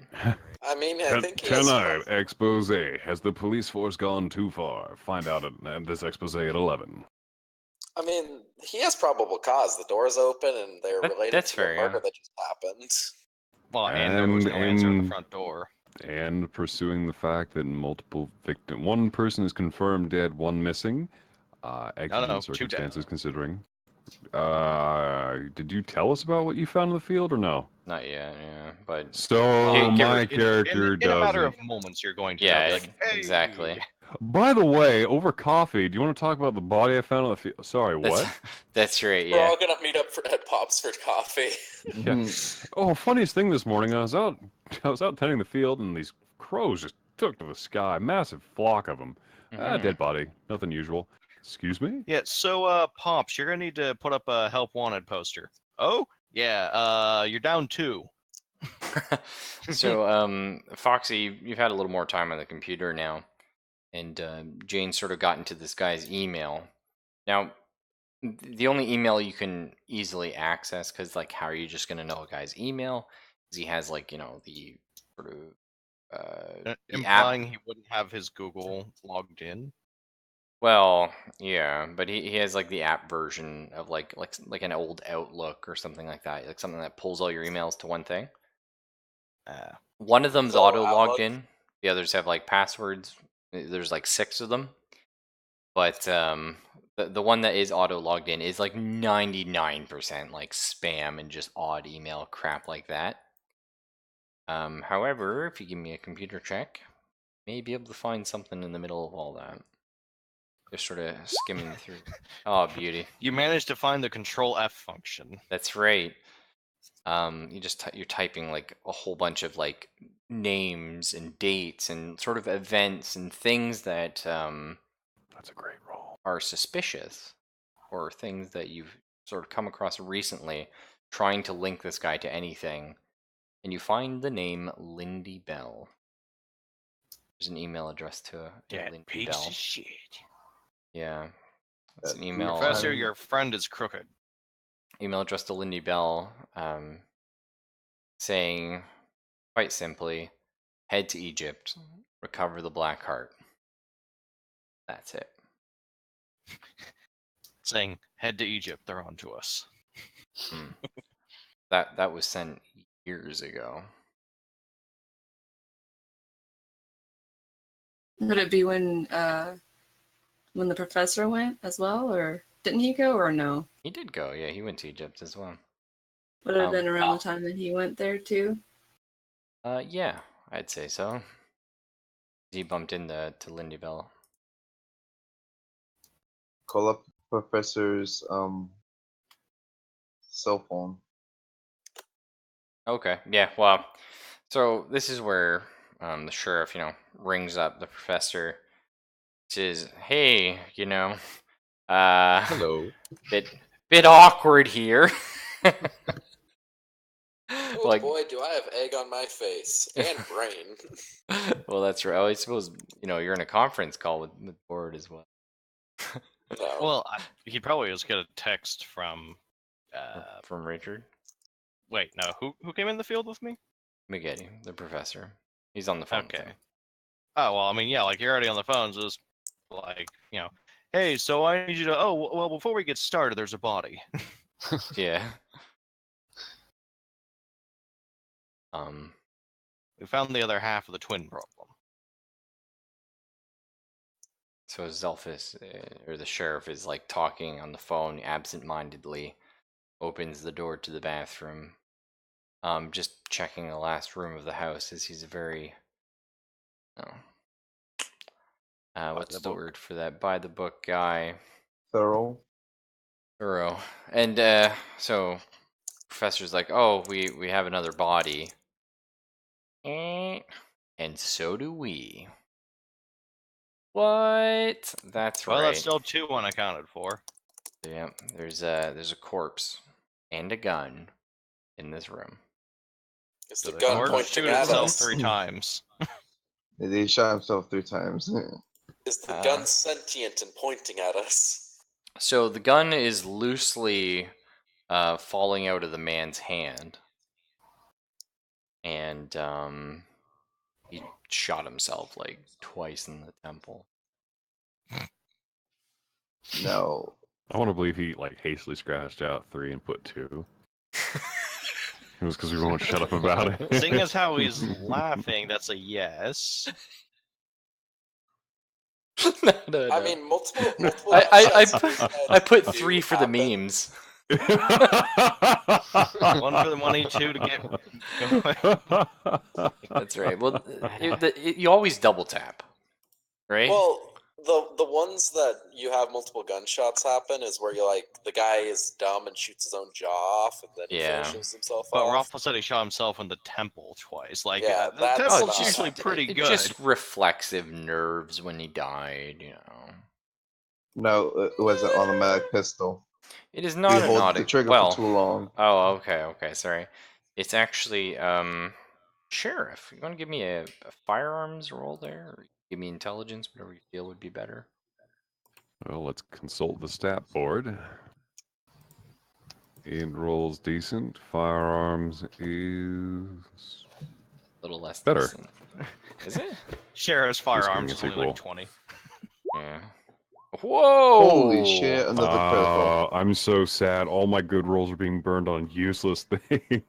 I mean, I think he has. Tonight, expose. Has the police force gone too far? Find out at this expose at 11. I mean, he has probable cause. The door's open, and they're related That's to fair, the murder yeah. that just happened. Well, and there was no answer at the And- front door. And pursuing the fact that one person is confirmed dead, one missing. Exigent no, 2 dead. circumstances considering. Did you tell us about what you found in the field or no? Not yet, yeah. But So Give my her- character in a matter doesn't. of moments, you're going to yeah, tell, like, hey! exactly. By the way, over coffee, do you want to talk about the body I found on the field? Sorry, That's, what? that's right, We're yeah. all gonna meet up at Pop's for coffee. Yeah. Oh, funniest thing this morning, I was out tending the field, and these crows just took to the sky. Massive flock of them. Mhm. Dead body. Nothing usual. Excuse me? Yeah, so, Pops, you're gonna need to put up a help wanted poster. Oh? Yeah, you're down 2. So, Foxy, you've had a little more time on the computer now, and Jane sort of got into this guy's email. Now, the only email you can easily access, because, like, how are you just going to know a guy's email? Is he has, like, the sort of the app. Implying he wouldn't have his Google logged in. Well, yeah, but he has, like, the app version of, like an old Outlook or something like that, like something that pulls all your emails to one thing. One of them's So, auto-logged Outlook? in. The others have, like, passwords. There's, like, 6 of them. But the one that is auto-logged in is, like, 99%, like, spam and just odd email crap like that. However, if you give me a computer check, may be able to find something in the middle of all that. Just sort of skimming through. Oh, beauty. You managed to find the Control F function. That's right. You're typing, like, a whole bunch of, like, names and dates and sort of events and things that That's a great roll. are suspicious, or things that you've sort of come across recently, trying to link this guy to anything, and you find the name Lindy Bell. There's an email address to Lindy Bell. shit. Yeah, it's an That's email. Professor, your friend is crooked. Email address to Lindy Bell, saying, quite simply, head to Egypt, recover the Black Heart. That's it. Saying, head to Egypt, they're on to us. That was sent years ago. Would it be when the professor went as well, or didn't he go, or no? He did go, yeah. He went to Egypt as well. Would it have been around Oh. the time that he went there too? Yeah, I'd say so. He bumped into Lindy Bell. Call up professor's cell phone. Okay, yeah. Well, so this is where the sheriff, rings up the professor. Says, "Hey, Hello. bit awkward here." Oh Like, boy, do I have egg on my face and brain. well, that's right. I suppose you're in a conference call with the board as well. No. Well, he'd probably just get a text from. From Richard Wait, no. Who came in the field with me? McGetty, the professor. He's on the phone. Okay. Oh well, I mean, yeah, like you're already on the phone, so just like hey, so I need you to. Oh well, before we get started, there's a body. Yeah. We found the other half of the twin problem. So Zelphus, or the sheriff, is like talking on the phone absent-mindedly, opens the door to the bathroom, just checking the last room of the house, as he's a very, what's the word for that? By the book guy. Thorough. And so professor's like, oh, we have another body. And so do we. What? That's Well, right. that's still 2 unaccounted for. Yeah, there's a corpse and a gun in this room. Is the The gun corpse pointing shoot at itself us? 3 times. He shot himself 3 times. Is the gun sentient and pointing at us? So the gun is loosely falling out of the man's hand, and he shot himself like twice in the temple. No. I want to believe he like hastily scratched out 3 and put 2. It was because we won't shut up about it. Seeing as how he's laughing, that's a yes. No. I mean, multiple. I put 3 for the memes. 1 for the money, 2 to get going. That's right. Well, you always double tap, right? Well, the ones that you have multiple gunshots happen is where you like the guy is dumb and shoots his own jaw off, and then he Yeah. finishes himself But off. Rafa said he shot himself in the temple twice. Like, Yeah, the that's temple's not- usually pretty good. Just reflexive nerves when he died, you know. No, it was an automatic pistol. It is You not an hold the automatic. trigger Well, for too long. oh, okay, sorry. It's actually sheriff. You want to give me a firearms roll there, or give me intelligence, whatever you feel would be better. Well, let's consult the stat board. And rolls decent. Firearms is A little less better. decent. Is it? Sheriff's firearms Just is giving only a like sequel. 20. Yeah. Whoa! Holy shit, another critical. I'm so sad. All my good rolls are being burned on useless things.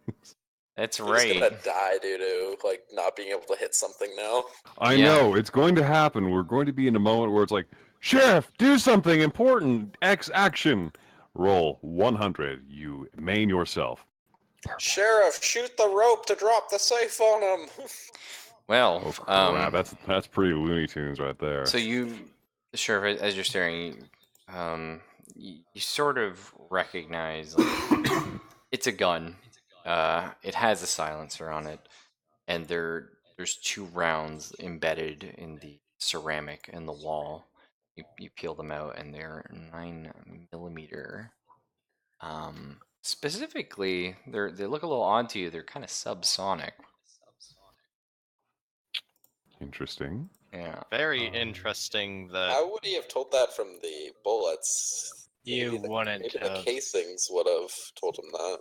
That's He's right. gonna die due to like not being able to hit something now. I Yeah. know, it's going to happen. We're going to be in a moment where it's like, Sheriff, do something important. X action. Roll 100. You main yourself. Sheriff, shoot the rope to drop the safe on him. Well, Oh crap, that's pretty Looney Tunes right there. so you, Sheriff, as you're staring, you sort of recognize like, it's a gun. It has a silencer on it, and there's 2 rounds embedded in the ceramic in the wall. You peel them out, and they're 9mm. Specifically, they look a little odd to you. They're kind of subsonic. Interesting. Yeah. Very interesting that How would he have told that from the bullets? You Maybe the- wouldn't Maybe the have. casings would have told him that.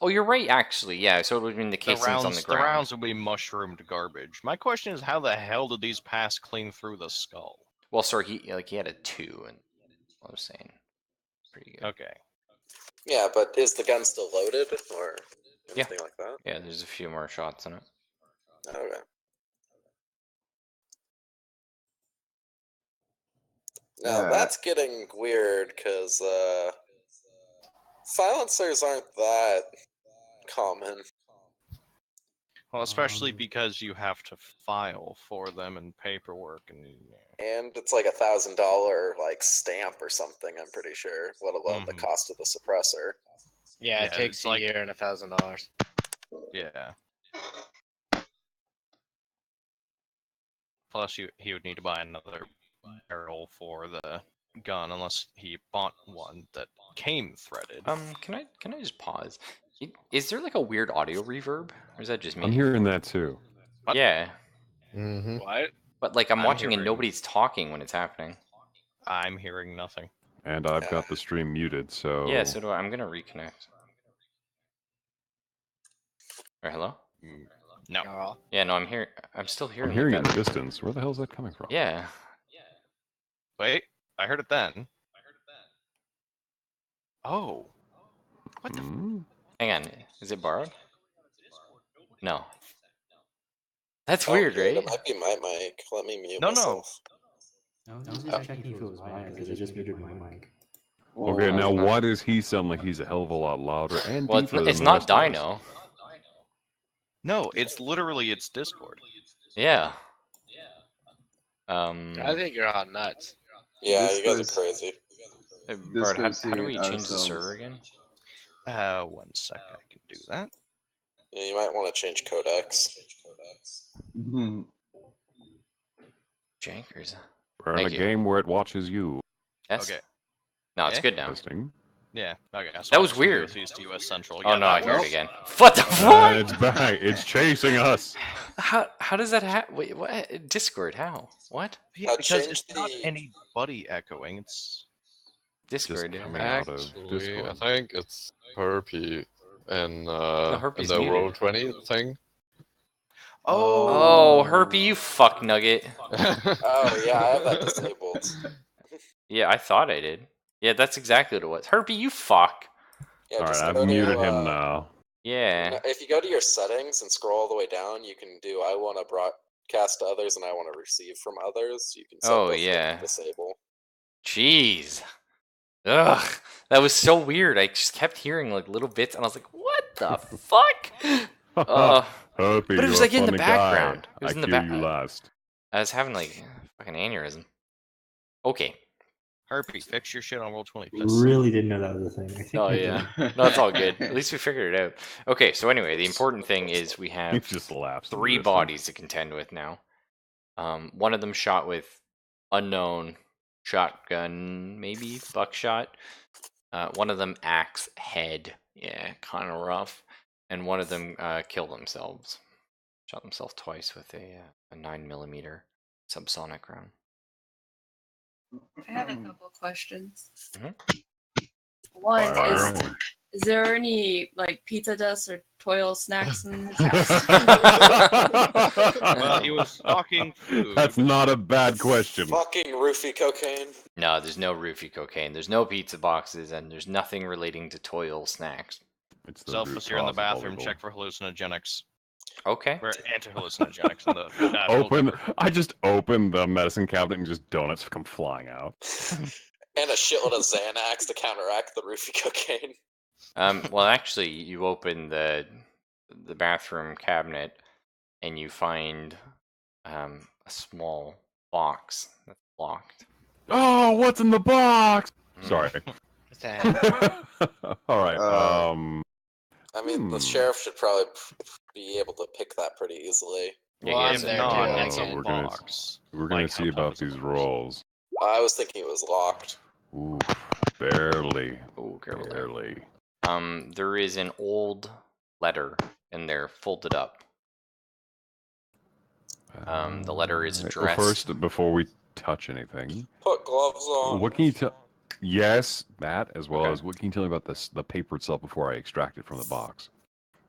Oh, you're right. Actually, yeah. So it would have been the the casings on the rounds, ground. rounds would be mushroomed garbage. My question is, how the hell did these pass clean through the skull? Well, sorry, he had a 2, and I was saying, pretty good. Okay. Yeah, but is the gun still loaded or Yeah. anything like that? Yeah, there's a few more shots in it. Okay. Now that's getting weird because silencers aren't that common. Well, especially because you have to file for them and paperwork and. And it's like $1,000 like stamp or something, I'm pretty sure, let alone the Mhm. cost of the suppressor. Yeah, it Yeah, takes it's a like- year and $1,000. Yeah. Plus, he would need to buy another barrel for the gun unless he bought one that came threaded. Can I just pause? Is there like a weird audio reverb, or is that just me? I'm hearing that too. What? Yeah, Mm-hmm. What? but like I'm I'm watching and hearing- nobody's talking when it's happening. I'm hearing nothing. And I've got the stream muted, so Yeah, so do I. I'm gonna reconnect. Or hello? No. Oh, Yeah, no, I'm here. I'm still hearing. I'm hearing it in that. the distance. Where the hell is that coming from? Yeah. Wait, I heard it then. Oh. What the? Hmm? Hang on. Is it borrowed? No. That's Oh, weird, good, right? It might be my mic. Let me mute No, no. myself. I was just checking if it was mine because I just muted my mic. Okay, now why does he sound like he's a hell of a lot louder and Well, deeper than it's the not rest of us? Dino. No, it's literally its Discord. Yeah. I think you're all nuts. Yeah, This you guys goes- are crazy. Hey, This Bart, goes how do here we change the ourselves. server again? 1 sec, I can do that. Yeah, you might want to change codecs. Mhm. Jankers. We're in Thank a you. game where it watches you. Yes. Okay. No, it's Eh? good now. Testing. Yeah. Okay. That was weird. East to US Central. Oh Yeah, no, I that hear it was- again. What the And fuck? it's back. It's chasing us. How does that happen? Wait, what? Discord? How? What? Yeah, because change it's not the- anybody echoing. It's Discord? Just coming out of Actually, I Discord. think it's Perpy in Herpes the muted. Roll20 thing. Oh, Herpy, you fuck nugget. Oh yeah, I have that disabled. Yeah, I thought I did. Yeah, that's exactly what it was. Herpy, you fuck. Yeah, All right, just I've go to, muted him now. Yeah. If you go to your settings and scroll all the way down, you can do I want to broadcast to others and I want to receive from others. You can set Oh, both of them yeah. to disable. Jeez. Ugh. That was so weird. I just kept hearing like little bits, and I was like, "What the fuck?" Herpy, but it was you're like a in the funny background. guy. It was I in the kill back. you last. I was having like fucking aneurysm. Okay. Herpy, fix your shit on Roll20, please. Really didn't know that was a thing. I think Oh I yeah. did. No, it's all good. At least we figured it out. Okay, so anyway, the important thing is we He have just laughs. in the 3 distance. bodies to contend with now. One of them shot with unknown shotgun, maybe buckshot. One of them axe head. Yeah, kind of rough. And one of them killed themselves. Shot themselves twice with a 9mm subsonic round. I have a couple questions. Mhm. One Fire is away. there any like pizza dust or toil snacks in his Well, he was stalking food. That's not a bad question. Fucking roofie cocaine. No, there's no roofie cocaine. There's no pizza boxes, and there's nothing relating to toil snacks. It's the Zelphus, root you're in the cause of bathroom. volleyball. Check for hallucinogenics. Okay. Or anti-hallucinogenics in the natural Open. cupboard. I just open the medicine cabinet and just donuts come flying out. And a shitload of Xanax to counteract the roofie cocaine. Well, actually, you open the bathroom cabinet, and you find a small box that's locked. Oh, what's in the box? Sorry. All right. I mean, the sheriff should probably be able to pick that pretty easily. Yeah, Well, he I'm has If it. there not, too. I it's a can. We're gonna Like, see how about tough is these it? rolls. I was thinking it was locked. Ooh, barely. Oh, careful there. Barely. There is an old letter in there, folded up. The letter is addressed. First, before we touch anything, Put gloves on. what can you tell? Yes, that as well Okay. as what can you tell me about the paper itself before I extract it from the box?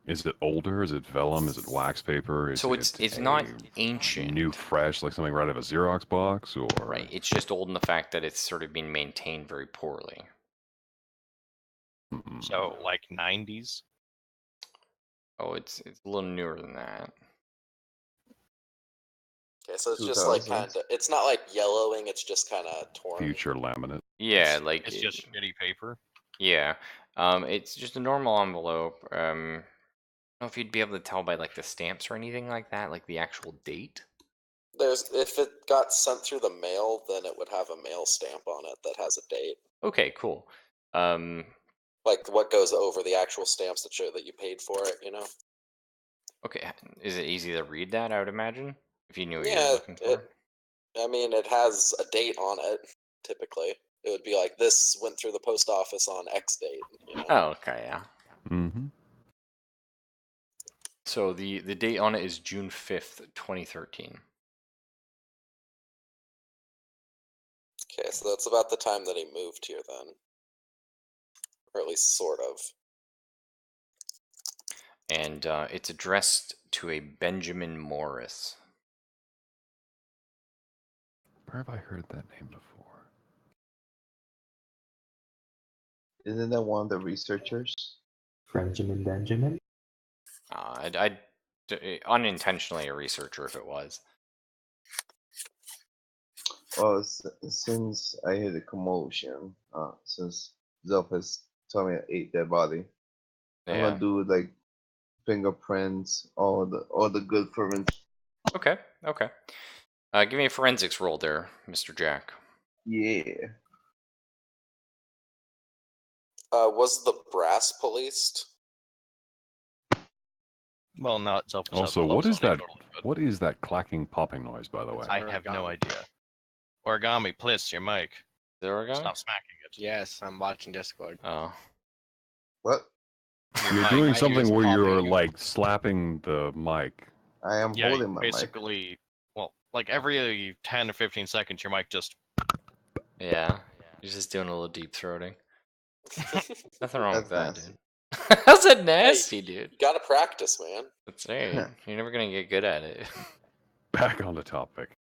Is it older? Is it vellum? Is it wax paper? Is So it it's not a ancient. new, fresh, like something right out of a Xerox box, or Right. It's just old in the fact that it's sort of been maintained very poorly. So, like 90s? Oh, it's a little newer than that. Okay, so it's just like 2000s. kind of. It's not like yellowing. It's just kind of torn. future laminate? Yeah, like It's just shitty paper. yeah. It's just a normal envelope. I don't know if you'd be able to tell by like the stamps or anything like that, like the actual date. If it got sent through the mail, then it would have a mail stamp on it that has a date. Okay, cool. Like what goes over the actual stamps that show that you paid for it, you know? Okay, is it easy to read that? I would imagine if you knew what you Yeah, were looking for. I mean, it has a date on it, typically. It would be like, this went through the post office on X date, you know? Oh, okay, yeah. Mm-hmm. So the date on it is June 5th, 2013. Okay, so that's about the time that he moved here then. Or at least sort of. And it's addressed to a Benjamin Morris. Where have I heard that name before? Isn't that one of the researchers? Benjamin? I'd unintentionally a researcher if it was. Well, since I hear the commotion, since Zelphus told me I ate that body, I'm Yeah. gonna do like fingerprints, all the good forensic. Okay. Okay. Give me a forensics roll there, Mr. Jack. Yeah. Was the brass policed? Well, no, it's Zelphus. Also, what is that? What is that clacking, popping noise, by the way? I have no idea. Origami, please, your mic. There we go. Stop smacking it. Yes, I'm watching Discord. Oh. What? You're mic, doing I something use where you're popping. like slapping the mic. I am Yeah, holding my mic. basically, well, like every 10 or 15 seconds, your mic just. Yeah. You're just doing a little deep throating. Nothing wrong with That's that, nasty. dude. How's that nasty, dude? You gotta practice, man. That's right. You're never gonna get good at it. Back on the topic.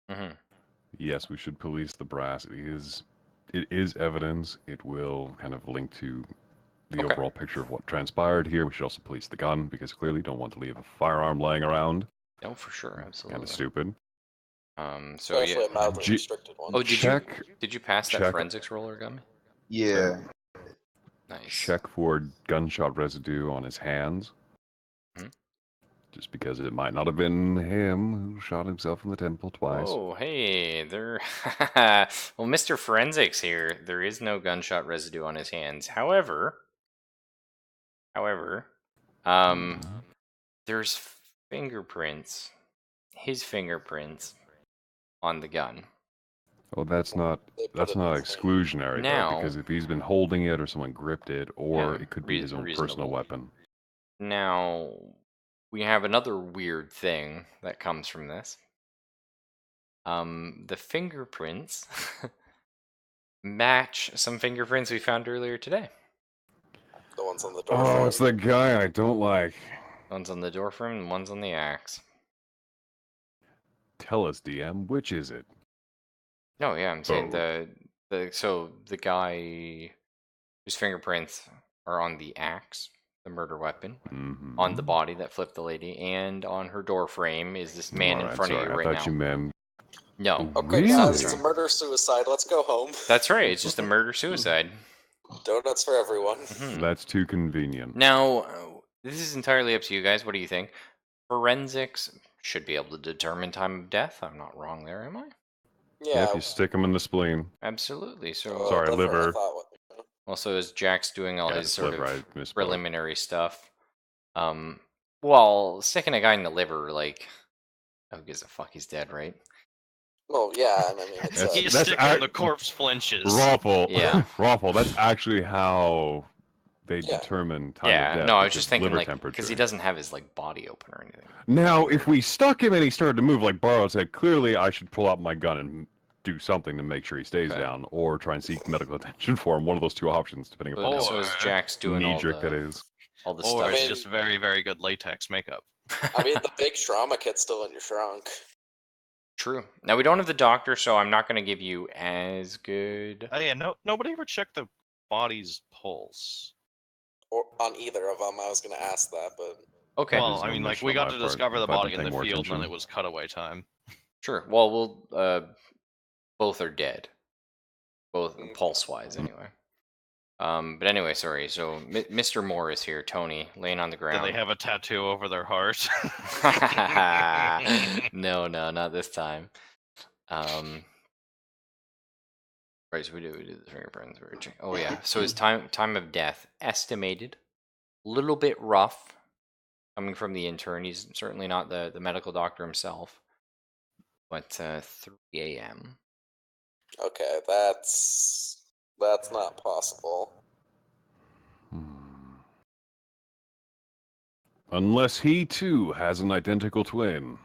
Hmm. Yes, we should police the brass. It is evidence. It will kind of link to the Okay. overall picture of what transpired here. We should also police the gun because clearly don't want to leave a firearm laying around. No, for sure, Kind absolutely. of stupid. So Especially yeah. a mildly G- restricted one. Oh, check did you pass that check- forensics roller, Gummy? Yeah. Nice. Check for gunshot residue on his hands. Mhm. Just because it might not have been him who shot himself in the temple twice. Oh, hey, there. Well, Mr. Forensics here. There is no gunshot residue on his hands. However, there's fingerprints. His fingerprints on the gun. Well, that's not They put it in his hand. exclusionary Now- though, because if he's been holding it or someone gripped it, or Yeah, it could be his own reasonable. personal weapon. Now, we have another weird thing that comes from this. The fingerprints match some fingerprints we found earlier today. The ones on the door. Oh, it's the guy I don't like. One's on the door frame and one's on the axe. Tell us, DM, which is it? No, yeah, I'm saying Oh. the guy whose fingerprints are on the axe, the murder weapon, on the body that flipped the lady, and on her door frame is this man in Alright, front of sorry, you right I now. thought you meant. No, Okay, Really? guys, it's a murder-suicide. Let's go home. that's right. It's just a murder-suicide. Donuts for everyone. Mhm. That's too convenient. Now, this is entirely up to you guys. What do you think? Forensics should be able to determine time of death. I'm not wrong there, am I? Yeah. If you stick him in the spleen. Absolutely. So, Sorry, liver. I thought, also as Jack's doing all Yeah, his it's sort liver, of I misspoke. preliminary stuff, well, sticking a guy in the liver, like, who gives a fuck? He's dead, right? well, yeah, and I mean, it's That's- You that's stick him, ac- the corpse flinches. Raffle. Yeah. Raffle, that's actually how they Yeah. determine time Yeah, of death. no, I was because just thinking, liver like, temperature. because he doesn't have his, like, body open or anything. Now, if we stuck him and he started to move like Barrow said, clearly I should pull out my gun and do something to make sure he stays Okay. down, or try and seek medical attention for him. One of those two options, depending upon But, how so as Jack's doing all knee-jerk that the, is. all the Or stuff. it's mean- just very, very good latex makeup. I mean, the big trauma kit's still in your trunk. True. Now, we don't have the doctor, so I'm not going to give you as good... Oh yeah, nobody ever checked the body's pulse. Or on either of them, I was going to ask that, but Okay. Well, There's I no mean, like mention we on got my to part, discover the if I'd body been in the paying more field, and then attention. it was cutaway time. Sure. Well, both are dead. Both Mm. pulse-wise, anyway. But anyway, sorry. So, Mr. Moore is here. Tony, laying on the Did ground. they have a tattoo over their heart? No, not this time. Right, so we do the fingerprints. Oh yeah. So his time of death estimated, little bit rough, coming from the intern. He's certainly not the medical doctor himself. But 3 a.m. okay, that's not possible. Unless he too has an identical twin.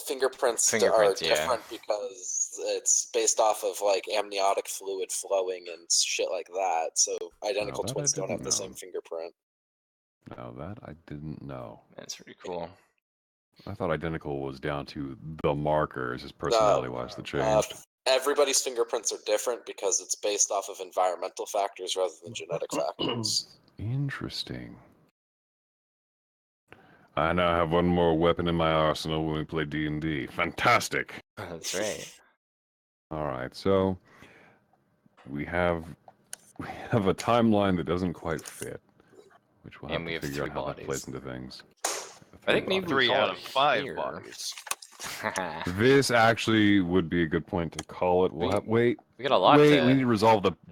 Fingerprints are Fingerprints, yeah. different because it's based off of like amniotic fluid flowing and shit like that. So identical that I twins don't have didn't the same know. fingerprint. Now that I didn't know. That's pretty cool. I thought identical was down to the markers, his personality-wise that changed. Everybody's fingerprints are different because it's based off of environmental factors rather than genetic factors. Interesting. I now have one more weapon in my arsenal when we play D&D. Fantastic! That's right. Alright, so we have a timeline that doesn't quite fit, which we'll have And we to have figure out 3 how that bodies. plays into things. I think maybe we 3 call out it of 5 here. bodies. This actually would be a good point to call it. We'll have, wait, We got a lot wait. to...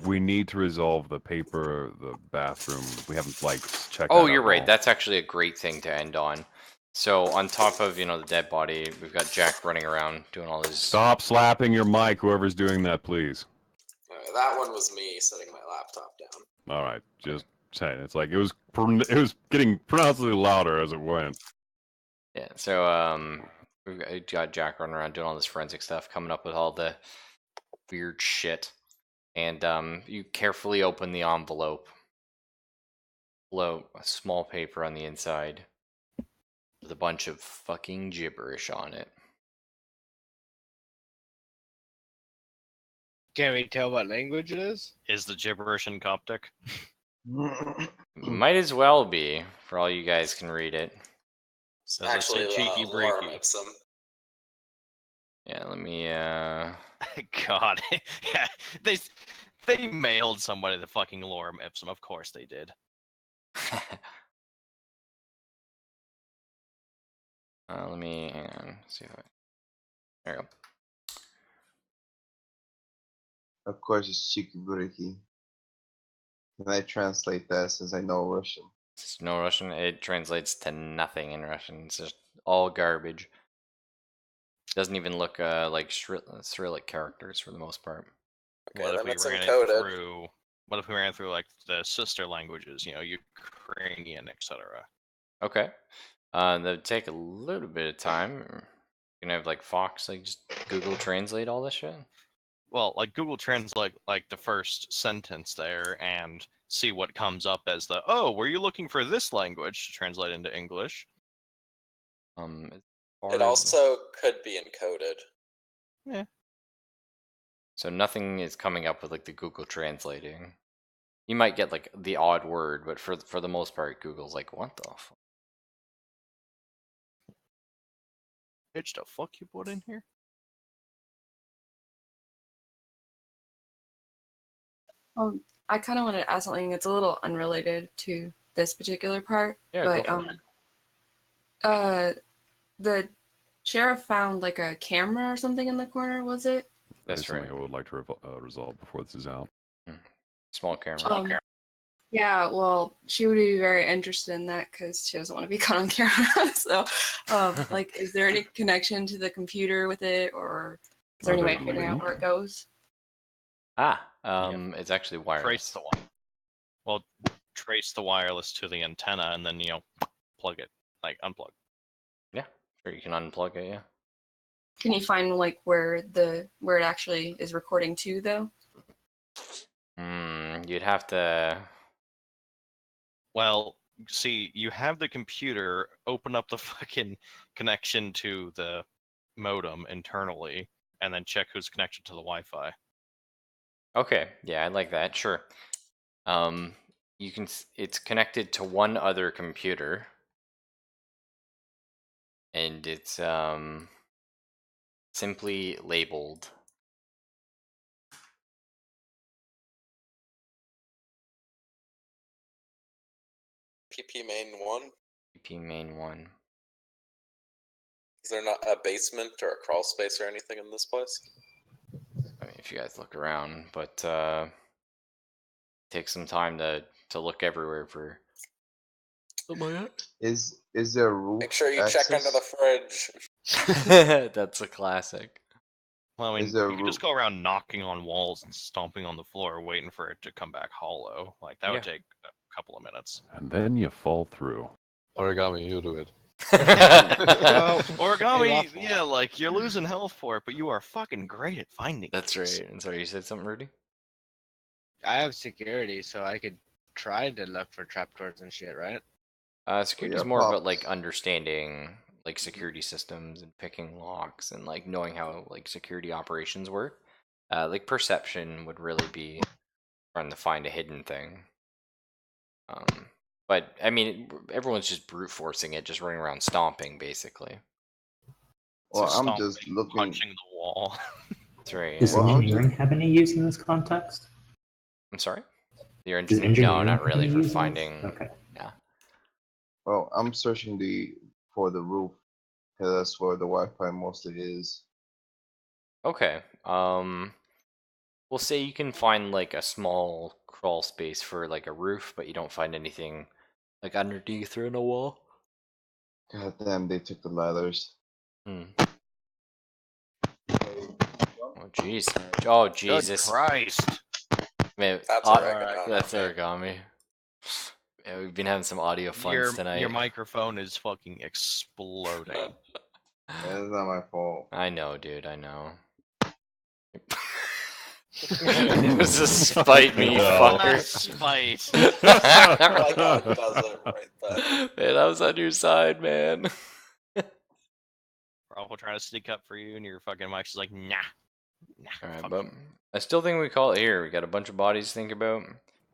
We need to resolve the paper, the bathroom. We haven't like checked. Oh, that you're out right. all. That's actually a great thing to end on. So on top of, the dead body, we've got Jack running around doing all his... Stop slapping your mic, whoever's doing that, please. Alright, that one was me setting my laptop down. All right, just saying. It's like it was getting pronouncedly louder as it went. Yeah, so we've got Jack running around doing all this forensic stuff, coming up with all the weird shit. And you carefully open the envelope. float, a small paper on the inside with a bunch of fucking gibberish on it. Can't we tell what language it is? Is the gibberish in Coptic? Might as well be, for all you guys can read it. It's Does it say actually cheeky Laura breaky? makes them. Yeah, let me God, yeah, they mailed somebody the fucking lorem ipsum. Of course they did. let me hang on. See if I. There we go. Of course, it's Chikiburiki. Can I translate that since I know Russian? It's no Russian. It translates to nothing in Russian. It's just all garbage. Doesn't even look like Cyrillic characters for the most part. Okay, What if then we it's ran encoded. it through? What if we ran through like the sister languages? You know, Ukrainian, etc. Okay. That'd take a little bit of time. You can have like Fox like just Google Translate all this shit. Well, like Google Translate like the first sentence there and see what comes up as the were you looking for this language to translate into English? It also could be encoded. Yeah. So nothing is coming up with like the Google translating. You might get like the odd word, but for the most part, Google's like, what the fuck? Bitch, the fuck you put in here? I kind of wanted to ask something that's a little unrelated to this particular part. Yeah, but go for it. the sheriff found like a camera or something in the corner. Was it? That's That's something right. I would like to resolve before this is out. Small camera. Yeah, well, she would be very interested in that because she doesn't want to be caught on camera. So, like, is there any connection to the computer with it, or is there any way of figuring out where it goes? It's actually wireless. Trace the wire. Well, trace the wireless to the antenna and then plug it, like unplug. Yeah, sure. You can unplug it. Yeah. Can you find like where it actually is recording to, though? You'd have to. Well, see, you have the computer open up the fucking connection to the modem internally, and then check who's connected to the Wi-Fi. Okay, yeah, I like that. Sure. You can. It's connected to one other computer, and it's simply labeled. PP main 1. PP main 1. Is there not a basement or a crawl space or anything in this place? I mean, if you guys look around, but take some time to look everywhere for. Oh my god! Is there a roof? Make sure you check under the fridge. That's a classic. Well, I mean, Is there you could just go around knocking on walls and stomping on the floor, waiting for it to come back hollow. Like that would take a couple of minutes. And then you fall through. Origami, you do it. Origami, yeah, like you're losing health for it, but you are fucking great at finding. That's things. right. And sorry, you said something, Rudy? I have security, so I could try to look for trapdoors and shit, right? Security is more about like understanding like security systems and picking locks and like knowing how like security operations work. Like perception would really be trying to find a hidden thing. But I mean, everyone's just brute forcing it, just running around stomping, basically. Well, So I'm stomping, just looking. punching the wall. That's right. Does Yeah. engineering have any use in this context? I'm sorry. Your Does engineering? No, engineering not have really. any For use in this? finding. Okay. Yeah. Well, I'm searching for the roof because that's where the Wi-Fi mostly is. Okay. We'll say you can find like a small crawl space for like a roof, but you don't find anything like underneath or in a wall. God damn, they took the ladders. Oh jeez. Oh Jesus. Good Christ. Man, That's origami. that's origami. Yeah, we've been having some audio funs tonight. Your microphone is fucking exploding. That's not my fault. I know, dude. I know. It was a spite me, No. fucker. Spite. My dog does it right then. Man, I was on your side, man. Ralph will try to sneak up for you, and your fucking wife's just like, nah. Alright, fuck but you." I still think we call it here. We got a bunch of bodies to think about.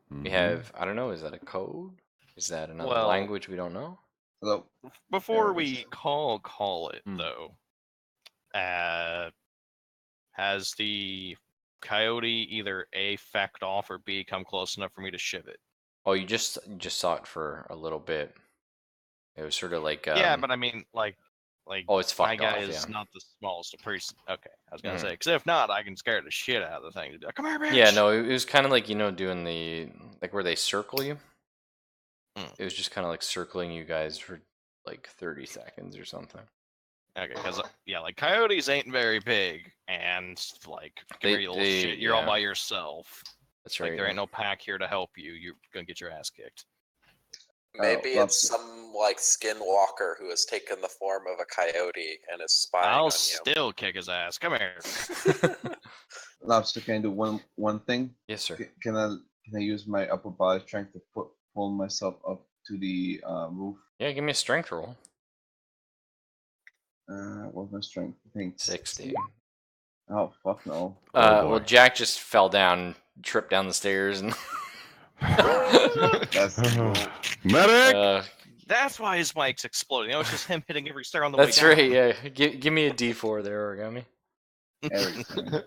We Mhm. have, I don't know, is that a code? Is that another Well- language we don't know? Hello. Before There it we is. call it Hmm. though, has the coyote either A fecked off or B come close enough for me to shiv it? Oh, you just saw it for a little bit. It was sort of like Yeah, but I mean, like oh, it's my fucked guy off, is yeah. not the smallest of priests. Okay, I was gonna Mhm. say, because if not, I can scare the shit out of the thing. To be like, come here, bitch. Yeah, no, it was kind of like, doing the like where they circle you. Mm. It was just kind of like circling you guys for like 30 seconds or something. Okay, because yeah, like coyotes ain't very big, and like, come here, you little shit. You're all by yourself. That's Like right. there yeah. ain't no pack here to help you. You're gonna get your ass kicked. Maybe Oh, it's some like skinwalker who has taken the form of a coyote and is spying I'll on you. still kick his ass. Come here. Lobster, can I do one thing? Yes, sir. Can I use my upper body strength to pull myself up to the roof? Yeah, give me a strength roll. What's my strength? I think 60. Oh fuck no. Well, boy. Jack just fell down, tripped down the stairs, and That's cool. Medic! That's why his mic's exploding. It's just him hitting every stair on the that's way down. right. Yeah, give me a D4 there, Origami. Everything.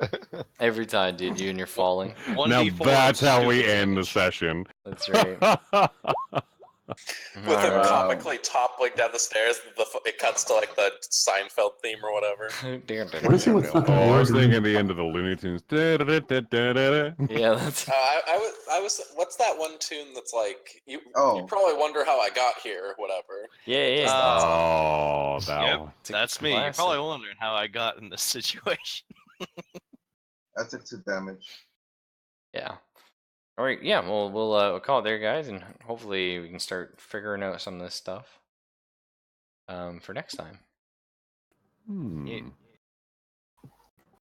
Every time, dude, you and you're falling. Now 1d4 that's how we stupid end the damage. session. That's right. With him Alright. comically toppling down the stairs, it cuts to like the Seinfeld theme or whatever. What is it with fucking Oh, I was weird thinking the end of the Looney Tunes. Da-da-da-da-da-da. Yeah, that's I was. What's that one tune that's like you? Oh. You probably wonder how I got here, or whatever. yeah. Oh, that Yep. one. It's a That's me. You're classic. probably wondering how I got in this situation. I took 2 damage. Yeah. All right. Yeah. We'll call it there, guys, and hopefully we can start figuring out some of this stuff. For next time. Hmm. Yeah.